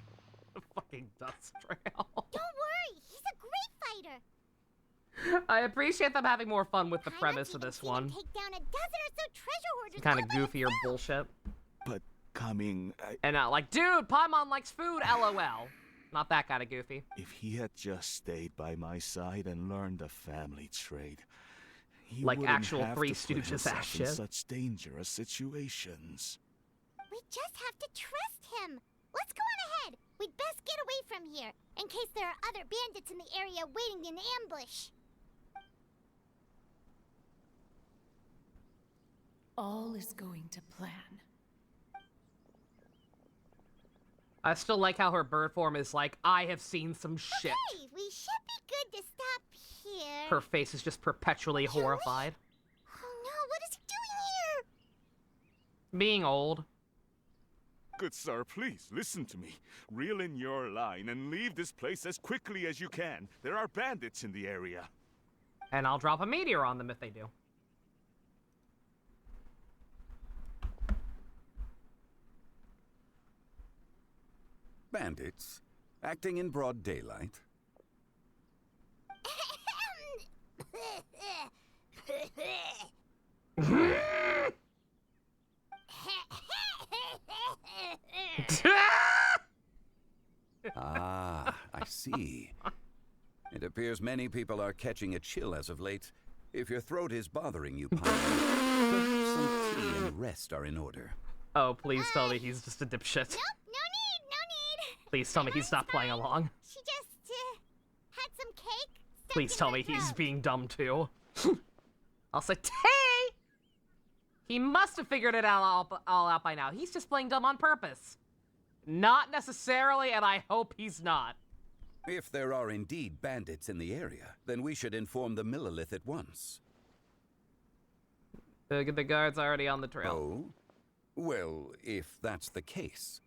The fucking dust trail. Don't worry, he's a great fighter. I appreciate them having more fun with the premise of this one. Take down a dozen or so treasure hoarders. Kind of goofier bullshit. But coming... And like, dude, Paimon likes food, LOL. Not that kind of goofy. If he had just stayed by my side and learned the family trade, he like wouldn't actual have Three to put Stooges himself ass in shit. such dangerous situations. We just have to trust him. Let's go on ahead. We'd best get away from here, in case there are other bandits in the area waiting in ambush. All is going to plan. I still like how her bird form is like, I have seen some shit. Okay, we should be good to stop here. Her face is just perpetually horrified. Oh no, what is he doing here? Being old. Good sir, please, listen to me. Reel in your line and leave this place as quickly as you can. There are bandits in the area. And I'll drop a meteor on them if they do. Bandits? Acting in broad daylight? Ah, I see. It appears many people are catching a chill as of late. If your throat is bothering you, Paimon, some tea and rest are in order. Oh, please tell me he's just a dipshit. Nope, no need. Please tell me he's not playing along. She just, had some cake. Please tell me he's being dumb too. I'll say, Tay! He must have figured it all out by now. He's just playing dumb on purpose. Not necessarily, and I hope he's not. If there are indeed bandits in the area, then we should inform the Millilith at once. The guard's already on the trail. Oh? Well, if that's the case,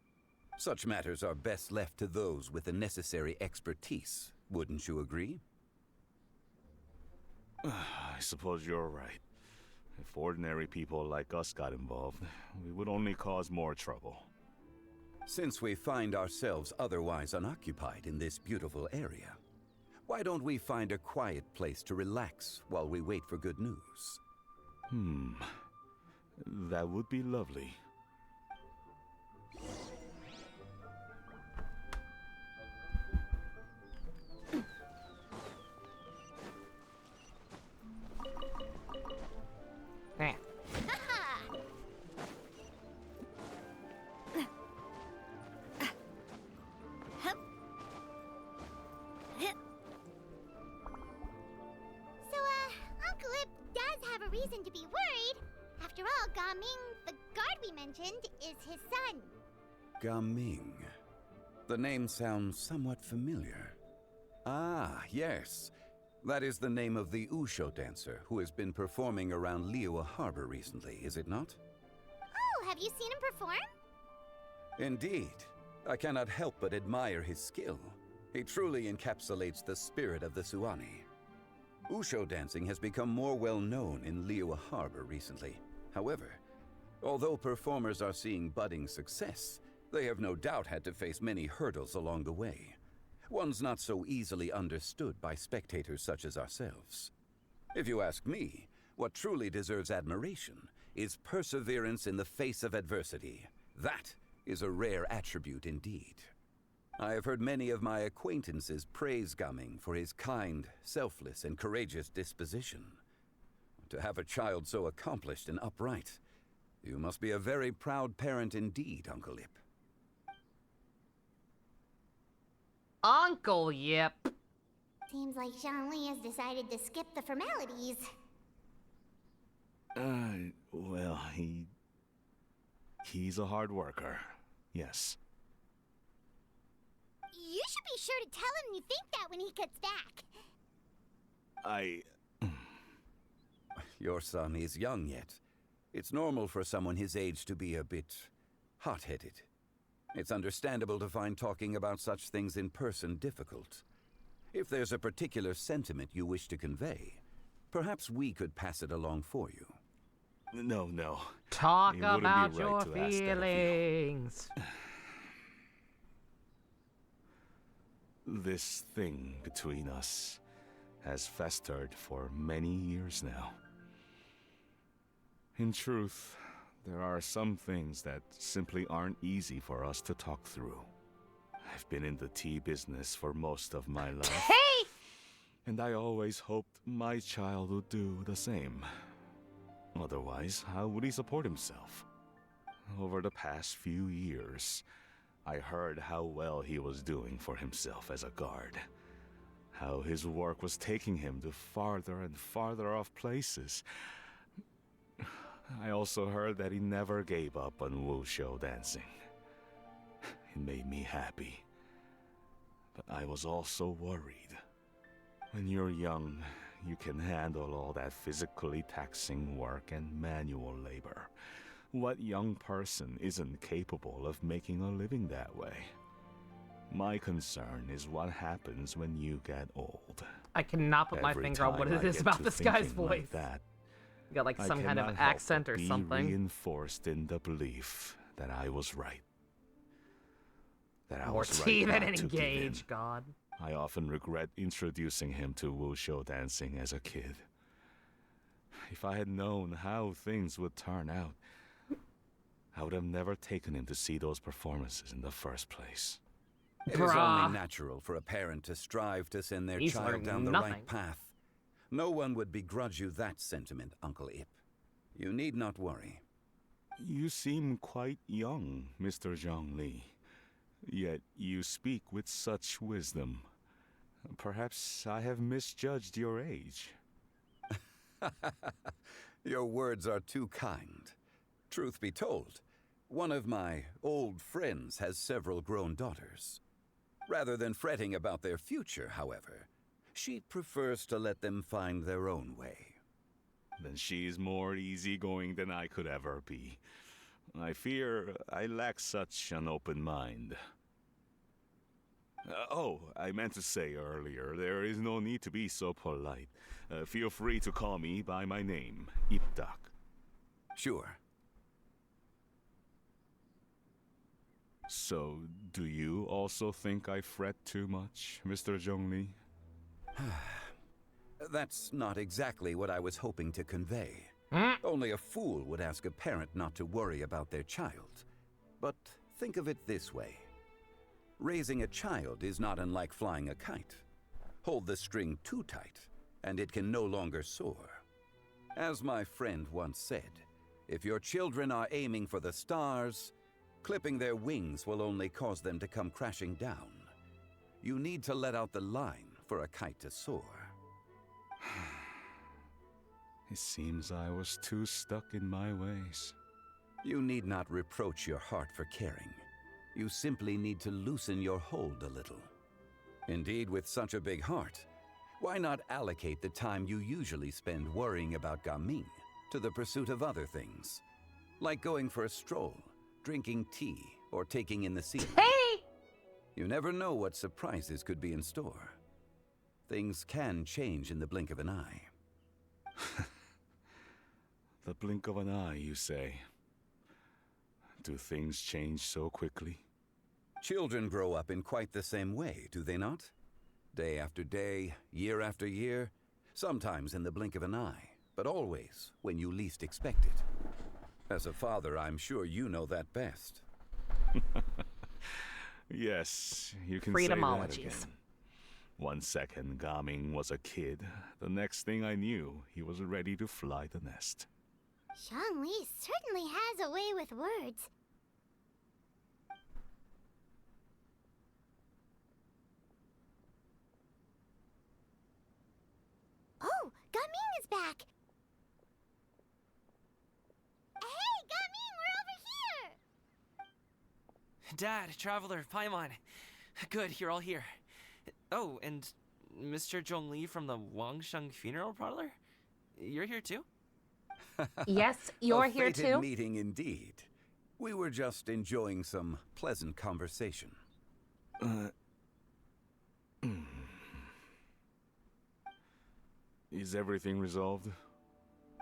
such matters are best left to those with the necessary expertise. Wouldn't you agree? I suppose you're right. If ordinary people like us got involved, we would only cause more trouble. Since we find ourselves otherwise unoccupied in this beautiful area, why don't we find a quiet place to relax while we wait for good news? That would be lovely. Eh. Uncle Ip does have a reason to be worried. After all, Gaming, the guard we mentioned, is his son. Gaming. The name sounds somewhat familiar. Ah, yes. That is the name of the Usho dancer who has been performing around Liyue Harbor recently, is it not? Oh, have you seen him perform? Indeed. I cannot help but admire his skill. He truly encapsulates the spirit of the Suani. Usho dancing has become more well known in Liyue Harbor recently. However, although performers are seeing budding success, they have no doubt had to face many hurdles along the way. Ones not so easily understood by spectators such as ourselves. If you ask me, what truly deserves admiration is perseverance in the face of adversity. That is a rare attribute indeed. I have heard many of my acquaintances praise Gaming for his kind, selfless, and courageous disposition. To have a child so accomplished and upright, you must be a very proud parent indeed, Uncle Ip. Uncle Yip. Seems like Zhongli has decided to skip the formalities. Well, he's a hard worker. Yes. You should be sure to tell him you think that when he gets back. Your son is young yet. It's normal for someone his age to be a bit hot-headed. It's understandable to find talking about such things in person difficult. If there's a particular sentiment you wish to convey, perhaps we could pass it along for you. No. Talk It wouldn't be about right your to ask that of you. feelings. This thing between us has festered for many years now. In truth, there are some things that simply aren't easy for us to talk through. I've been in the tea business for most of my life. Hey! And I always hoped my child would do the same. Otherwise, how would he support himself? Over the past few years, I heard how well he was doing for himself as a guard. How his work was taking him to farther and farther off places. I also heard that he never gave up on wushu dancing. It made me happy. But I was also worried. When you're young, you can handle all that physically taxing work and manual labor. What young person isn't capable of making a living that way? My concern is what happens when you get old. I cannot put my Every finger on what time it I is get about to this guy's thinking voice. like that, You got like I some kind of cannot help accent but or be something. reinforced in the belief that I was right. That I More was tea right than not to give in. engage, God. I often regret introducing him to wushu dancing as a kid. If I had known how things would turn out, I would have never taken him to see those performances in the first place. It is only natural for a parent to strive to send their He's child learning down the nothing. right path. No one would begrudge you that sentiment, Uncle Ip. You need not worry. You seem quite young, Mr. Zhongli. Yet you speak with such wisdom. Perhaps I have misjudged your age. Your words are too kind. Truth be told, one of my old friends has several grown daughters. Rather than fretting about their future, however, she prefers to let them find their own way. Then she's more easygoing than I could ever be. I fear I lack such an open mind. I meant to say earlier, there is no need to be so polite. Feel free to call me by my name, Ipdak. Sure. So, do you also think I fret too much, Mr. Zhongli? That's not exactly what I was hoping to convey. Only a fool would ask a parent not to worry about their child. But think of it this way. Raising a child is not unlike flying a kite. Hold the string too tight, and it can no longer soar. As my friend once said, if your children are aiming for the stars, clipping their wings will only cause them to come crashing down. You need to let out the line for a kite to soar. It seems I was too stuck in my ways. You need not reproach your heart for caring. You simply need to loosen your hold a little. Indeed, with such a big heart, why not allocate the time you usually spend worrying about Gaming to the pursuit of other things? Like going for a stroll, drinking tea, or taking in the sea. Hey! You never know what surprises could be in store. Things can change in the blink of an eye. The blink of an eye, you say? Do things change so quickly? Children grow up in quite the same way, do they not? Day after day, year after year, sometimes in the blink of an eye, but always when you least expect it. As a father, I'm sure you know that best. Yes, you can Freedomologies. say that again. 1 second, Gaming was a kid. The next thing I knew, he was ready to fly the nest. Zhongli certainly has a way with words. Oh, Gaming is back! Hey, Gaming, we're over here! Dad, Traveler, Paimon. Good, you're all here. Oh, and Mr. Zhongli from the Wangsheng Funeral Parlor? You're here too? Yes, you're A here fated too? meeting indeed. We were just enjoying some pleasant conversation. Is everything resolved?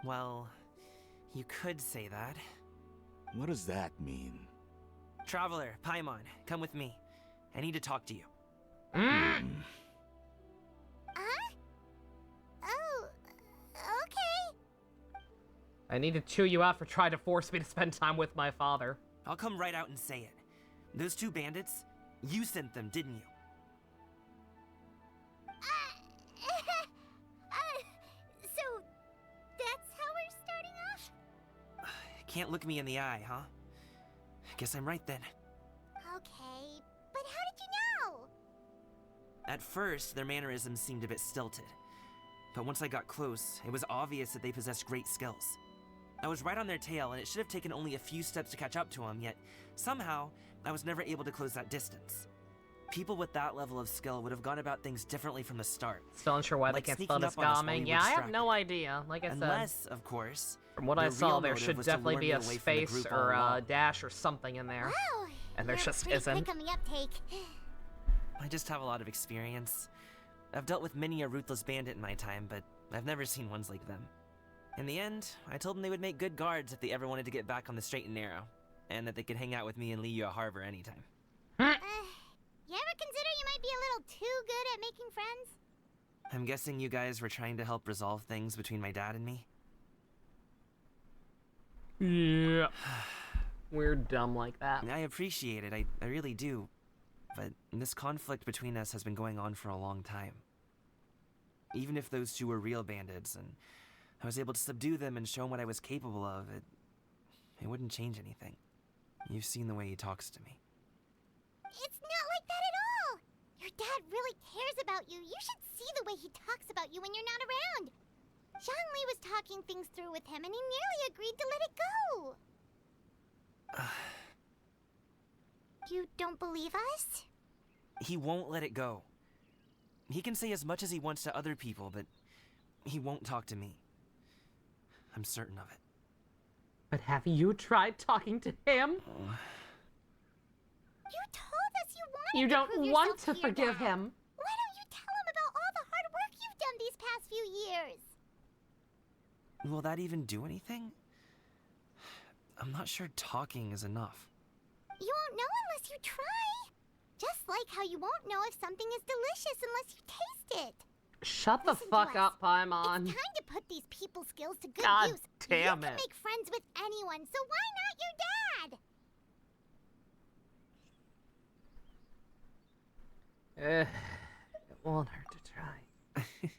Well, you could say that. What does that mean? Traveler, Paimon, come with me. I need to talk to you. Huh? Oh, okay. I need to chew you out for trying to force me to spend time with my father. I'll come right out and say it. Those two bandits, you sent them, didn't you? So, that's how we're starting off? Can't look me in the eye, huh? Guess I'm right then. Okay, but how did you know? At first, their mannerisms seemed a bit stilted. But once I got close, it was obvious that they possessed great skills. I was right on their tail, and it should have taken only a few steps to catch up to them, yet somehow, I was never able to close that distance. People with that level of skill would have gone about things differently from the start. Still unsure why Like they can't spell sneaking this up on us while we Gaming. were Yeah, I have distracted. no idea. Like I said, Unless, of course, from what I their saw, real there motive should was to definitely lure be me a away from the space group all or a along. dash or something in there. Wow, And there you're just pretty isn't. quick on the uptake. I just have a lot of experience. I've dealt with many a ruthless bandit in my time, but I've never seen ones like them. In the end, I told them they would make good guards if they ever wanted to get back on the straight and narrow, and that they could hang out with me in Liyue Harbor anytime. You ever consider you might be a little too good at making friends? I'm guessing you guys were trying to help resolve things between my dad and me? Yeah. We're dumb like that. I appreciate it, I really do. But this conflict between us has been going on for a long time. Even if those two were real bandits, and I was able to subdue them and show him what I was capable of, it wouldn't change anything. You've seen the way he talks to me. It's not like that at all! Your dad really cares about you. You should see the way he talks about you when you're not around. Zhongli was talking things through with him, and he nearly agreed to let it go. You don't believe us? He won't let it go. He can say as much as he wants to other people, but he won't talk to me. I'm certain of it. But have you tried talking to him? You told us you wanted You to don't prove want yourself to to your forgive dad. him. Why don't you tell him about all the hard work you've done these past few years? Will that even do anything? I'm not sure talking is enough. You won't know unless unless you try. Just like how you won't know if something is delicious unless you taste it. Shut the fuck up, Paimon. It's time to put these people skills to good God use. damn You can it. make friends with anyone, so why not your dad? It won't hurt to try.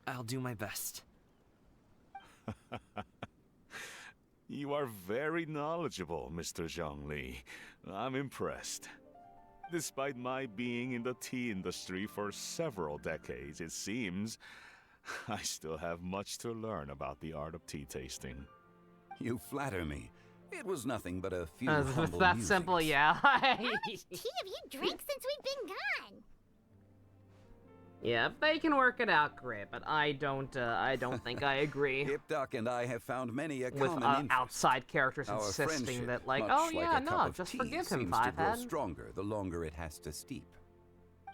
I'll do my best. You are very knowledgeable, Mr. Zhongli. I'm impressed. Despite my being in the tea industry for several decades, it seems I still have much to learn about the art of tea tasting. You flatter me. It was nothing but a few It's humble that musings. simple, yeah. How much tea have you drank since we've been gone? Yeah, if they can work it out, great, but I don't think I agree. Ipdoc and I have found many a with common interest. outside characters Our insisting friendship, that, like, much oh like yeah, a cup no, of just tea, forgive him, seems to grow Fivehead. stronger the longer it has to steep.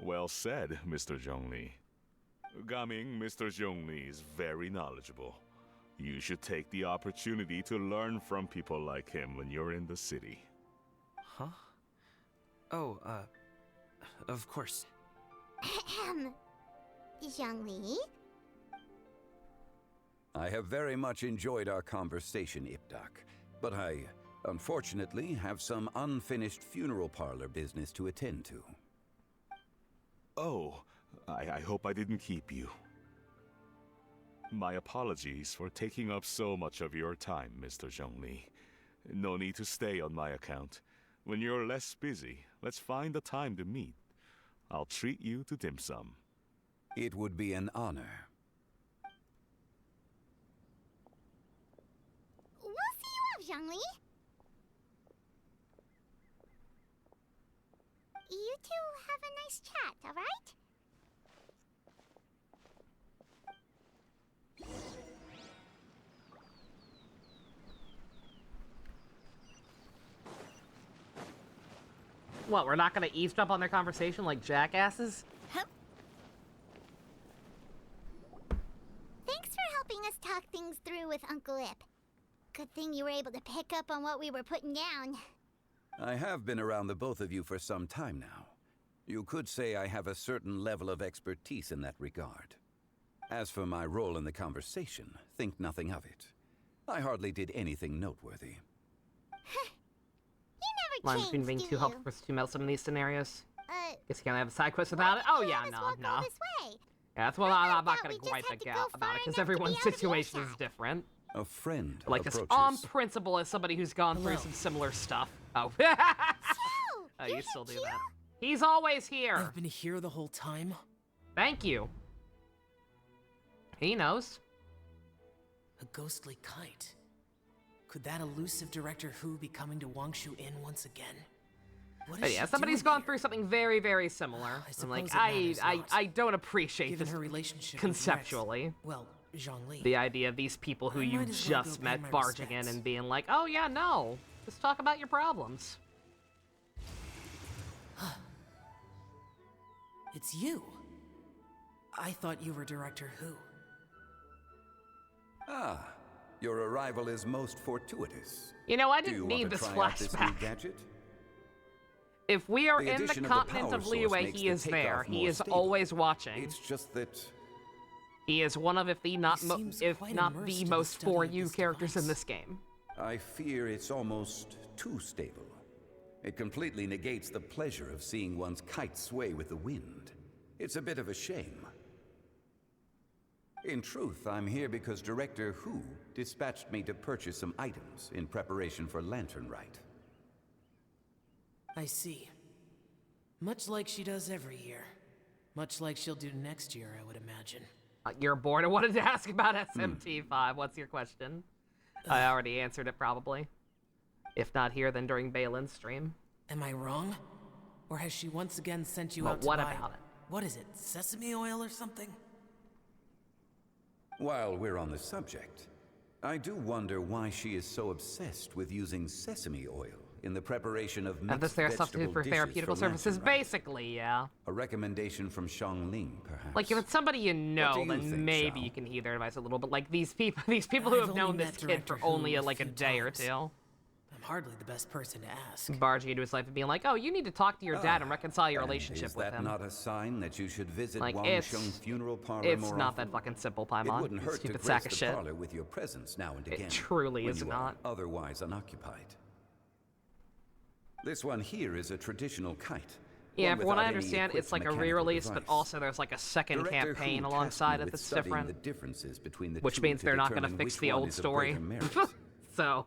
Well said, Mr. Zhongli. Gaming, Mr. Zhongli is very knowledgeable. You should take the opportunity to learn from people like him when you're in the city. Huh? Oh, of course. Zhongli? I have very much enjoyed our conversation, Ipdoc, but I, unfortunately, have some unfinished funeral parlor business to attend to. Oh, I hope I didn't keep you. My apologies for taking up so much of your time, Mr. Zhongli. No need to stay on my account. When you're less busy, let's find a time to meet. I'll treat you to dim sum. It would be an honor. We'll see you off, Zhongli. You two have a nice chat, alright? What, we're not gonna eavesdrop on their conversation like jackasses? Thanks for helping us talk things through with Uncle Ip. Good thing you were able to pick up on what we were putting down. I have been around the both of you for some time now. You could say I have a certain level of expertise in that regard. As for my role in the conversation, think nothing of it. I hardly did anything noteworthy. Line between being too helpful versus too meddlesome in these scenarios. Guess you can't have a side quest about it. Oh yeah, no. Yeah, that's what I'm not gonna gripe about it, because everyone's situation is different. A friend Like, just approaches. on principle, as somebody who's gone through some similar stuff. Oh. Oh, you still do that. He's always here. I've been here the whole time. Thank you. He knows. A ghostly kite. Could that elusive Director Who be coming to Wangshu Inn once again? What But is yeah, she somebody's doing gone through something very, very similar. I And like, suppose it matters not. I don't appreciate Given this her relationship with conceptually. Rex, well, Zhongli. The idea of these people who I you might as well go just pay met my barging in respects. and being like, oh yeah, no, just talk about your problems. It's you. I thought you were Director Who. Ah, your arrival is most fortuitous. You know, I Do you didn't want need to this try out this new flashback. gadget? If we are The in the addition of the continent power of source Liyue, makes he the is there. takeoff He more is stable. always watching. It's just that He is one of, if not quite not immersed the in the most study for of you this characters in this game. I fear it's almost too stable. It completely negates the pleasure of seeing one's kite sway with the wind. It's a bit of a shame. In truth, I'm here because Director Who dispatched me to purchase some items in preparation for Lantern Rite. I see. Much like she does every year. Much like she'll do next year, I would imagine. You're bored. I wanted to ask about SMT5. What's your question? I already answered it, probably. If not here, then during Balin's stream. Am I wrong? Or has she once again sent you But out to what buy... about it? What is it, sesame oil or something? While we're on the subject, I do wonder why she is so obsessed with using sesame oil in the preparation of mixed This their substitute vegetable for dishes therapeutical for services, Lantern Rite. basically, yeah. A recommendation from Xiangling, perhaps. Like, if it's somebody you What know, do you then think, maybe Xiao? you can heed their advice a little bit. Like, these people who I've have known only this met kid for Director Who only, a like, a few day or times. two. I'm hardly the best person to ask. Barging into his life and being like, oh, you need to talk to your dad and reconcile your relationship with him. Is that not a sign that you should visit Like, Wang Sheng's funeral parlor more It's not often? that fucking simple, Paimon. It wouldn't hurt to Stupid grace sack of the shit. parlor with your presence now and again. It truly when is you not. are otherwise unoccupied. This one here is a traditional kite. Yeah, one from what I without any understand, it's like equipped a mechanical re-release, but device. also there's like a second Director campaign Who alongside tasked me it with that's studying different. the differences between the Which two means to they're not going to determine fix which the one old is of story. greater merit. So,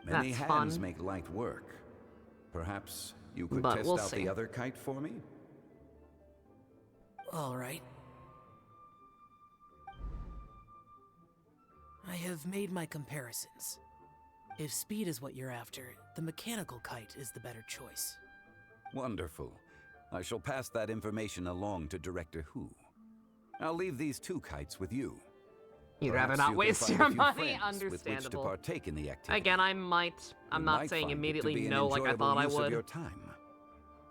Many that's hands fun. make light work. Perhaps you could But test we'll out see. the other kite for me? All right. I have made my comparisons. If speed is what you're after, the mechanical kite is the better choice. Wonderful. I shall pass that information along to Director Who. I'll leave these two kites with you. You'd rather Perhaps not you can waste find your a few money? friends with which to Understandable. partake in the activity. Again, I might. I'm You not might saying find it to immediately be an no like I enjoyable thought I use of would. your time.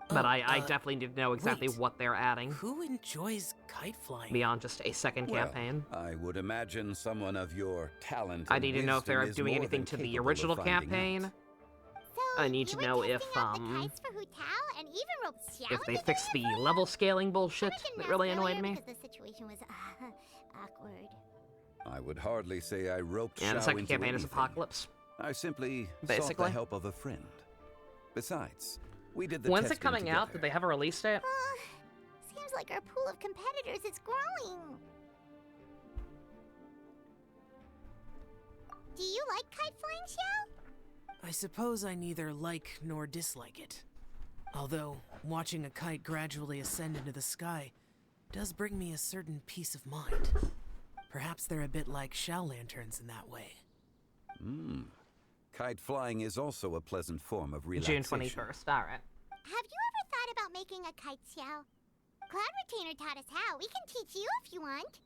But I definitely need to know exactly wait. what they're adding. Who enjoys kite flying? Beyond just a second Well, campaign. I would imagine someone of your talent I and need to know if they're wisdom is doing more anything than to the capable of original finding out. campaign. So I need to know if kites for Hu Tao and even roped Xiao if they into fixed doing the it for level scaling bullshit I didn't that ask really earlier annoyed me. because the situation was awkward. I would hardly say I roped And the Xiao second into campaign is anything. Apocalypse. I simply sought Basically. the help of a friend. Besides, we did the When's it testing coming out? together. Did they have a release date? Seems like our pool of competitors is growing. Do you like kite flying, Xiao? I suppose I neither like nor dislike it. Although, watching a kite gradually ascend into the sky does bring me a certain peace of mind. Perhaps they're a bit like Xiao lanterns in that way. Kite flying is also a pleasant form of June relaxation. 21st. All right. Have you ever thought about making a kite, Xiao? Cloud Retainer taught us how. We can teach you if you want.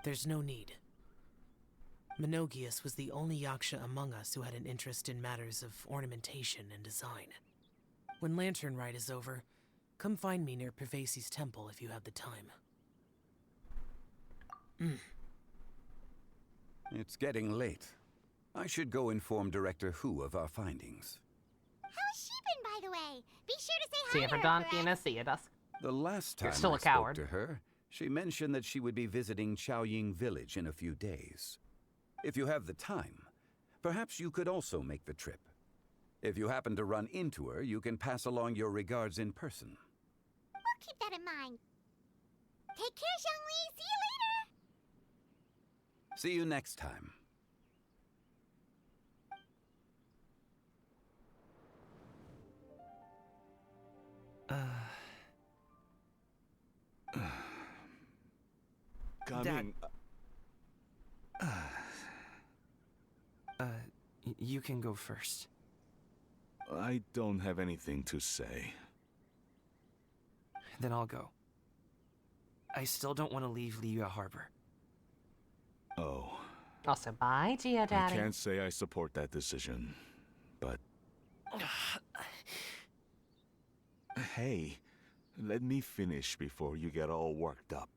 There's no need. Menogius was the only Yaksha among us who had an interest in matters of ornamentation and design. When Lantern Rite is over, come find me near Pervasi's temple if you have the time. It's getting late. I should go inform Director Who of our findings. How's she been, by the way? Be sure to say See hi you to for her Donkey for and us. a see you, Dusk. The last time You're still I a coward. spoke to her, she mentioned that she would be visiting Chaoying Village in a few days. If you have the time, perhaps you could also make the trip. If you happen to run into her, you can pass along your regards in person. We'll keep that in mind. Take care, Zhongli. See you later. See you next time. Coming. You can go first. I don't have anything to say. Then I'll go. I still don't want to leave Liyue Harbor. Oh. Also, bye, Geo I Daddy. can't say I support that decision, but... Hey, let me finish before you get all worked up.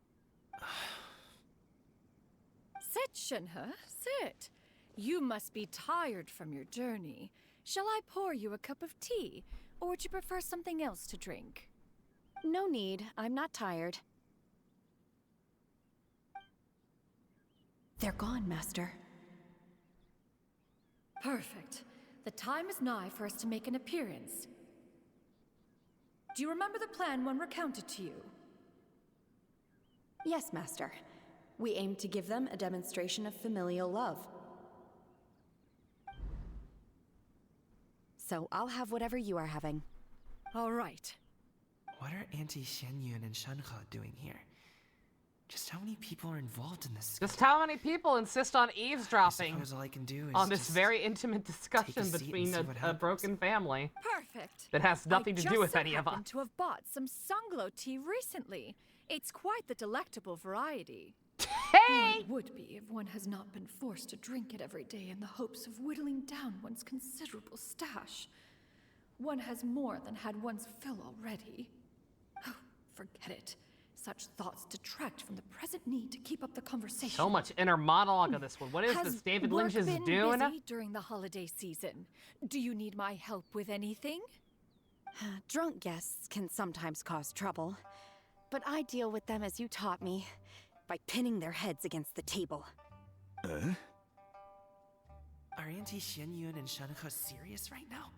Sit, Shinhe, sit. You must be tired from your journey. Shall I pour you a cup of tea, or would you prefer something else to drink? No need. I'm not tired. They're gone, Master. Perfect. The time is nigh for us to make an appearance. Do you remember the plan when recounted to you? Yes, Master. We aim to give them a demonstration of familial love. So I'll have whatever you are having. All right. What are Auntie Xianyun and Shanhe doing here? Just how many people are involved in this? Just how many people insist on I eavesdropping suppose all I can do is on this just very intimate discussion seat and between see a what happens. broken family Perfect. that has nothing to I do with just so any of us? happened to have bought some Sunglow tea recently. It's quite the delectable variety. Hey! It would be if one has not been forced to drink it every day in the hopes of whittling down one's considerable stash. One has more than had one's fill already. Oh, forget it. Such thoughts detract from the present need to keep up the conversation. So much inner monologue on this one. What is Has this David work Lynch is been doing? busy during the holiday season? Do you need my help with anything? Drunk guests can sometimes cause trouble, but I deal with them as you taught me, by pinning their heads against the table. Are Auntie Xianyun and Shenhe serious right now?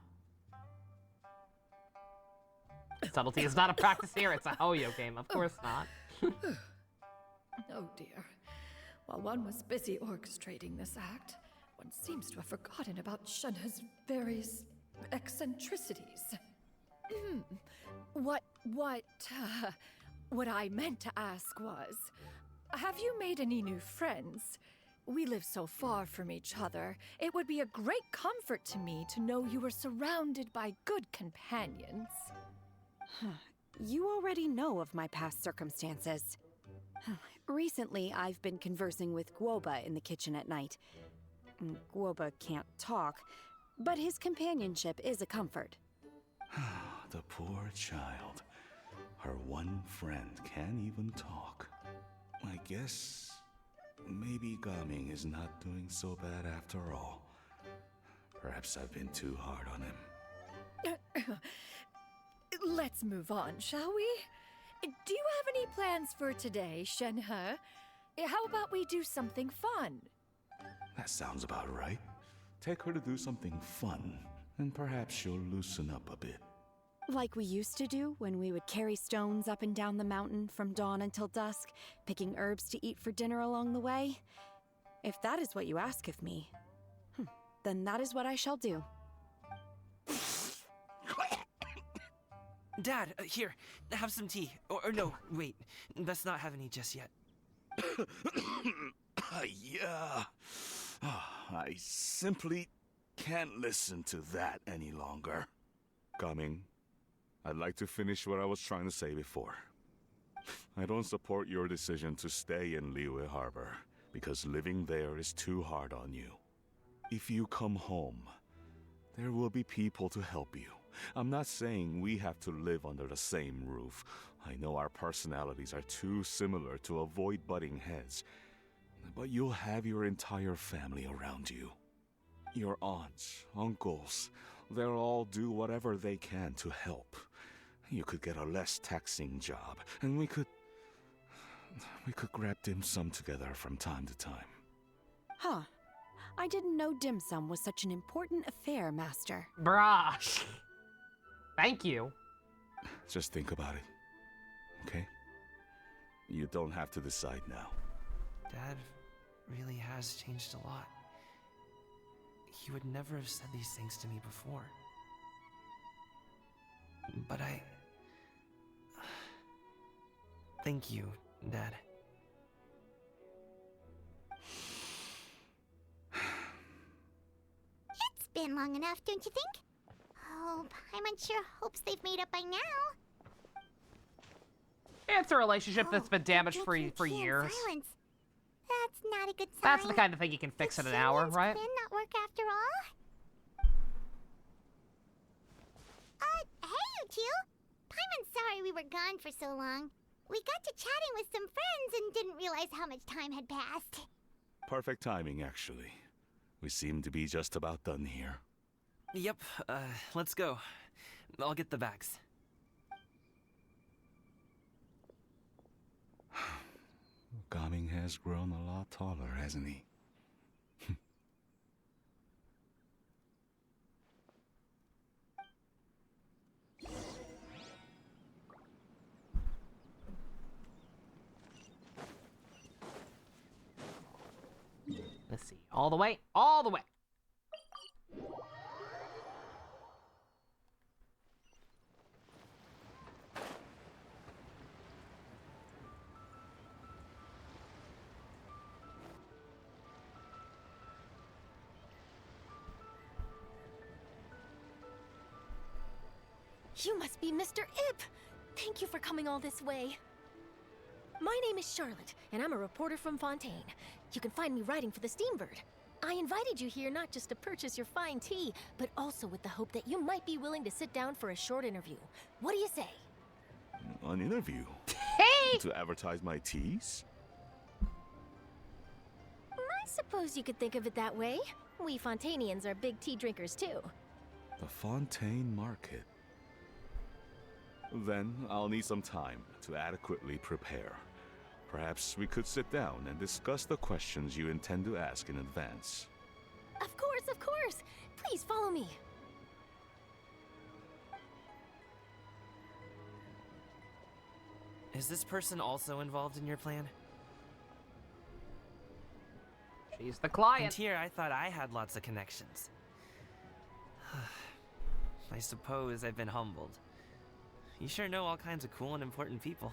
Subtlety is not a practice here, it's a Hoyo game, of course not. Oh dear. While one was busy orchestrating this act, one seems to have forgotten about Shenhe's various eccentricities. What I meant to ask was, have you made any new friends? We live so far from each other. It would be a great comfort to me to know you were surrounded by good companions. You already know of my past circumstances. Recently, I've been conversing with Guoba in the kitchen at night. Guoba can't talk, but his companionship is a comfort. The poor child. Her one friend can't even talk. I guess maybe Gaming is not doing so bad after all. Perhaps I've been too hard on him. Let's move on, shall we? Do you have any plans for today, Shenhe? How about we do something fun? That sounds about right. Take her to do something fun, and perhaps she'll loosen up a bit. Like we used to do when we would carry stones up and down the mountain from dawn until dusk, picking herbs to eat for dinner along the way? If that is what you ask of me, then that is what I shall do. Dad, here, have some tea. Or no, wait, let's not have any just yet. Yeah. I simply can't listen to that any longer. Coming. I'd like to finish what I was trying to say before. I don't support your decision to stay in Liyue Harbor, because living there is too hard on you. If you come home, there will be people to help you. I'm not saying we have to live under the same roof. I know our personalities are too similar to avoid butting heads. But you'll have your entire family around you. Your aunts, uncles, they'll all do whatever they can to help. You could get a less taxing job, and we could grab dim sum together from time to time. Huh. I didn't know dim sum was such an important affair, Master. Bruh. Thank you. Just think about it, okay? You don't have to decide now. Dad really has changed a lot. He would never have said these things to me before. But thank you, Dad. It's been long enough, don't you think? Oh, Paimon sure hopes they've made up by now. It's a relationship that's been damaged for years. Silence. That's not a good sign. That's the kind of thing you can fix in an hour, right? Plan not work after all? Hey, you two! Paimon's sorry we were gone for so long. We got to chatting with some friends and didn't realize how much time had passed. Perfect timing, actually. We seem to be just about done here. Yep, let's go. I'll get the bags. Gaming has grown a lot taller, hasn't he? Let's see. All the way. All the way. You must be Mr. Ip! Thank you for coming all this way. My name is Charlotte, and I'm a reporter from Fontaine. You can find me writing for the Steambird. I invited you here not just to purchase your fine tea, but also with the hope that you might be willing to sit down for a short interview. What do you say? An interview? Hey! To advertise my teas? I suppose you could think of it that way. We Fontanians are big tea drinkers too. The Fontaine Market. Then I'll need some time to adequately prepare. Perhaps we could sit down and discuss the questions you intend to ask in advance. Of course, of course! Please follow me. Is this person also involved in your plan? She's the client. And here I thought I had lots of connections. I suppose I've been humbled. You sure know all kinds of cool and important people.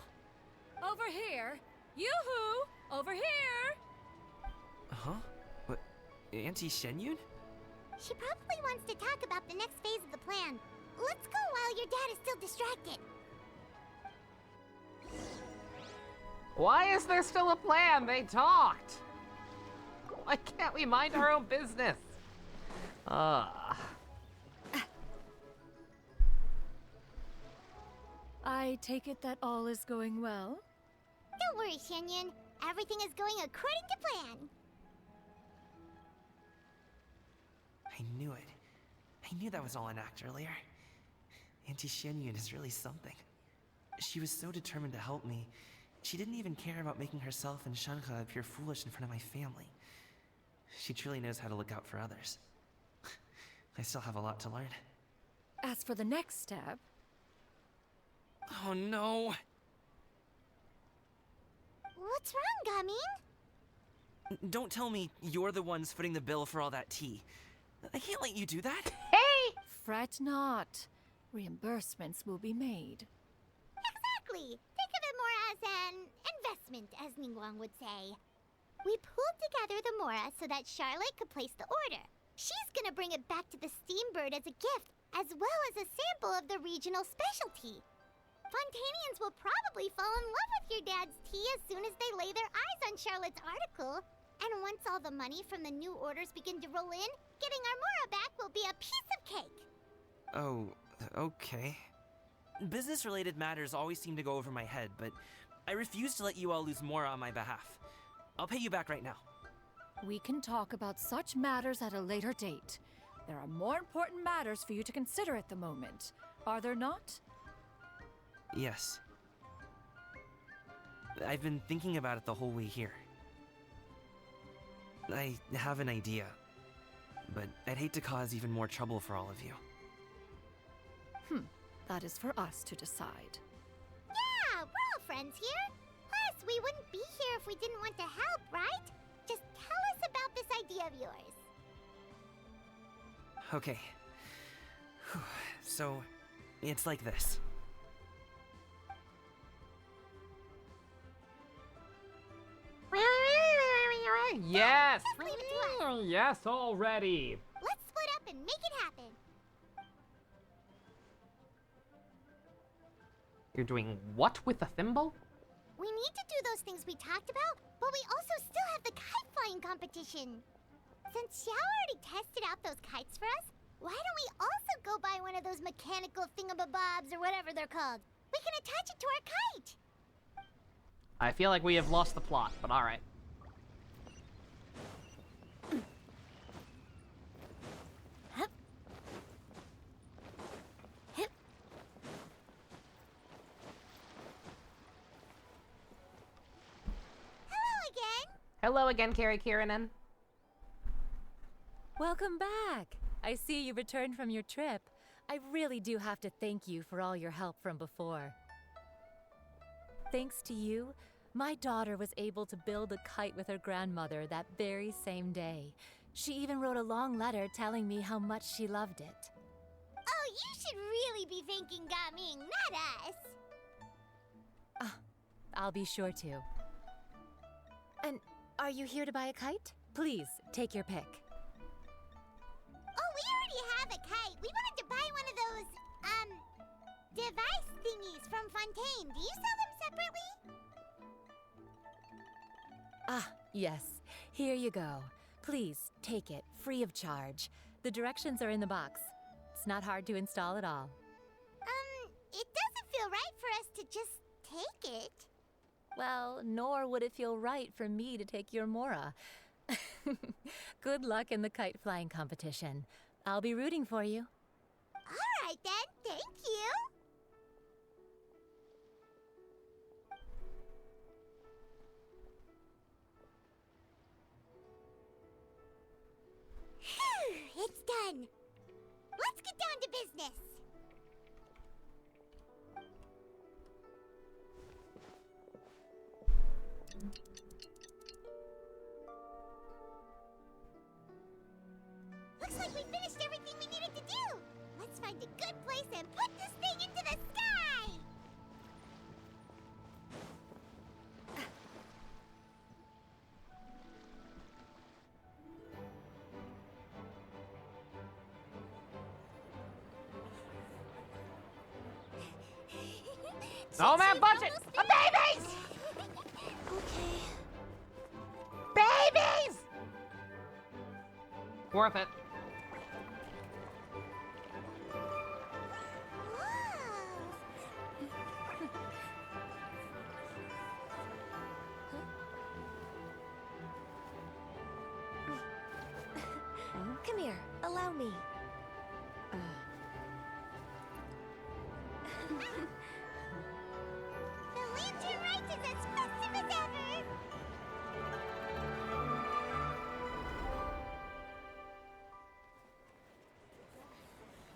Over here! Yoo-hoo! Over here! Huh? What? Auntie Shenyun? She probably wants to talk about the next phase of the plan. Let's go while your dad is still distracted. Why is there still a plan? They talked. Why can't we mind our own business? I take it that all is going well? Don't worry, Shenyun. Everything is going according to plan. I knew it. I knew that was all an act earlier. Auntie Shenyun is really something. She was so determined to help me. She didn't even care about making herself and Shanka appear foolish in front of my family. She truly knows how to look out for others. I still have a lot to learn. As for the next step... Oh no! What's wrong, Gamin? Don't tell me you're the ones footing the bill for all that tea. I can't let you do that. Hey! Fret not. Reimbursements will be made. Exactly. Think of it more as an investment, as Ningguang would say. We pooled together the Mora so that Charlotte could place the order. She's gonna bring it back to the Steambird as a gift, as well as a sample of the regional specialty. Fontanians will probably fall in love with your dad's tea as soon as they lay their eyes on Charlotte's article. And once all the money from the new orders begin to roll in, getting our Mora back will be a piece of cake. Oh, okay. Business-related matters always seem to go over my head, but I refuse to let you all lose Mora on my behalf. I'll pay you back right now. We can talk about such matters at a later date. There are more important matters for you to consider at the moment, are there not? Yes. I've been thinking about it the whole way here. I have an idea, but I'd hate to cause even more trouble for all of you. That is for us to decide. Yeah, we're all friends here. Plus, we wouldn't be here if we didn't want to help, right? Just tell us about this idea of yours. Okay. So, it's like this. Yes! Yes, already! Let's split up and make it happen. You're doing what with the thimble? We need to do those things we talked about, but we also still have the kite flying competition. Since Xiao already tested out those kites for us, why don't we also go buy one of those mechanical thingamabobs or whatever they're called? We can attach it to our kite. I feel like we have lost the plot, but alright. Hello again, Carrie Kiranen. Welcome back. I see you returned from your trip. I really do have to thank you for all your help from before. Thanks to you, my daughter was able to build a kite with her grandmother that very same day. She even wrote a long letter telling me how much she loved it. Oh, you should really be thanking Gaming, not us. I'll be sure to. And are you here to buy a kite? Please, take your pick. Oh, we already have a kite. We wanted to buy one of those, device thingies from Fontaine. Do you sell them separately? Ah, yes. Here you go. Please, take it, free of charge. The directions are in the box. It's not hard to install at all. It doesn't feel right for us to just take it. Well, nor would it feel right for me to take your Mora. Good luck in the kite flying competition. I'll be rooting for you. All right then, thank you. Phew, it's done. Let's get down to business. Looks like we finished everything we needed to do. Let's find a good place and put this thing into the sky. Oh man, budget! Babies! Okay. Babies! Worth it. Come here, allow me. The lantern rite is as festive as ever.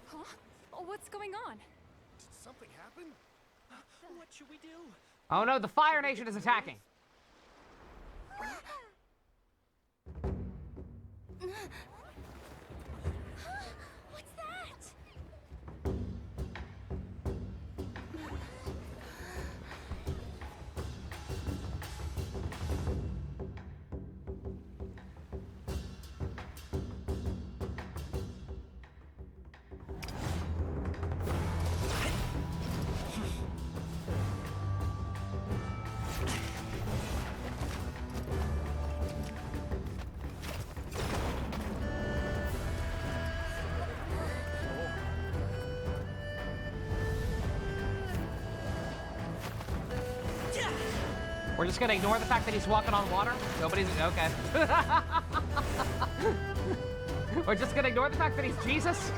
Huh? Oh, what's going on? Did something happen? What should we do? Oh no, the Fire Nation is attacking. What's that? We're just gonna ignore the fact that he's walking on water? Nobody's... okay. We're just gonna ignore the fact that he's Jesus?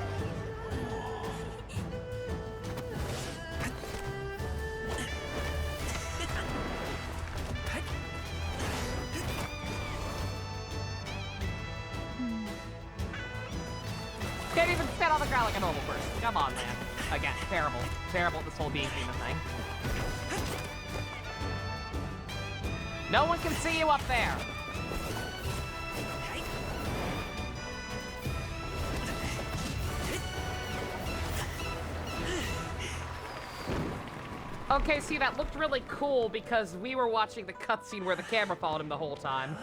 Can't even stand on the ground like a normal person. Come on, man. Again, terrible. Terrible at this whole being human thing. No one can see you up there. Okay, see, that looked really cool because we were watching the cutscene where the camera followed him the whole time.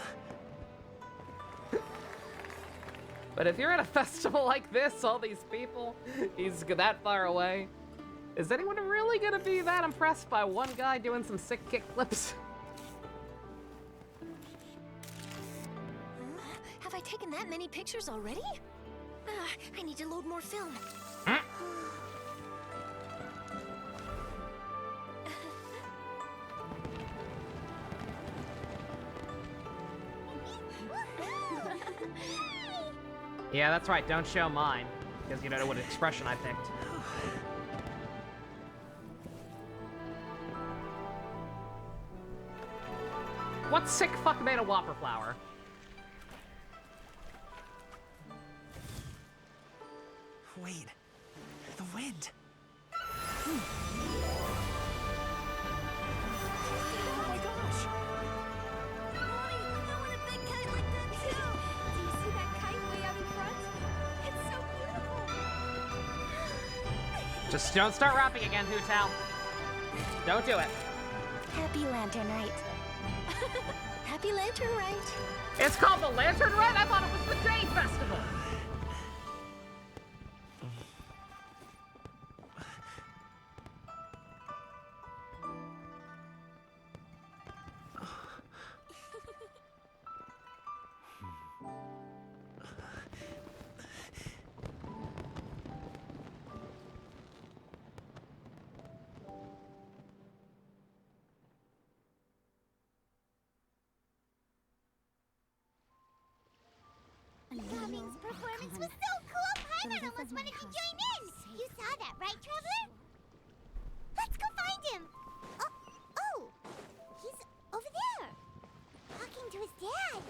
But if you're at a festival like this, all these people, he's that far away. Is anyone really gonna be that impressed by one guy doing some sick kick flips? Have I taken that many pictures already? I need to load more film. Yeah, that's right, don't show mine, because you don't know what expression I picked. What sick fuck made a whopper flower? Wait, the wind. Oh my gosh! Mommy, I want a big kite like that too! Do you see that kite way out in front? It's so beautiful! Just don't start rapping again, Hu Tao. Don't do it. Happy Lantern Rite. Happy Lantern Rite. It's called the Lantern Rite? I thought it was the Jade Festival. Paimon almost wanted to join in! You saw that, right, Traveler? Let's go find him! Oh! He's over there! Talking to his dad!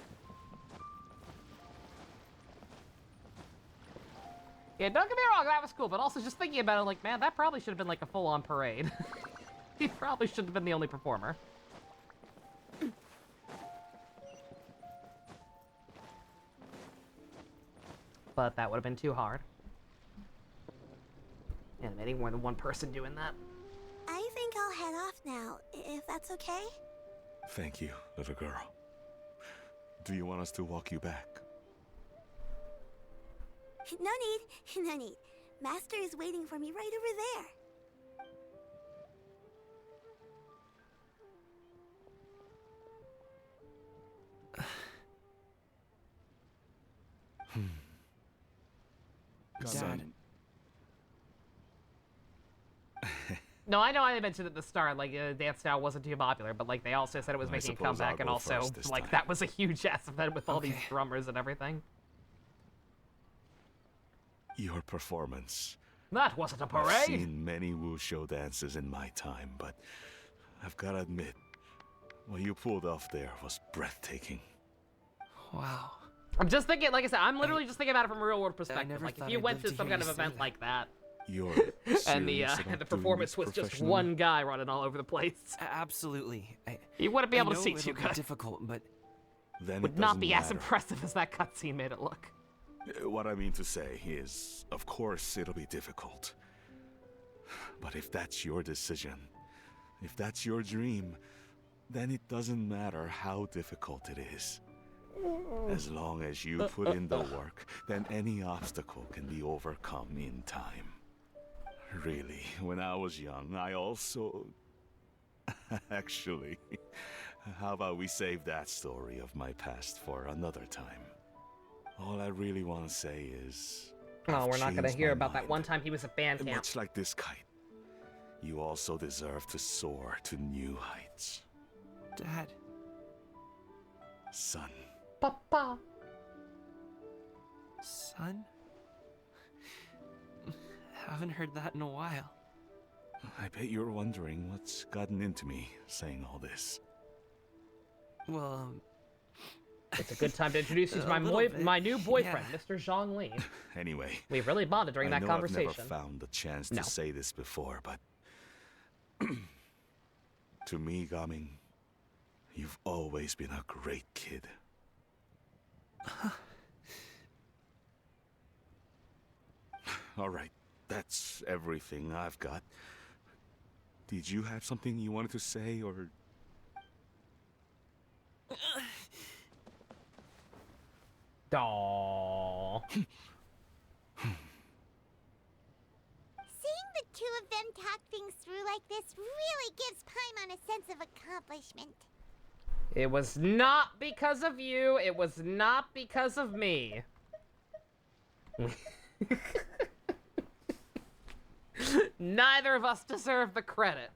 Yeah, don't get me wrong, that was cool, but also just thinking about it, like, man, that probably should have been like a full-on parade. He probably should have been the only performer. But that would have been too hard. Animating more than one person doing that. I think I'll head off now, if that's okay. Thank you, little girl. Do you want us to walk you back? No need, no need. Master is waiting for me right over there. Dad. No, I know I mentioned at the start, like, dance style wasn't too popular, but, like, they also said it was I making a suppose comeback, I'll and go also, first this like, time. that was a huge ass event with all these drummers and everything. Your performance. That wasn't a parade! I've seen many wuxia dances in my time, but I've got to admit, what you pulled off there was breathtaking. Wow. I'm just thinking, like I said, I'm literally just thinking about it from a real-world perspective. never Like, if thought you I'd went live to to some hear kind of you say event that. like that, You're and the serious about the doing performance this was just professionally? one guy running all over the place. Absolutely. You wouldn't be able to I see know too it'll be good. difficult, but Then Would it not doesn't be as matter. impressive as that cutscene made it look. What I mean to say is, of course, it'll be difficult. But if that's your decision, if that's your dream, then it doesn't matter how difficult it is. As long as you put in the work, then any obstacle can be overcome in time. Really, when I was young, I also... Actually, how about we save that story of my past for another time? All I really want to say is... Oh, I've we're not gonna changed hear my about that mind. one time he was at band camp. Much like this kite, you also deserve to soar to new heights. Dad. Son. Papa. Son? Haven't heard that in a while. I bet you're wondering what's gotten into me saying all this. Well, It's a good time to introduce you to A little bit, my new boyfriend, yeah. Mr. Zhongli. Anyway, We really bonded during I that know conversation. I've never found the chance No. to say this before, but to me, Gaming, you've always been a great kid. All right, that's everything I've got. Did you have something you wanted to say, or... Aww. Seeing the two of them talk things through like this really gives Paimon a sense of accomplishment. It was not because of you. It was not because of me. Neither of us deserve the credit.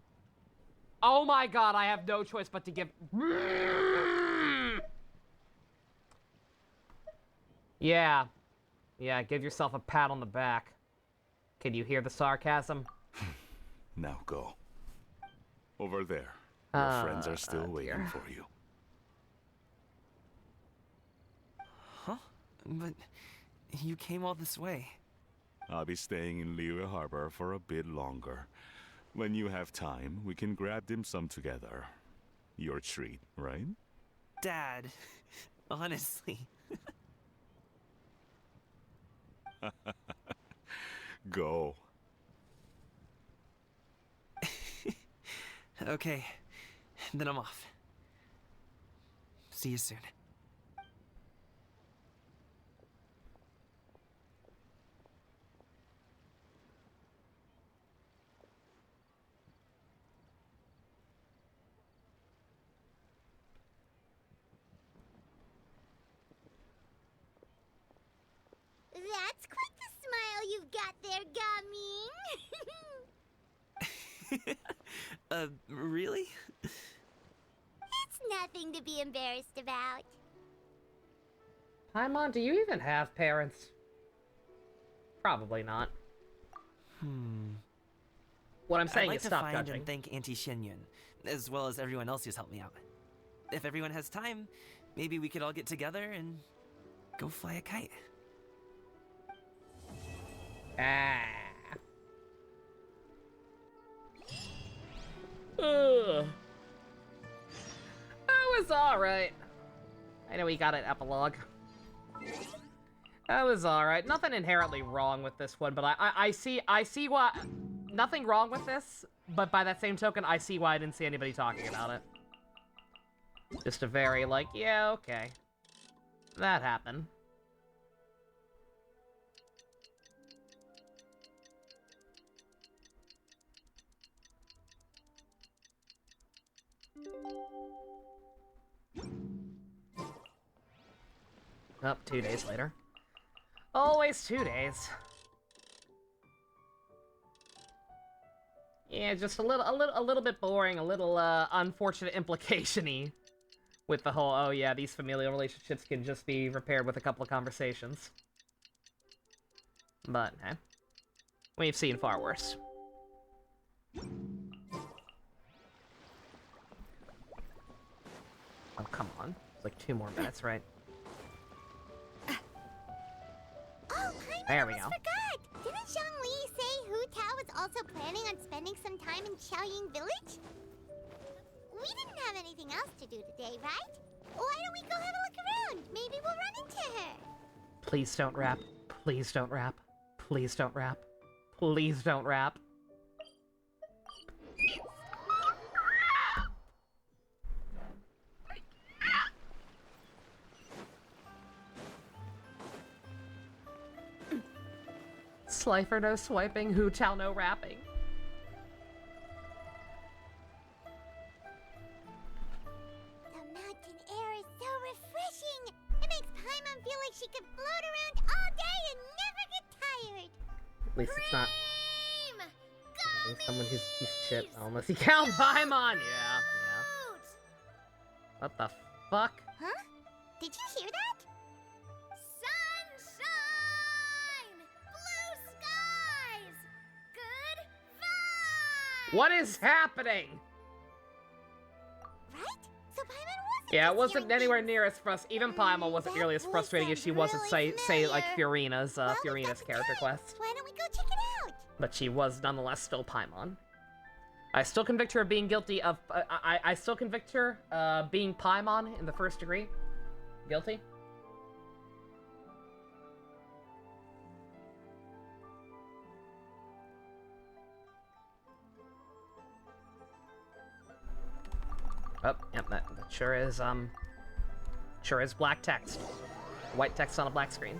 Oh my god, I have no choice but to give... Yeah. Yeah, give yourself a pat on the back. Can you hear the sarcasm? Now go. Over there. Your friends are still waiting dear. for you. Huh? But you came all this way. I'll be staying in Liyue Harbor for a bit longer. When you have time, we can grab dim sum together. Your treat, right? Dad, honestly. Go. Okay, then I'm off. See you soon. That's quite the smile you've got there, Gaming. Really? It's nothing to be embarrassed about. Paimon, do you even have parents? Probably not. What I'm saying I'd like is to stop find judging. and thank Auntie Xinyun, as well as everyone else who's helped me out. If everyone has time, maybe we could all get together and go fly a kite. Ugh. That was alright. I know we got an epilogue. That was alright. Nothing inherently wrong with this one, but I see why... Nothing wrong with this, but by that same token, I see why I didn't see anybody talking about it. Just a very, like, yeah, okay. That happened. Up 2 days later. Always 2 days. Yeah, just a little bit boring, a little unfortunate implication-y with the whole, oh yeah, these familial relationships can just be repaired with a couple of conversations. But, we've seen far worse. Oh, come on. It's like 2 more minutes, right? Oh, there we go. Forgot! Didn't Zhongli say Hu Tao was also planning on spending some time in Xiaoying Village? We didn't have anything else to do today, right? Why don't we go have a look around? Maybe we'll run into her. Please don't rap. Please don't rap. Please don't rap. Please don't rap. Slifer no swiping, Hu Tao no rapping. The mountain air is so refreshing. It makes Paimon feel like she could float around all day and never get tired. At least it's not someone who's piece of shit. Oh, unless you count Paimon. Yeah. What the fuck? Huh? Did you hear that? Sunshine! Blue skies! Good vibes! What is happening? Right? So Paimon wasn't Yeah, it wasn't anywhere near as frustrating. Even Paimon wasn't nearly as frustrating as she was at, say like Furina's character quest. Why don't we go check it out? But she was nonetheless still Paimon. I still convict her of being guilty of. I still convict her being Paimon in the first degree. Guilty. Oh, yep, that sure is black text. White text on a black screen.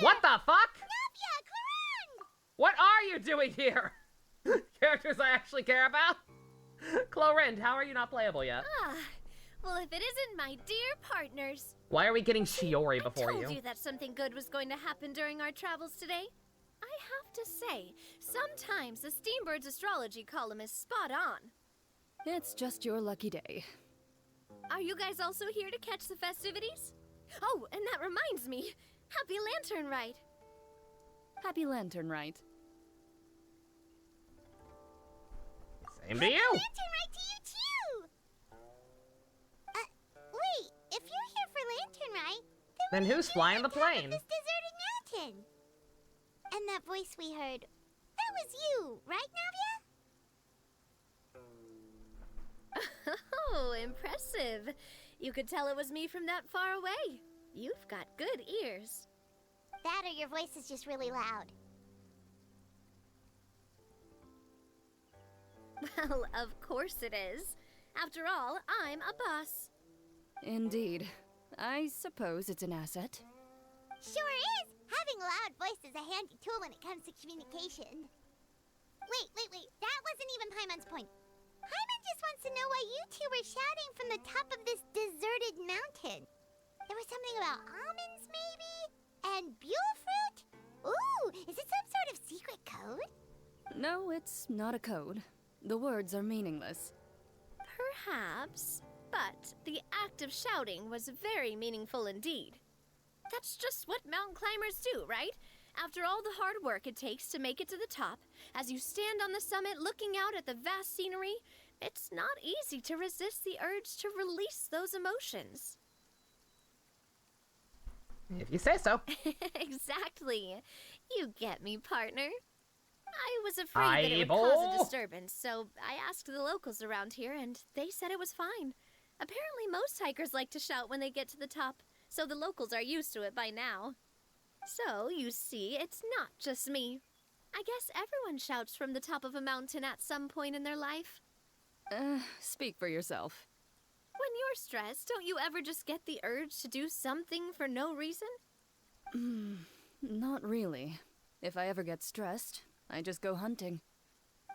What the fuck? Navia, Clarend! What are you doing here? Characters I actually care about? Clorind, how are you not playable yet? Ah, well, if it isn't my dear partners. Why are we getting Shiori before I you? told you that something good was going to happen during our travels today. I have to say, sometimes the Steambird's astrology column is spot on. It's just your lucky day. Are you guys also here to catch the festivities? Oh, and that reminds me. Happy Lantern Rite! Happy Lantern Rite. Same to you! Lantern Rite to you too! Wait, if you're here for Lantern Rite, then who's flying the plane? This deserted mountain. And that voice we heard, that was you, right, Navia? Oh, impressive. You could tell it was me from that far away. You've got good ears. That or your voice is just really loud. Well, of course it is. After all, I'm a boss. Indeed. I suppose it's an asset. Sure is! Having a loud voice is a handy tool when it comes to communication. Wait. That wasn't even Paimon's point. Paimon just wants to know why you two were shouting from the top of this deserted mountain. There was something about almonds, maybe? And buell fruit? Ooh, is it some sort of secret code? No, it's not a code. The words are meaningless. Perhaps, but But the act of shouting was very meaningful indeed. That's just what mountain climbers do, right? After all the hard work it takes to make it to the top, as you stand on the summit looking out at the vast scenery, it's not easy to resist the urge to release those emotions. If you say so. Exactly. You get me, partner. I was afraid that it would cause a disturbance, so I asked the locals around here, and they said it was fine. Apparently most hikers like to shout when they get to the top, so the locals are used to it by now. So, you see, it's not just me. I guess everyone shouts from the top of a mountain at some point in their life. Speak for yourself. When you're stressed, don't you ever just get the urge to do something for no reason? Not really. If I ever get stressed, I just go hunting.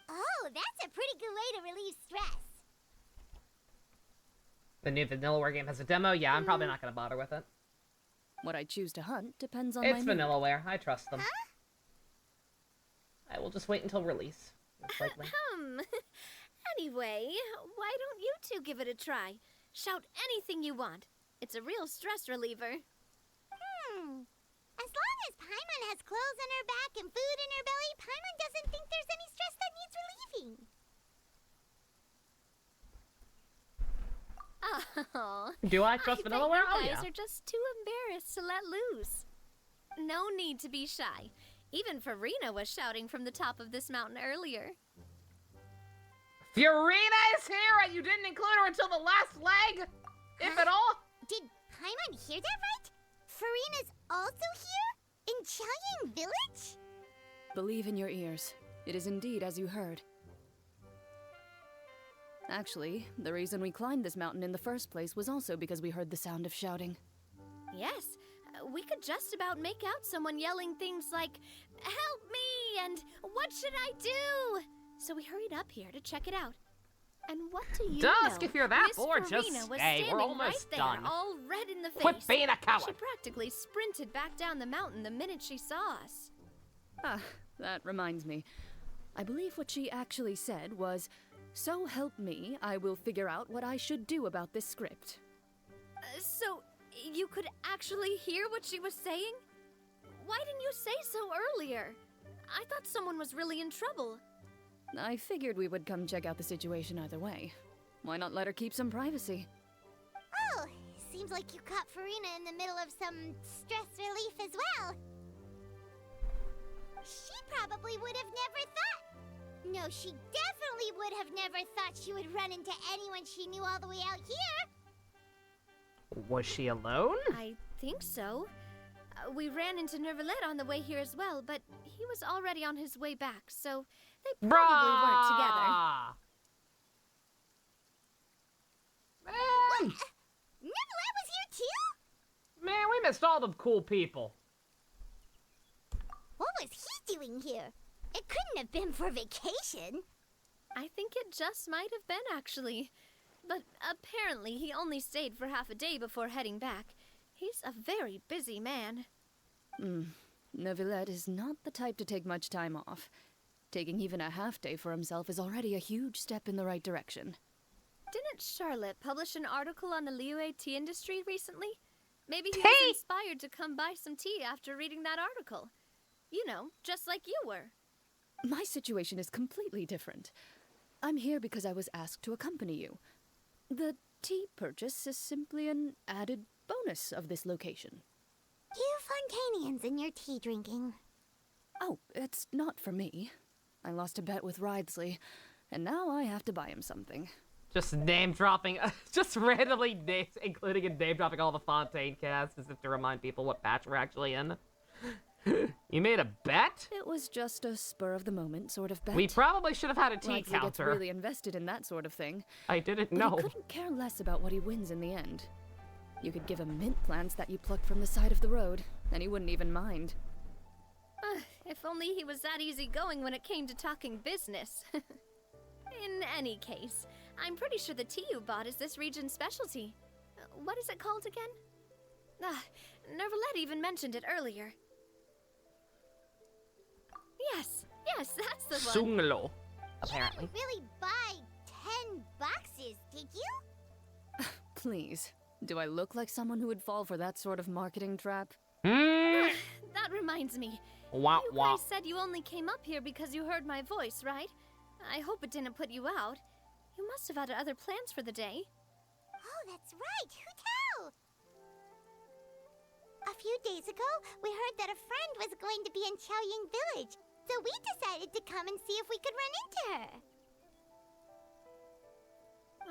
Oh, that's a pretty good way to relieve stress. The new Vanillaware game has a demo? Yeah, I'm probably not going to bother with it. What I choose to hunt depends on my It's mood. Vanillaware. I trust them. I will just wait until release. Most likely. Anyway, why don't you two give it a try? Shout anything you want. It's a real stress reliever. As long as Paimon has clothes on her back and food in her belly, Paimon doesn't think there's any stress that needs relieving. Oh. Do I trust Vanillaware? Oh, You yeah. guys are just too embarrassed to let loose. No need to be shy. Even Farina was shouting from the top of this mountain earlier. Fiorina is here and you didn't include her until the last leg? If at all? Did Paimon hear that right? Farina's also here? In Chiang Village? Believe in your ears. It is indeed as you heard. Actually, the reason we climbed this mountain in the first place was also because we heard the sound of shouting. Yes, we could just about make out someone yelling things like, "Help me!" and "What should I do?" So we hurried up here to check it out. And what do you Dusk, know? if you're that Miss bored, just Farina was stay. We're standing almost right done. there, all red in the face. Quit being a coward. She practically sprinted back down the mountain the minute she saw us. Ah, that reminds me. I believe what she actually said was, "So help me, I will figure out what I should do about this script." So, you could actually hear what she was saying? Why didn't you say so earlier? I thought someone was really in trouble. I figured we would come check out the situation either way. Why not let her keep some privacy? Oh, seems like you caught Farina in the middle of some stress relief as well. She probably would have never thought. No, she definitely would have never thought she would run into anyone she knew all the way out here. Was she alone? I think so. We ran into Nervalet on the way here as well, but he was already on his way back, so they probably weren't together. Man! Nervalet was here too? Man, we missed all the cool people. What was he doing here? It couldn't have been for vacation. I think it just might have been, actually. But apparently he only stayed for half a day before heading back. He's a very busy man. Neuvillette is not the type to take much time off. Taking even a half day for himself is already a huge step in the right direction. Didn't Charlotte publish an article on the Liyue tea industry recently? Maybe he was inspired to come buy some tea after reading that article. You know, just like you were. My situation is completely different. I'm here because I was asked to accompany you. The tea purchase is simply an added bonus of this location. You Fontanians and your tea drinking. Oh, it's not for me. I lost a bet with Ridesley, and now I have to buy him something. Just name dropping, just randomly including and name dropping all the Fontaine cast as if to remind people what batch we're actually in. You made a bet? It was just a spur of the moment sort of bet. We probably should have had a tea Ridesley gets counter. really invested in that sort of thing. I didn't But know. he couldn't care less about what he wins in the end. You could give him mint plants that you plucked from the side of the road, and he wouldn't even mind. If only he was that easygoing when it came to talking business. In any case, I'm pretty sure the tea you bought is this region's specialty. What is it called again? Nervalet even mentioned it earlier. Yes, that's the one. Sunglo, apparently. You didn't really buy 10 boxes, did you? Please, do I look like someone who would fall for that sort of marketing trap? That reminds me. Wah, You wah. guys said you only came up here because you heard my voice, right? I hope it didn't put you out. You must have had other plans for the day. Oh, that's right. Hu Tao! A few days ago, we heard that a friend was going to be in Qiaoying Village, so we decided to come and see if we could run into her.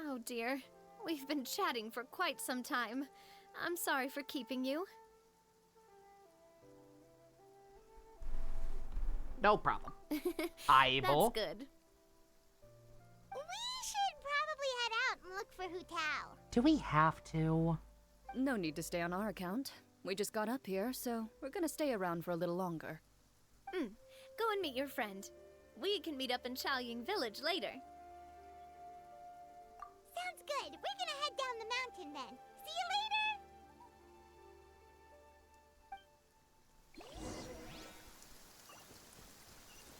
Oh dear. We've been chatting for quite some time. I'm sorry for keeping you. No problem. Eyeball. That's good. We should probably head out and look for Hu Tao. Do we have to? No need to stay on our account. We just got up here, so we're gonna stay around for a little longer. Go and meet your friend. We can meet up in Qiaoying Village later. Sounds good. We're gonna head down the mountain then. See you later!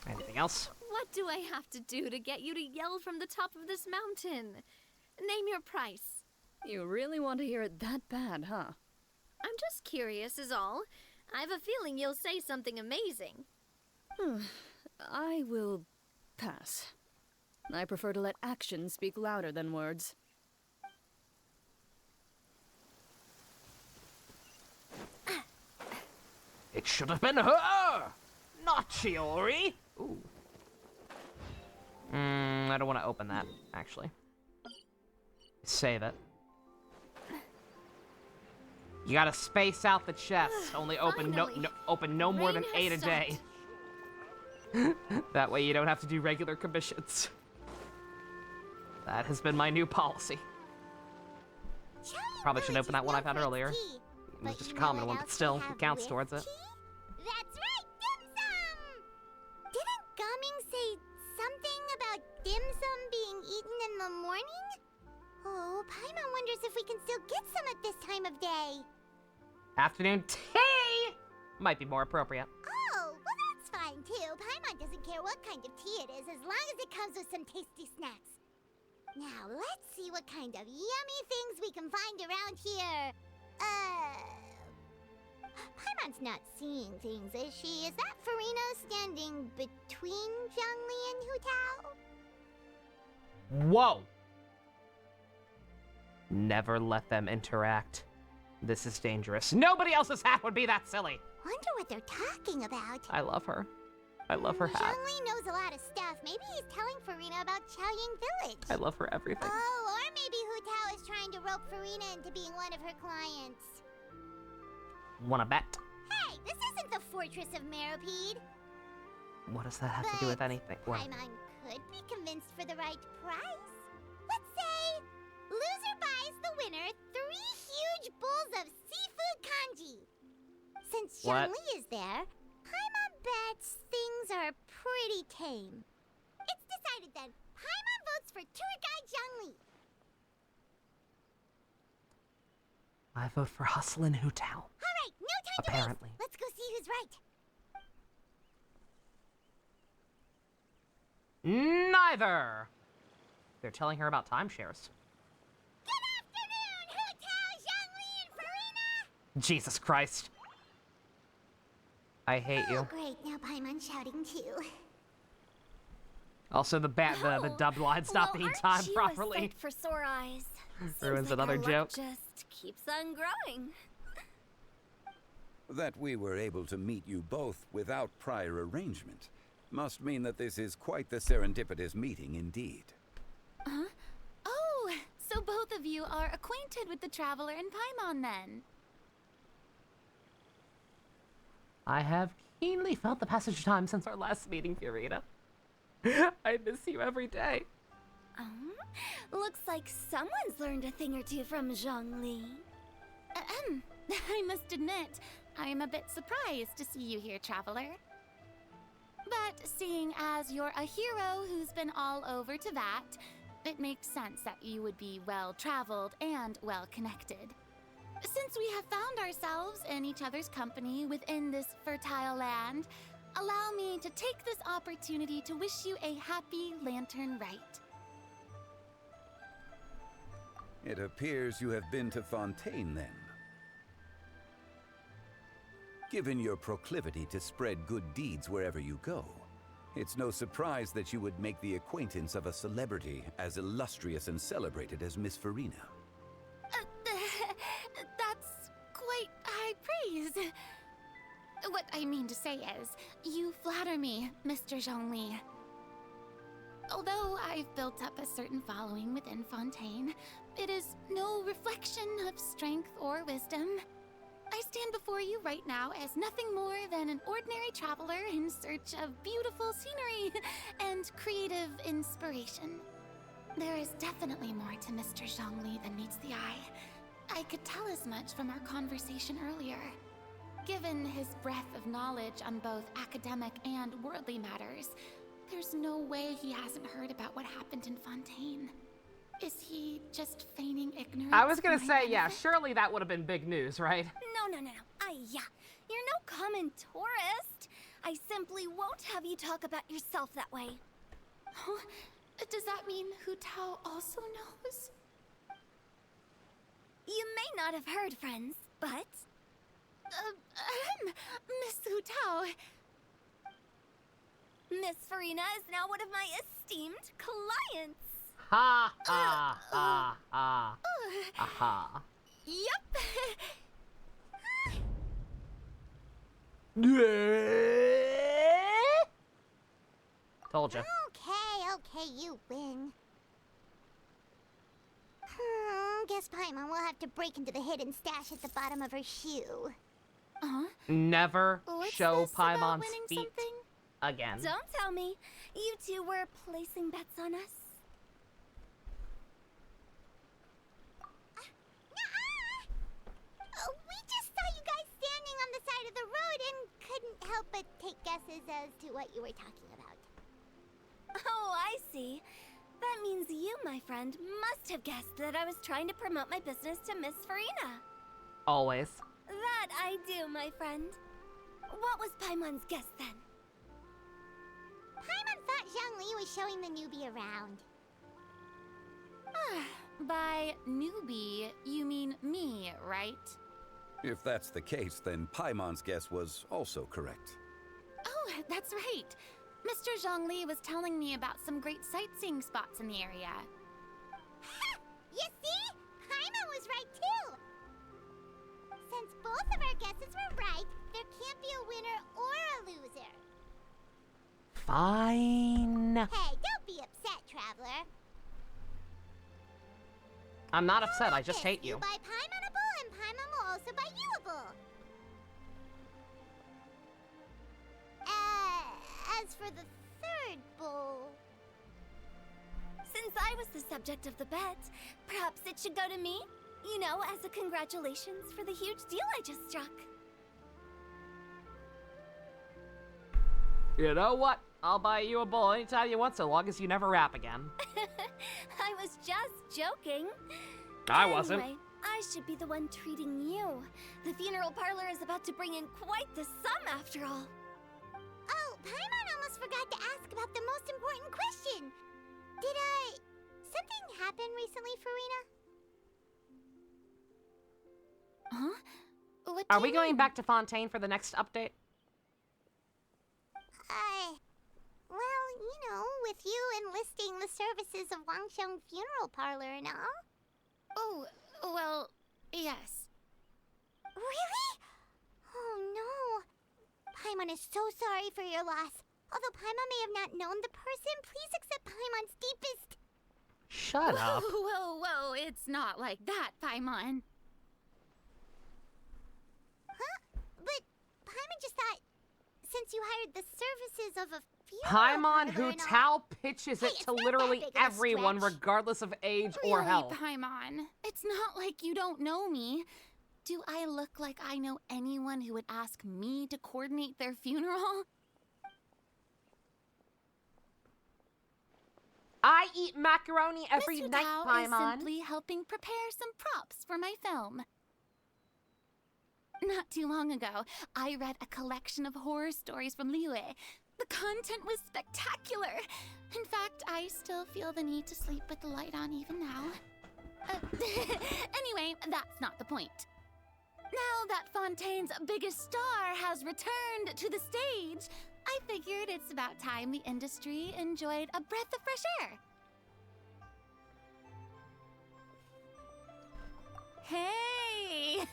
Anything else? What do I have to do to get you to yell from the top of this mountain? Name your price. You really want to hear it that bad, huh? I'm just curious is all. I have a feeling you'll say something amazing. I will pass. I prefer to let actions speak louder than words. It should have been her! Not Chiori! Ooh. I don't want to open that, actually. Save it. You gotta space out the chest. Only open no more than 8 a day. That way you don't have to do regular commissions. That has been my new policy. Probably shouldn't open that one I found earlier. It was just a common one, but still, it counts towards it. That's right, dim sum! Didn't Gaming say something about dim sum being eaten in the morning? Oh, Paimon wonders if we can still get some at this time of day. Afternoon tea might be more appropriate. Oh, well that's fine too. Paimon doesn't care what kind of tea it is as long as it comes with some tasty snacks. Now, let's see what kind of yummy things we can find around here. Paimon's not seeing things, is she? Is that Farina standing between Zhongli and Hu Tao? Whoa! Never let them interact. This is dangerous. Nobody else's hat would be that silly. Wonder what they're talking about. I love her. I love her hat. Zhongli knows a lot of stuff. Maybe he's telling Farina about Qiaoying Village. I love her everything. Oh, or maybe Hu Tao is trying to rope Farina into being one of her clients. Wanna bet? Hey, this isn't the Fortress of Meropide. What does that have to do with anything? What? Paimon could be convinced for the right price. Let's say loser buys the winner 3 huge bowls of seafood kanji. Since What? Zhongli is there, Paimon bets things are pretty tame. It's decided then. Paimon votes for tour guide Zhongli. I vote for Hustlin' Hu Tao. All right, no time Apparently. to waste. Let's go see who's right. Neither! They're telling her about timeshares. Good afternoon, Hu Tao, Zhongli, and Farina! Jesus Christ. I hate Oh, you. great. Now Paimon's shouting too. Also, the dubbed line's not being timed properly. For sore eyes. Ruins another our luck joke. just keeps on growing. That we were able to meet you both without prior arrangement must mean that this is quite the serendipitous meeting indeed. Huh? Oh, so both of you are acquainted with the Traveler and Paimon then? I have keenly felt the passage of time since our last meeting, Fiorina. I miss you every day. Looks like someone's learned a thing or two from Zhongli. I must admit, I am a bit surprised to see you here, Traveler. But seeing as you're a hero who's been all over Teyvat, it makes sense that you would be well-traveled and well-connected. Since we have found ourselves in each other's company within this fertile land, allow me to take this opportunity to wish you a happy Lantern Rite. It appears you have been to Fontaine, then. Given your proclivity to spread good deeds wherever you go, it's no surprise that you would make the acquaintance of a celebrity as illustrious and celebrated as Miss Farina. That's quite high praise. What I mean to say is, you flatter me, Mr. Zhongli. Although I've built up a certain following within Fontaine, it is no reflection of strength or wisdom. I stand before you right now as nothing more than an ordinary traveler in search of beautiful scenery and creative inspiration. There is definitely more to Mr. Zhongli than meets the eye. I could tell as much from our conversation earlier. Given his breadth of knowledge on both academic and worldly matters, there's no way he hasn't heard about what happened in Fontaine. Is he just feigning ignorance? I was gonna for my say, yeah, benefit? surely that would have been big news, right? No. Yeah. You're no common tourist. I simply won't have you talk about yourself that way. Huh? Does that mean Hu Tao also knows? You may not have heard, friends, but... Miss Hu Tao. Miss Farina is now one of my esteemed clients. Ha ha ha ha. Aha. Yep. Told ya. Okay, you win. Guess Paimon will have to break into the hidden stash at the bottom of her shoe. Never show What's this about Paimon's winning feet something? again. Don't tell me. You two were placing bets on us? We just saw you guys standing on the side of the road and couldn't help but take guesses as to what you were talking about. Oh, I see. That means you, my friend, must have guessed that I was trying to promote my business to Miss Farina. Always. That I do, my friend. What was Paimon's guess then? Paimon thought Zhongli was showing the newbie around. By newbie, you mean me, right? If that's the case, then Paimon's guess was also correct. Oh, that's right. Mr. Zhongli was telling me about some great sightseeing spots in the area. You see? Paimon was right too! Since both of our guesses were right, there can't be a winner or a loser. Fine. Hey, don't be upset, Traveler. I'm not upset, I just hate you. You buy Paimonable and Paimon will also buy youable. As for the third bowl... Since I was the subject of the bet, perhaps it should go to me? You know, as a congratulations for the huge deal I just struck. You know what? I'll buy you a bowl anytime you want, so long as you never rap again. I was just joking. I wasn't. Anyway, I should be the one treating you. The funeral parlor is about to bring in quite the sum after all. Oh, Paimon almost forgot to ask about the most important question. Did, something happen recently, Farina? Huh? What Are we going back to Fontaine for the next update? Well, you know, with you enlisting the services of Wangsheng Funeral Parlor and all. Oh, well, yes. Really? Oh no. Paimon is so sorry for your loss. Although Paimon may have not known the person, please accept Paimon's deepest... Shut up. Whoa, it's not like that, Paimon. Huh? But Paimon just thought, since you hired the services of a funeral Paimon parlor Hu and all... Tao pitches it Hey, to it's not literally that big of a everyone, stretch. regardless of age or Really, health. Paimon? It's not like you don't know me. Do I look like I know anyone who would ask me to coordinate their funeral? I eat macaroni every Miss night, Hutao is Paimon. simply helping prepare some props for my film. Not too long ago, I read a collection of horror stories from Liyue. The content was spectacular. In fact, I still feel the need to sleep with the light on even now. Anyway, that's not the point. Now that Fontaine's biggest star has returned to the stage, I figured it's about time the industry enjoyed a breath of fresh air. Hey,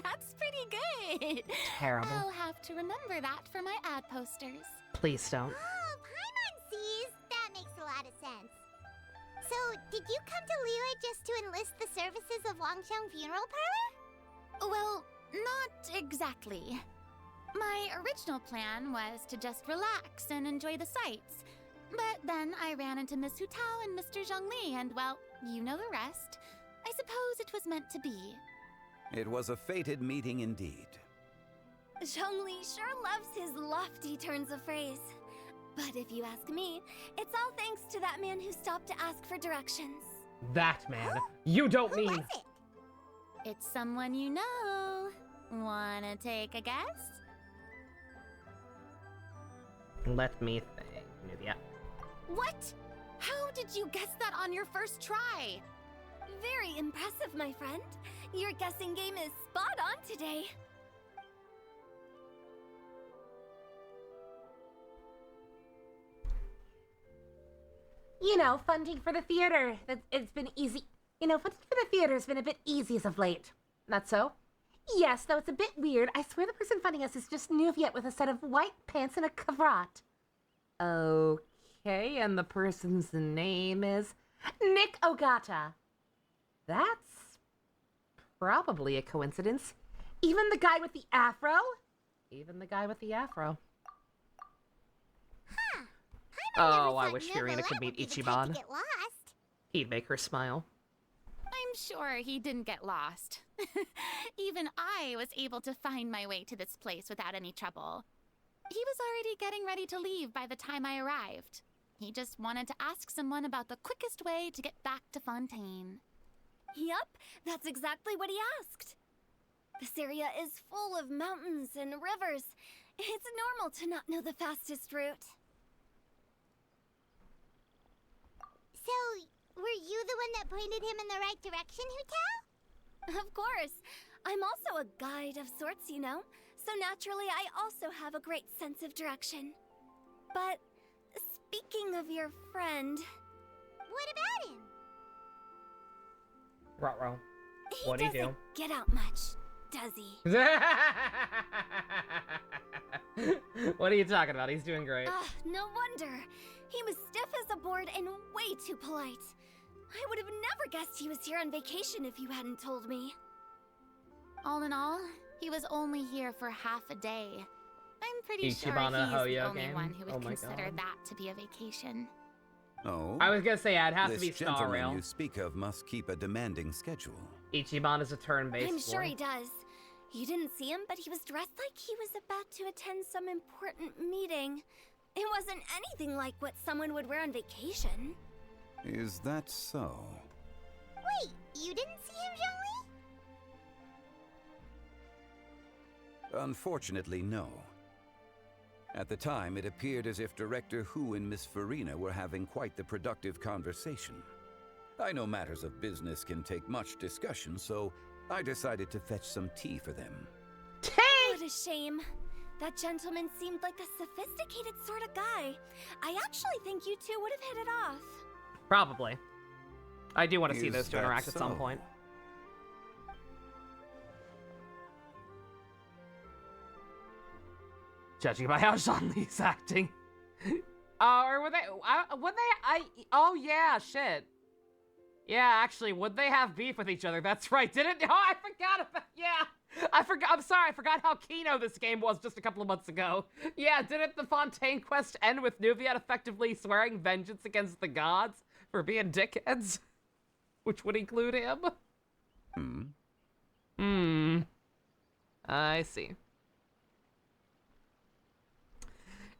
that's pretty good. Terrible. I'll have to remember that for my ad posters. Please don't. Oh, Paimon sees. That makes a lot of sense. So, did you come to Liyue just to enlist the services of Longsheng Funeral Parlor? Well, not exactly. My original plan was to just relax and enjoy the sights. But then I ran into Miss Hu Tao and Mr. Zhongli, and well, you know the rest. I suppose it was meant to be. It was a fated meeting indeed. Zhongli sure loves his lofty turns of phrase. But if you ask me, it's all thanks to that man who stopped to ask for directions. That man. You don't Who mean... was it? It's someone you know. Wanna take a guess? Let me think. Yeah. What? How did you guess that on your first try? Very impressive, my friend. Your guessing game is spot on today. You know, funding for the theater. It's been easy. You know, funding for the theater has been a bit easy as of late. Not so? Yes, though it's a bit weird. I swear the person funding us is just Nuviet with a set of white pants and a cravat. Okay, and the person's name is Nick Ogata. That's probably a coincidence. Even the guy with the afro? Even the guy with the afro. Huh. Oh, I wish Fiorina could meet Ichiban. Get lost. He'd make her smile. I'm sure he didn't get lost. Even I was able to find my way to this place without any trouble. He was already getting ready to leave by the time I arrived. He just wanted to ask someone about the quickest way to get back to Fontaine. Yup, that's exactly what he asked. This area is full of mountains and rivers. It's normal to not know the fastest route. So, were you the one that pointed him in the right direction, Hu Tao? Of course. I'm also a guide of sorts, you know. So naturally, I also have a great sense of direction. But speaking of your friend... What about him? Ruh-roh. What'd he do? He doesn't get out much, does he? What are you talking about? He's doing great. No wonder. He was stiff as a board and way too polite. I would have never guessed he was here on vacation if you hadn't told me. All in all, he was only here for half a day. I'm pretty sure Ichibana he's the Hoyo only game? one who would Oh my consider God. that to be a vacation. Oh? I was gonna say, yeah, it has to This be Star gentleman Rail. you speak of must keep a demanding schedule. Ichiban is a turn-based I'm sure boy. he does. You didn't see him, but he was dressed like he was about to attend some important meeting. It wasn't anything like what someone would wear on vacation. Is that so? Wait, you didn't see him, Zhongli? Unfortunately, no. At the time, it appeared as if Director Hu and Miss Fiorina were having quite the productive conversation. I know matters of business can take much discussion, so I decided to fetch some tea for them. What a shame. That gentleman seemed like a sophisticated sort of guy. I actually think you two would have hit it off. Probably. I do want to see Is those two that interact at some so? point. Judging by how Zhongli's acting. Or would they? Oh yeah, shit. Yeah, actually, would they have beef with each other? That's right. Didn't? Oh, I forgot about. Yeah, I forgot. I'm sorry. I forgot how kino this game was just a couple of months ago. Yeah, didn't the Fontaine quest end with Nuviet effectively swearing vengeance against the gods for being dickheads, which would include him? I see.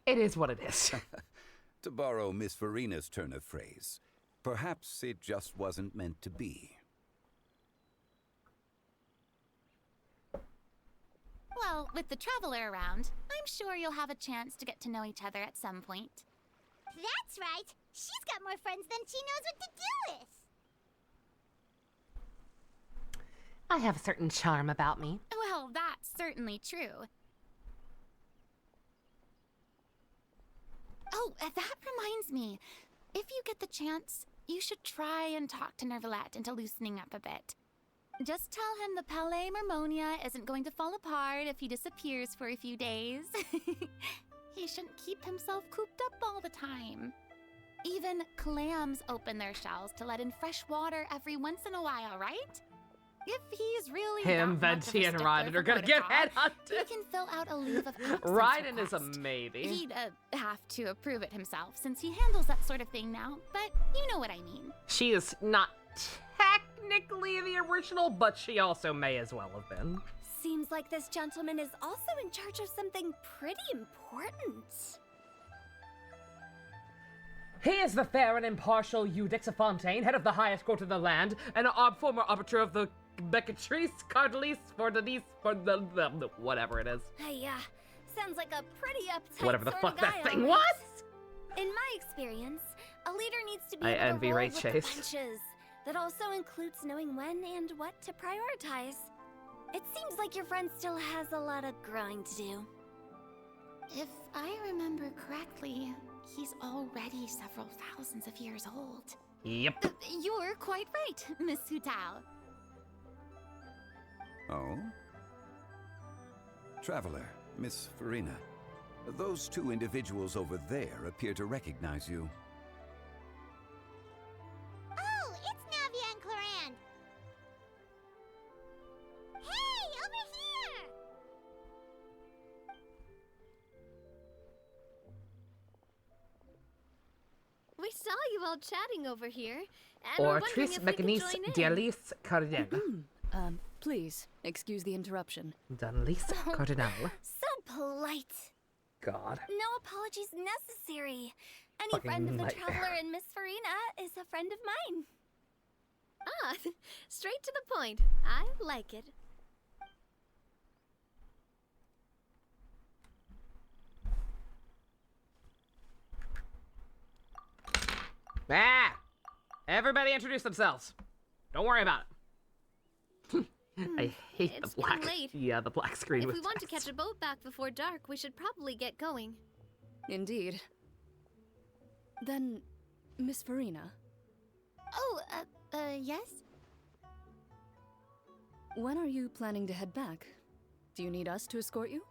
It is what it is. To borrow Miss Fiorina's turn of phrase, perhaps it just wasn't meant to be. Well, with the Traveler around, I'm sure you'll have a chance to get to know each other at some point. That's right. She's got more friends than she knows what to do with. I have a certain charm about me. Well, that's certainly true. Oh, that reminds me. If you get the chance, you should try and talk to Nervalette into loosening up a bit. Just tell him the Palais Mermonia isn't going to fall apart if he disappears for a few days. He shouldn't keep himself cooped up all the time. Even clams open their shells to let in fresh water every once in a while, right? If he's really Him, Venti, and Raiden are gonna get headhunted. He can fill out a leave of absence Raiden is a request. maybe. He'd have to approve it himself since he handles that sort of thing now, but you know what I mean. She is not technically the original, but she also may as well have been. Seems like this gentleman is also in charge of something pretty important. He is the fair and impartial Eudix of Fontaine, head of the highest court of the land, and former arbiter of the Beccatrice Cardelice for the whatever it is. Sounds like a pretty uptight Whatever the sort fuck of guy, that thing all was! right. In my experience, a leader needs to be I able envy to roll Ray with Chase. the punches. That also includes knowing when and what to prioritize. It seems like your friend still has a lot of growing to do. If I remember correctly, he's already several thousands of years old. Yep. You're quite right, Miss Hutao. Oh? Traveler, Miss Farina. Those two individuals over there appear to recognize you. Oh, it's Navia and Clorand. Hey, over here! We saw you all chatting over here, and we're wondering Ortrice if we could Mecanice join in. Dialis Cardinal. Please, excuse the interruption. Dialis Cardinal. So polite. God. No apologies necessary. Any Fucking friend of the nightmare. traveler and Miss Farina is a friend of mine. Ah, straight to the point. I like it. Ah! Everybody introduce themselves. Don't worry about it. I hate It's the black. getting late. Yeah, the black screen If with we want to text. catch a boat back before dark, we should probably get going. Indeed. Then, Miss Farina, Oh, yes? when are you planning to head back? Do you need us to escort you?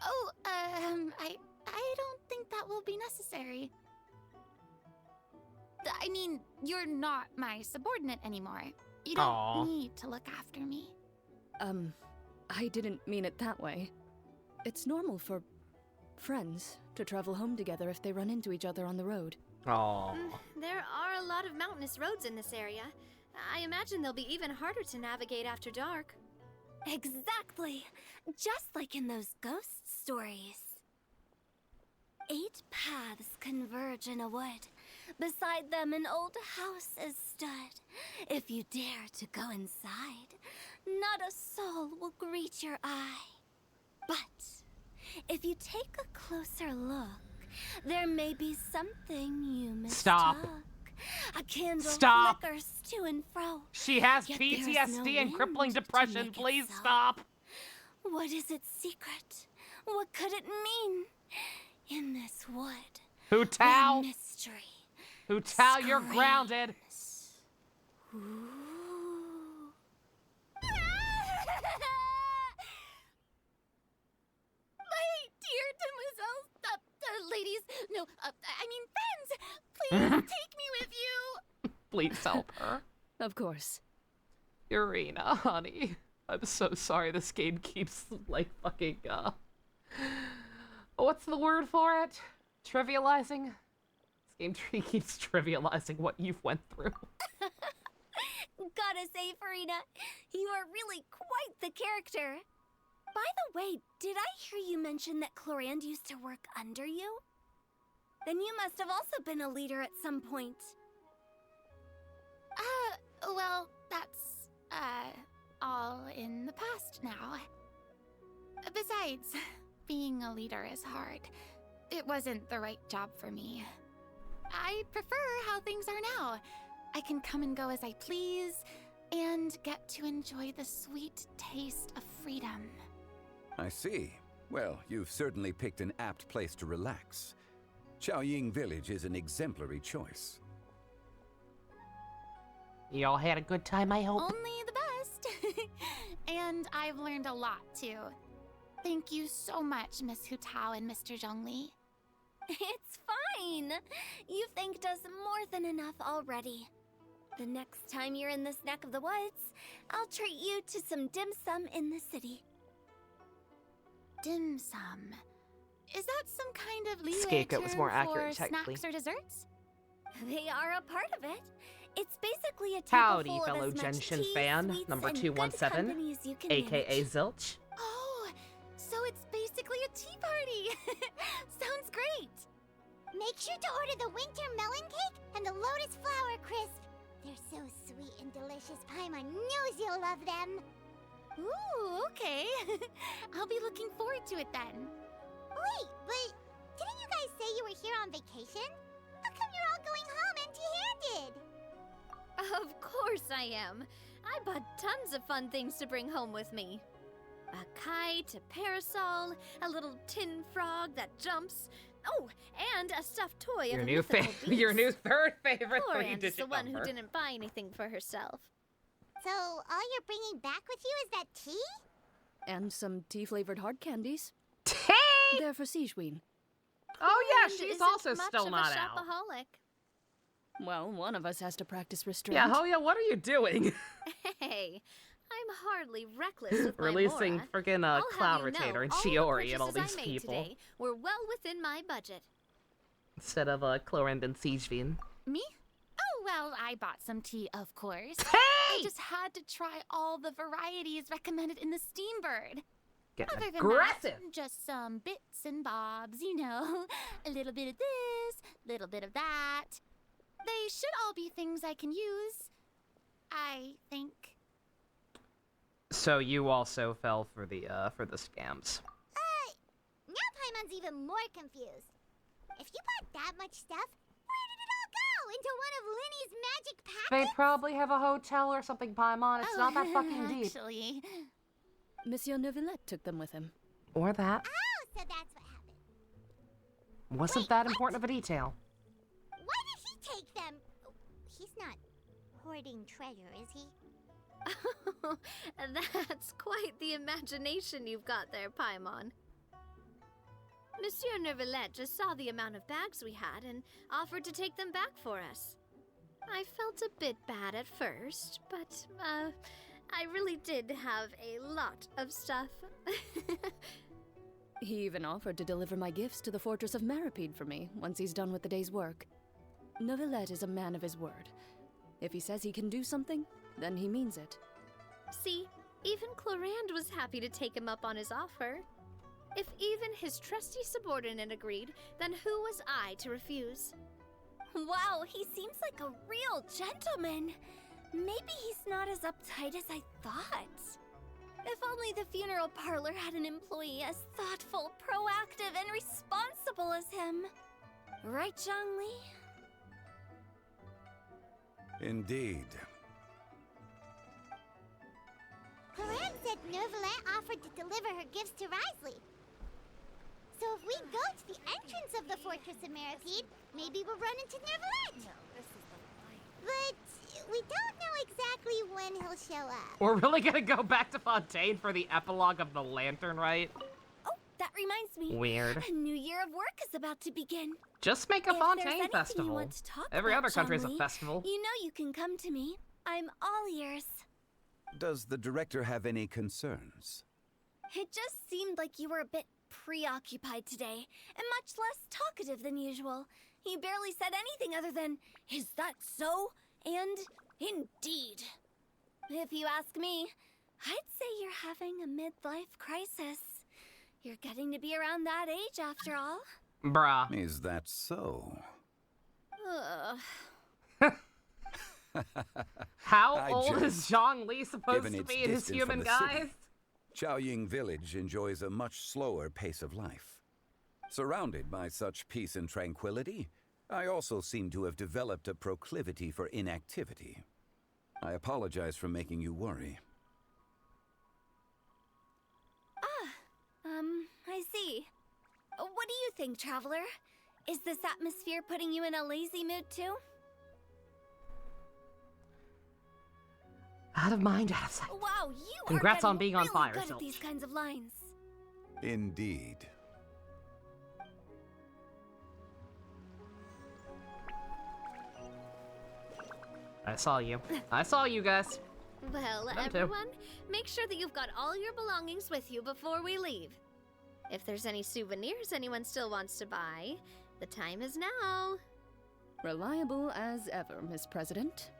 Oh, I don't think that will be necessary. I mean, you're not my subordinate anymore. You don't Aw. need to look after me. I didn't mean it that way. It's normal for friends to travel home together if they run into each other on the road. Aww. There are a lot of mountainous roads in this area. I imagine they'll be even harder to navigate after dark. Exactly. Just like in those ghost stories. 8 paths converge in a wood. Beside them an old house is stood. If you dare to go inside, not a soul will greet your eye. But if you take a closer look, there may be something you mistook. Stop. A candle Stop. flickers to and fro. She has Yet there's PTSD no and crippling wind to depression. make it Please so. stop. What is its secret? What could it mean? In this wood, Hu where Tao. mystery. Hu Tao, you're grounded. My dear demoiselles, ladies, no, I mean friends, please take me with you. Please help her. Of course. Irina, honey. I'm so sorry this game keeps, like, fucking, what's the word for it? Trivializing? This game tree keeps trivializing what you've went through. Gotta say, Farina, you are really quite the character. By the way, did I hear you mention that Clorand used to work under you? Then you must have also been a leader at some point. Well, that's, all in the past now. Besides, being a leader is hard. It wasn't the right job for me. I prefer how things are now. I can come and go as I please, and get to enjoy the sweet taste of freedom. I see. Well, you've certainly picked an apt place to relax. Qiaoying Village is an exemplary choice. Y'all had a good time, I hope? Only the best. And I've learned a lot, too. Thank you so much, Miss Hu Tao and Mr. Zhongli. It's fine. You've thanked us more than enough already. The next time you're in this neck of the woods, I'll treat you to some dim sum in the city. Dim sum. Is that some kind of leeway Scapegoat was more accurate, for technically. snacks or desserts? They are a part of it. It's basically a table Howdy, full fellow of as much Genshin tea, fan, sweets, number and good 217, company as you can aka manage. Zilch. Oh, so it's basically a tea party. Sounds great. Make sure to order the winter melon cake and the lotus flower crisp. They're so sweet and delicious. Paimon knows you'll love them. Ooh, okay. I'll be looking forward to it then. Wait, but didn't you guys say you were here on vacation? How come you're all going home empty-handed? Of course I am. I bought tons of fun things to bring home with me. A kite, a parasol, a little tin frog that jumps. Oh, and a stuffed toy Your of a new mythical your new beast. third favorite Chlorand's three-digit the one number. who didn't buy anything for herself. So, all you're bringing back with you is that tea? And some tea-flavored hard candies. Tea? They're for Sijween. Oh yeah, Chlorand she's isn't also much still of not a out. shopaholic. Well, one of us has to practice restraint. Yeah, Hoya, what are you doing? Hey, I'm hardly reckless with my Releasing Mora. friggin' I'll Cloud have you Rotator know, and all the Shiori and all purchases these I made people. today were well within my budget. Instead of Chlorand and Siegeveen. Me? Oh, well, I bought some tea, of course. Hey! I just had to try all the varieties recommended in the Steambird. Getting Other than aggressive. that, just some bits and bobs, you know. A little bit of this, little bit of that. They should all be things I can use, I think. So you also fell for the scams. Now Paimon's even more confused. If you bought that much stuff, where did it all go? Into one of Linny's magic They packets? probably have a hotel or something, Paimon. It's not that fucking deep. Actually. Monsieur Neuvillette took them with him. Or that. Oh, so that's what happened. Wasn't Wait, that what? important of a detail. Why did he take them? He's not hoarding treasure, is he? That's quite the imagination you've got there, Paimon. Monsieur Neuvillette just saw the amount of bags we had and offered to take them back for us. I felt a bit bad at first, but, I really did have a lot of stuff. He even offered to deliver my gifts to the Fortress of Maripede for me once he's done with the day's work. Neuvillette is a man of his word. If he says he can do something, then he means it. See, even Chlorand was happy to take him up on his offer. If even his trusty subordinate agreed, then who was I to refuse? Wow, he seems like a real gentleman. Maybe he's not as uptight as I thought. If only the funeral parlor had an employee as thoughtful, proactive, and responsible as him. Right, Zhongli? Indeed. Chlorand said Neuvillette offered to deliver her gifts to Risley. So if we go to the entrance of the Fortress of Maripede, maybe we'll run into Neuvillette. No, this is the line. But we don't know exactly when he'll show up. We're really gonna go back to Fontaine for the epilogue of the Lantern, right? Oh, that reminds me. Weird. A new year of work is about to begin. Just make a If there's Fontaine anything festival. You want to talk Every about, other country has a Zhongli, festival. You know you can come to me. I'm all ears. Does the director have any concerns? It just seemed like you were a bit preoccupied today, and much less talkative than usual. You barely said anything other than, "Is that so?" and "Indeed." If you ask me, I'd say you're having a midlife crisis. You're getting to be around that age after all. Bruh. Is that so? Ugh. How I old just- is Zhongli supposed Given to its be in his distance human from the guise? city, Qiaoying Village enjoys a much slower pace of life. Surrounded by such peace and tranquility, I also seem to have developed a proclivity for inactivity. I apologize for making you worry. I see. What do you think, Traveler? Is this atmosphere putting you in a lazy mood too? Out of mind, out of sight. Wow, you Congrats are on being on really fire, good at Silch. these kinds of lines. Indeed. I saw you. I saw you guys. Well, Them too. everyone, make sure that you've got all your belongings with you before we leave. If there's any souvenirs anyone still wants to buy, the time is now. Reliable as ever, Miss President.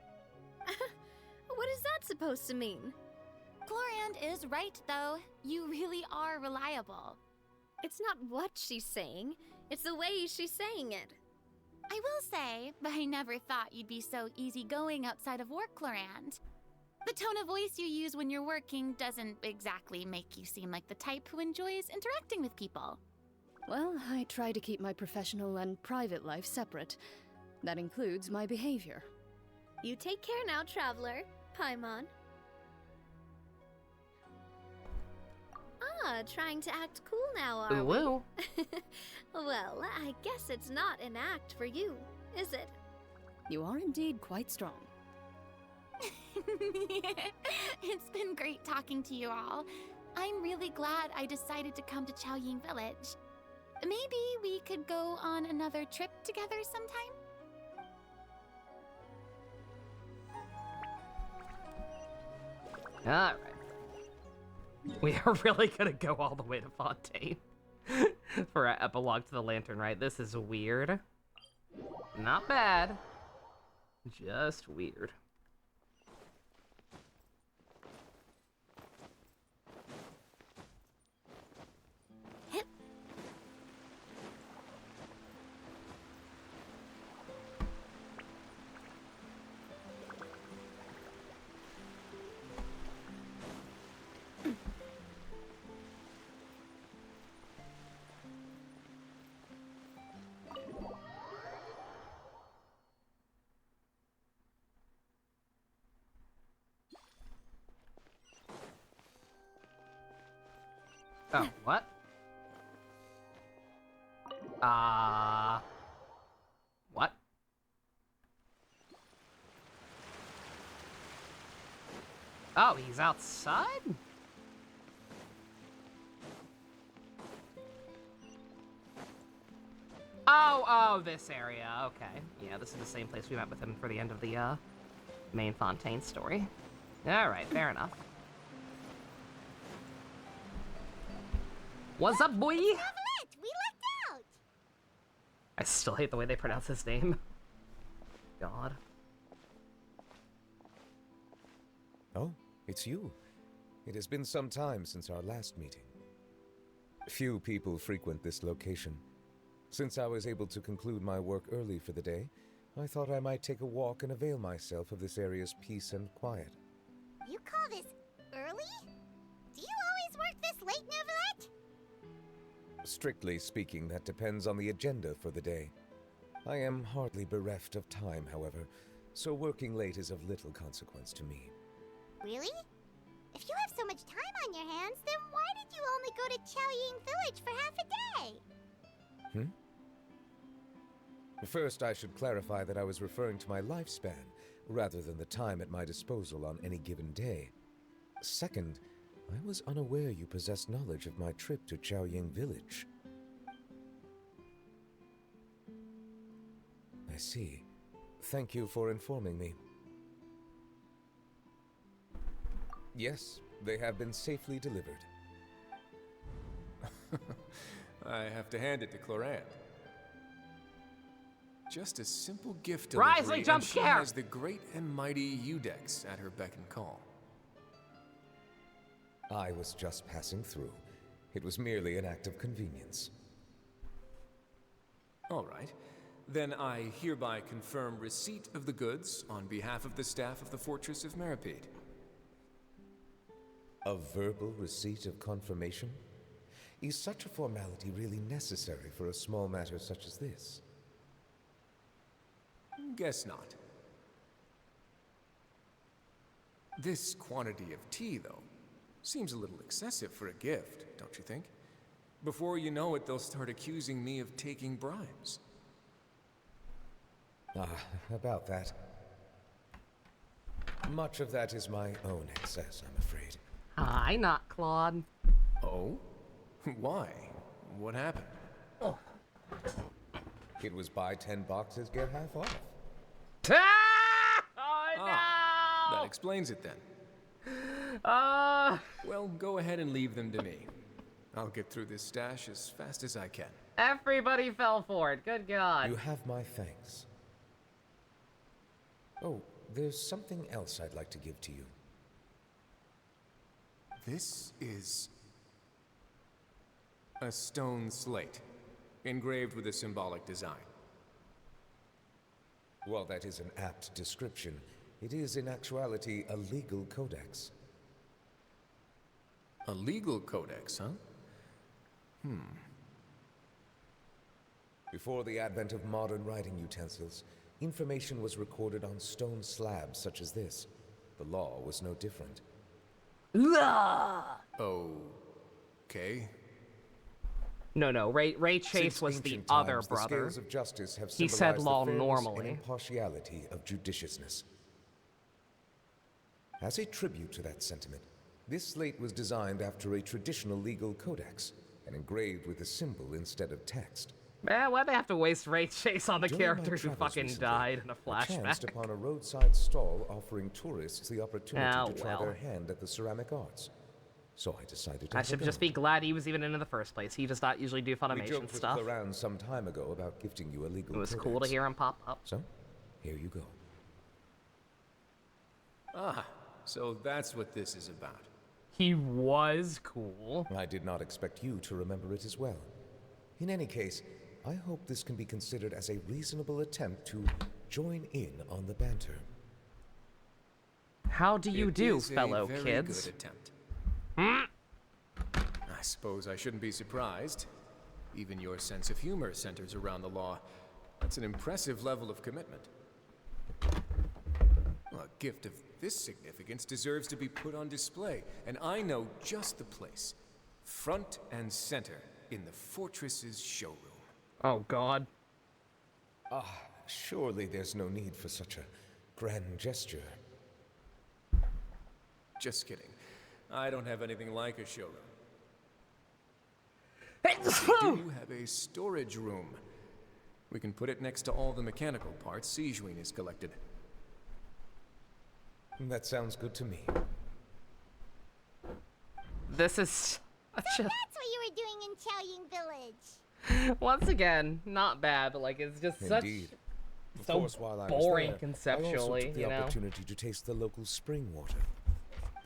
What is that supposed to mean? Chlorand is right, though. You really are reliable. It's not what she's saying, it's the way she's saying it. I will say, but I never thought you'd be so easygoing outside of work, Chlorand. The tone of voice you use when you're working doesn't exactly make you seem like the type who enjoys interacting with people. Well, I try to keep my professional and private life separate. That includes my behavior. You take care now, Traveler. Paimon. Trying to act cool now, are we? Ooh. Well, I guess it's not an act for you, is it? You are indeed quite strong. It's been great talking to you all. I'm really glad I decided to come to Chaoying Village. Maybe we could go on another trip together sometime? Alright. We are really gonna go all the way to Fontaine for our epilogue to the Lantern, right? This is weird. Not bad. Just weird. Oh, what? What? Oh, he's outside? Oh, this area. Okay. Yeah, this is the same place we met with him for the end of the, main Fontaine story. Alright, fair enough. What's up, boy? We lucked out. I still hate the way they pronounce his name. God. Oh, it's you. It has been some time since our last meeting. Few people frequent this location. Since I was able to conclude my work early for the day, I thought I might take a walk and avail myself of this area's peace and quiet. You call this early? Do you always work this late, Neuvillette? Strictly speaking, that depends on the agenda for the day. I am hardly bereft of time, however, so working late is of little consequence to me. Really? If you have so much time on your hands, then why did you only go to Chaoying Village for half a day? First, I should clarify that I was referring to my lifespan, rather than the time at my disposal on any given day. Second, I was unaware you possessed knowledge of my trip to Chaoying Village. I see. Thank you for informing me. Yes, they have been safely delivered. I have to hand it to Chlorand. Just a simple gift Risley, delivery, jump and she scare! has the great and mighty Udex at her beck and call. I was just passing through. It was merely an act of convenience. All right. Then I hereby confirm receipt of the goods on behalf of the staff of the Fortress of Meripede. A verbal receipt of confirmation? Is such a formality really necessary for a small matter such as this? guess not. This quantity of tea, though, seems a little excessive for a gift, don't you think? Before you know it, they'll start accusing me of taking bribes. About that. Much of that is my own excess, I'm afraid. Hi, not Claude. Oh? Why? What happened? Oh. It was buy 10 boxes, get half off. Oh, no! That explains it then. Well, go ahead and leave them to me. I'll get through this stash as fast as I can. Everybody fell for it. Good God. You have my thanks. Oh, there's something else I'd like to give to you. This is a stone slate, engraved with a symbolic design. While that is an apt description, it is in actuality a legal codex. A legal codex, huh? Before the advent of modern writing utensils, information was recorded on stone slabs such as this. The law was no different. Okay. No. Ray Chase Since was the ancient other times, brother. The scales of justice have He said symbolized law the fairness normally. and impartiality of judiciousness. As a tribute to that sentiment, this slate was designed after a traditional legal codex and engraved with a symbol instead of text. Man, why'd they have to waste Ray Chase on the During my characters who travels fucking recently, died in a I chanced flashback? upon a roadside stall offering tourists the opportunity Oh, to try well. their hand at the ceramic arts. So I decided to I have a should go. just be glad he was even in the first place. He does not usually do We Funimation joked with stuff. Claran some time ago about gifting you a legal It was codex. cool to hear him pop up. So, here you go. So that's what this is about. He was cool. I did not expect you to remember it as well. In any case, I hope this can be considered as a reasonable attempt to join in on the banter. How do you do, It is fellow a very kids? good attempt. I suppose I shouldn't be surprised. Even your sense of humor centers around the law. That's an impressive level of commitment. Well, a gift of this significance deserves to be put on display, and I know just the place. Front and center in the fortress's showroom. Oh, God. Surely there's no need for such a grand gesture. Just kidding. I don't have anything like a showroom. We do have a storage room. We can put it next to all the mechanical parts Sijuin has collected. That sounds good to me. This is So such that's what you were doing in Chaoying Village. a... Once again, not bad, but like it's just Indeed. such Of so course, while I was boring there, I conceptually, also took the you know. opportunity to taste the local spring water.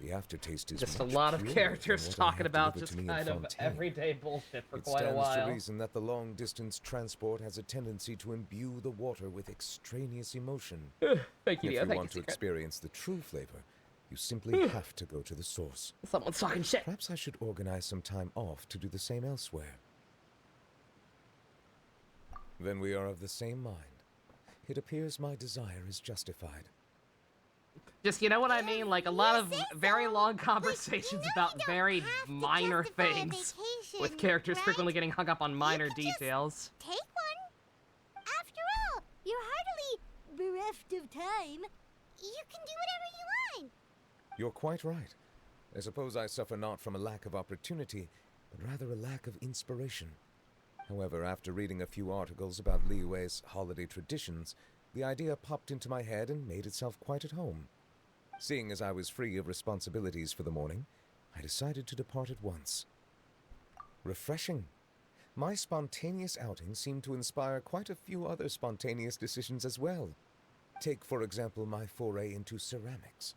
The aftertaste is Just a much lot of purer characters than what I talking had about delivered just to me in kind of Fontaine. everyday bullshit for It quite a stands while. to reason that the long-distance transport has a tendency to imbue the water with extraneous emotion. Thank you, If Neo. you Thank want to you, Secret. experience the true flavor, you simply have to go to the source. Someone's talking shit. Perhaps I should organize some time off to do the same elsewhere. Then we are of the same mind. It appears my desire is justified. Just, you know what I mean? Like, a lot of very long conversations about very minor things, with characters frequently getting hung up on minor details. Take one. After all, you're hardly bereft of time. You can do whatever you want. You're quite right. I suppose I suffer not from a lack of opportunity, but rather a lack of inspiration. However, after reading a few articles about Liyue's holiday traditions, the idea popped into my head and made itself quite at home. Seeing as I was free of responsibilities for the morning, I decided to depart at once. Refreshing. My spontaneous outing seemed to inspire quite a few other spontaneous decisions as well. Take, for example, my foray into ceramics.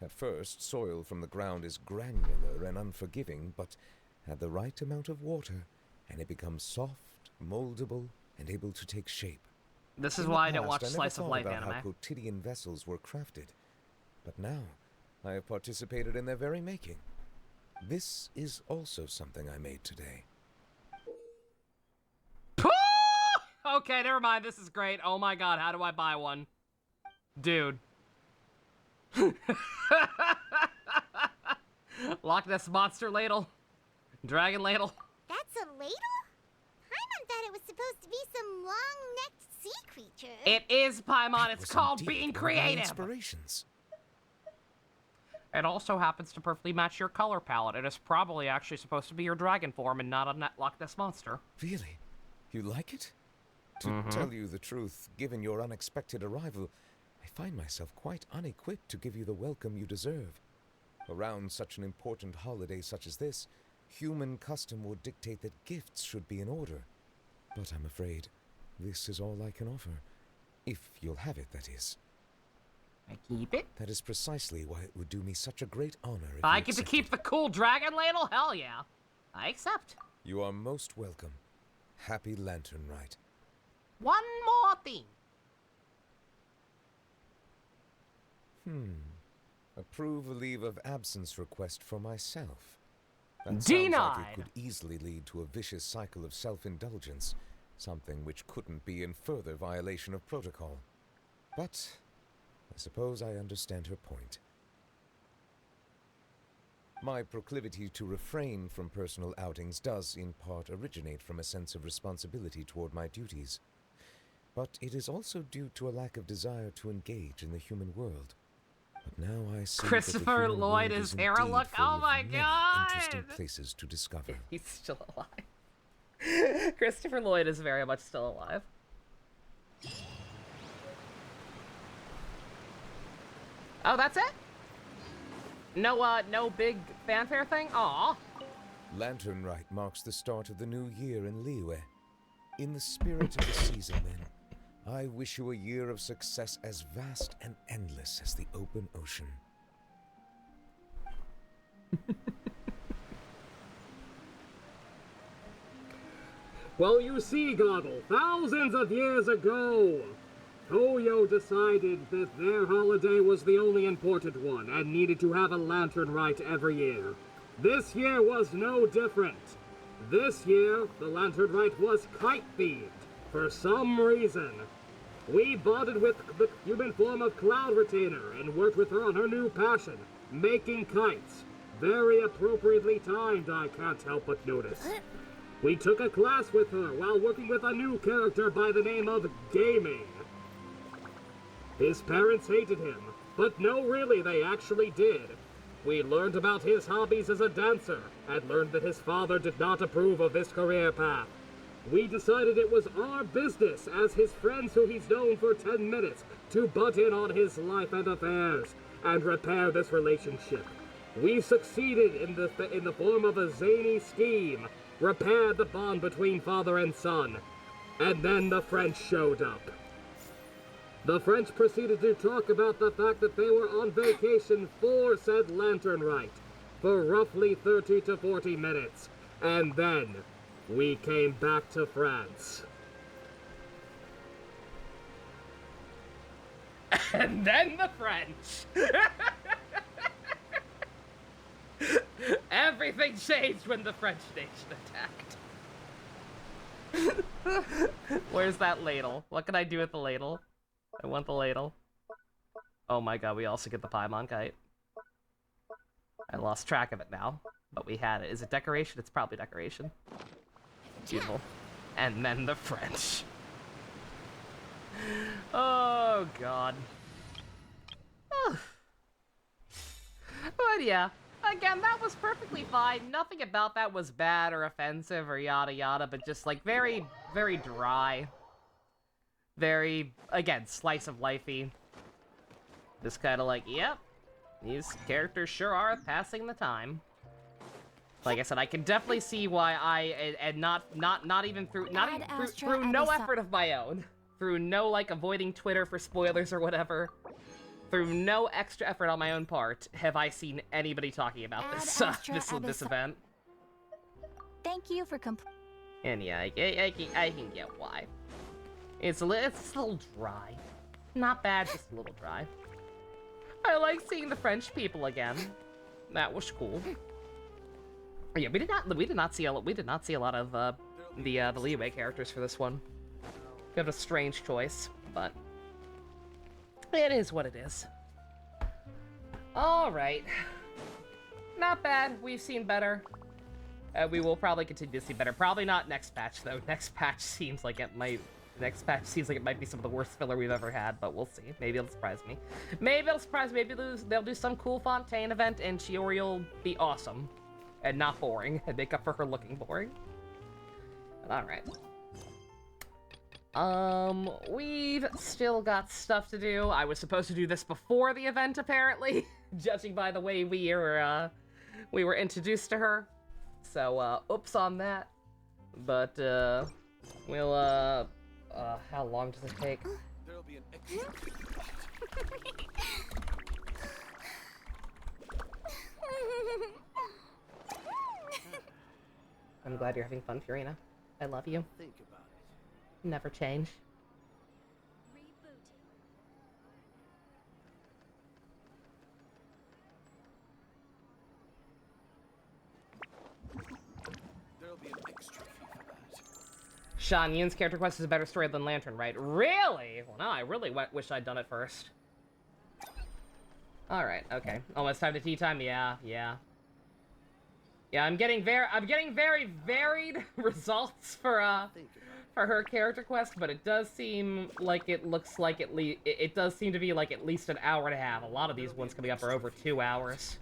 At first, soil from the ground is granular and unforgiving, but add the right amount of water, and it becomes soft, moldable, and able to take shape. This is In the why I don't past, watch never Slice of thought Life about anime. how quotidian vessels were crafted. But now, I have participated in their very making. This is also something I made today. Okay, never mind. This is great. Oh my god, how do I buy one? Dude. Loch Ness Monster ladle. Dragon ladle. That's a ladle? Paimon thought it was supposed to be some long-necked sea creature. It is Paimon. It's called indeed being one of my creative. Inspirations. It also happens to perfectly match your color palette. It is probably actually supposed to be your dragon form and not a Loch Ness Monster. Really? You like it? To tell you the truth, given your unexpected arrival, I find myself quite unequipped to give you the welcome you deserve. Around such an important holiday such as this, human custom would dictate that gifts should be in order. But I'm afraid this is all I can offer. If you'll have it, that is. I keep it? That is precisely why it would do me such a great honor if I you get to accepted. keep the cool dragon ladle? Hell yeah. I accept. You are most welcome. Happy Lantern Rite. One more thing. Approve a leave of absence request for myself. That sounds like Denied. it could easily lead to a vicious cycle of self-indulgence, something which couldn't be in further violation of protocol. But I suppose I understand her point. My proclivity to refrain from personal outings does, in part, originate from a sense of responsibility toward my duties. But it is also due to a lack of desire to engage in the human world. But now I see Christopher that the human Lloyd world is is Hera. indeed Look, full oh of my many god! interesting places to discover. He's still alive. Christopher Lloyd is very much still alive. Oh, that's it? No, no big fanfare thing? Aw. Lantern Rite marks the start of the new year in Liyue. In the spirit of the season, then, I wish you a year of success as vast and endless as the open ocean. Well, you see, Goggle, thousands of years ago, Toyo decided that their holiday was the only important one and needed to have a lantern rite every year. This year was no different. This year, the lantern rite was kite-themed, for some reason. We bonded with the human form of Cloud Retainer and worked with her on her new passion, making kites. Very appropriately timed, I can't help but notice. We took a class with her while working with a new character by the name of Gaming. His parents hated him, but no, really, they actually did. We learned about his hobbies as a dancer, and learned that his father did not approve of this career path. We decided it was our business, as his friends who he's known for 10 minutes, to butt in on his life and affairs, and repair this relationship. We succeeded in the form of a zany scheme, repaired the bond between father and son, and then the French showed up. The French proceeded to talk about the fact that they were on vacation for said lantern rite for roughly 30 to 40 minutes, and then we came back to France. And then the French. Everything changed when the French nation attacked. Where's that ladle? What can I do with the ladle? I want the ladle. Oh my god, we also get the Paimon kite. I lost track of it now, but we had it. Is it decoration? It's probably decoration. Beautiful. And then the French. Oh god. But yeah, again, that was perfectly fine. Nothing about that was bad or offensive or yada yada, but just like very, very dry. Very, again, slice of lifey. Just kind of like, yep, these characters sure are passing the time. Like I said, I can definitely see why and not even through no effort of my own, through no like avoiding Twitter for spoilers or whatever, through no extra effort on my own part, have I seen anybody talking about this this event. Thank you for And yeah, I can get why. It's a little dry. Not bad, just a little dry. I like seeing the French people again. That was cool. Yeah, we did not see a lot of the Liyue characters for this one. Bit of a strange choice, but it is what it is. Alright. Not bad. We've seen better. We will probably continue to see better. Probably not next patch, though. Next patch seems like it might be some of the worst filler we've ever had, but we'll see. Maybe it'll surprise me. Maybe it'll surprise me. Maybe they'll do some cool Fontaine event, and Shiori will be awesome. And not boring. And make up for her looking boring. Alright. We've still got stuff to do. I was supposed to do this before the event, apparently. Judging by the way we were introduced to her. So, oops on that. But, we'll, how long does it take? There'll be an extra I'm glad you're having fun, Fiorina. I love you. Think about it. Never change. There'll be an extra fee for that. Shan Yun's character quest is a better story than Lantern, right? Really? Well, no, I really wish I'd done it first. Alright, okay. Almost time to tea time? Yeah. Yeah, I'm getting very varied results for her character quest, but it does seem like it does seem to be like at least an hour and a half. A lot of these ones coming up are over 2 hours.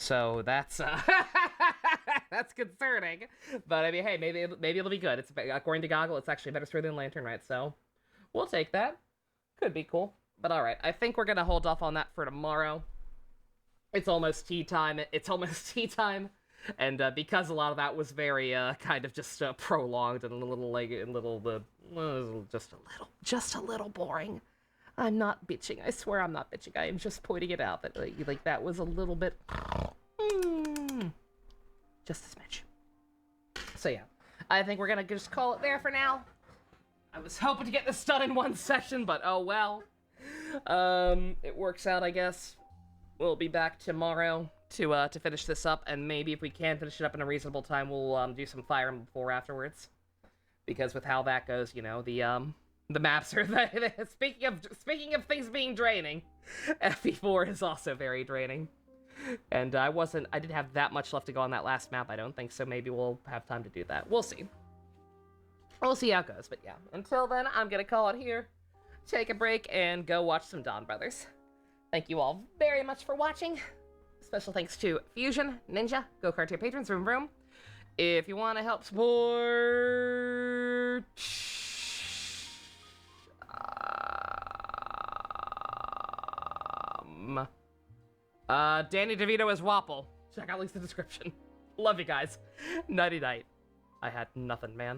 So that's that's concerning. But I mean, hey, maybe it'll be good. It's according to Goggle, it's actually a better story than Lantern, right? So we'll take that. Could be cool. But all right, I think we're gonna hold off on that for tomorrow. It's almost tea time. And because a lot of that was very kind of just prolonged and a little just a little boring. I'm not bitching. I swear I'm not bitching. I am just pointing it out that like that was a little bit just a smidge. So yeah, I think we're gonna just call it there for now. I was hoping to get this done in one session, but oh well. It works out, I guess. We'll be back tomorrow to finish this up, and maybe if we can finish it up in a reasonable time, we'll do some Fire Emblem 4 afterwards. Because with how that goes, you know, the maps are speaking of things being draining, FE4 is also very draining. And I didn't have that much left to go on that last map, I don't think, so maybe we'll have time to do that. We'll see. We'll see how it goes, but yeah. Until then, I'm gonna call it here, take a break, and go watch some Dawn Brothers. Thank you all very much for watching. Special thanks to Fusion, Ninja, Go-Kart tier patrons, Vroom. If you want to help support... Danny DeVito as Wapple. Check out links in the description. Love you guys. Nighty-night. I had nothing, man.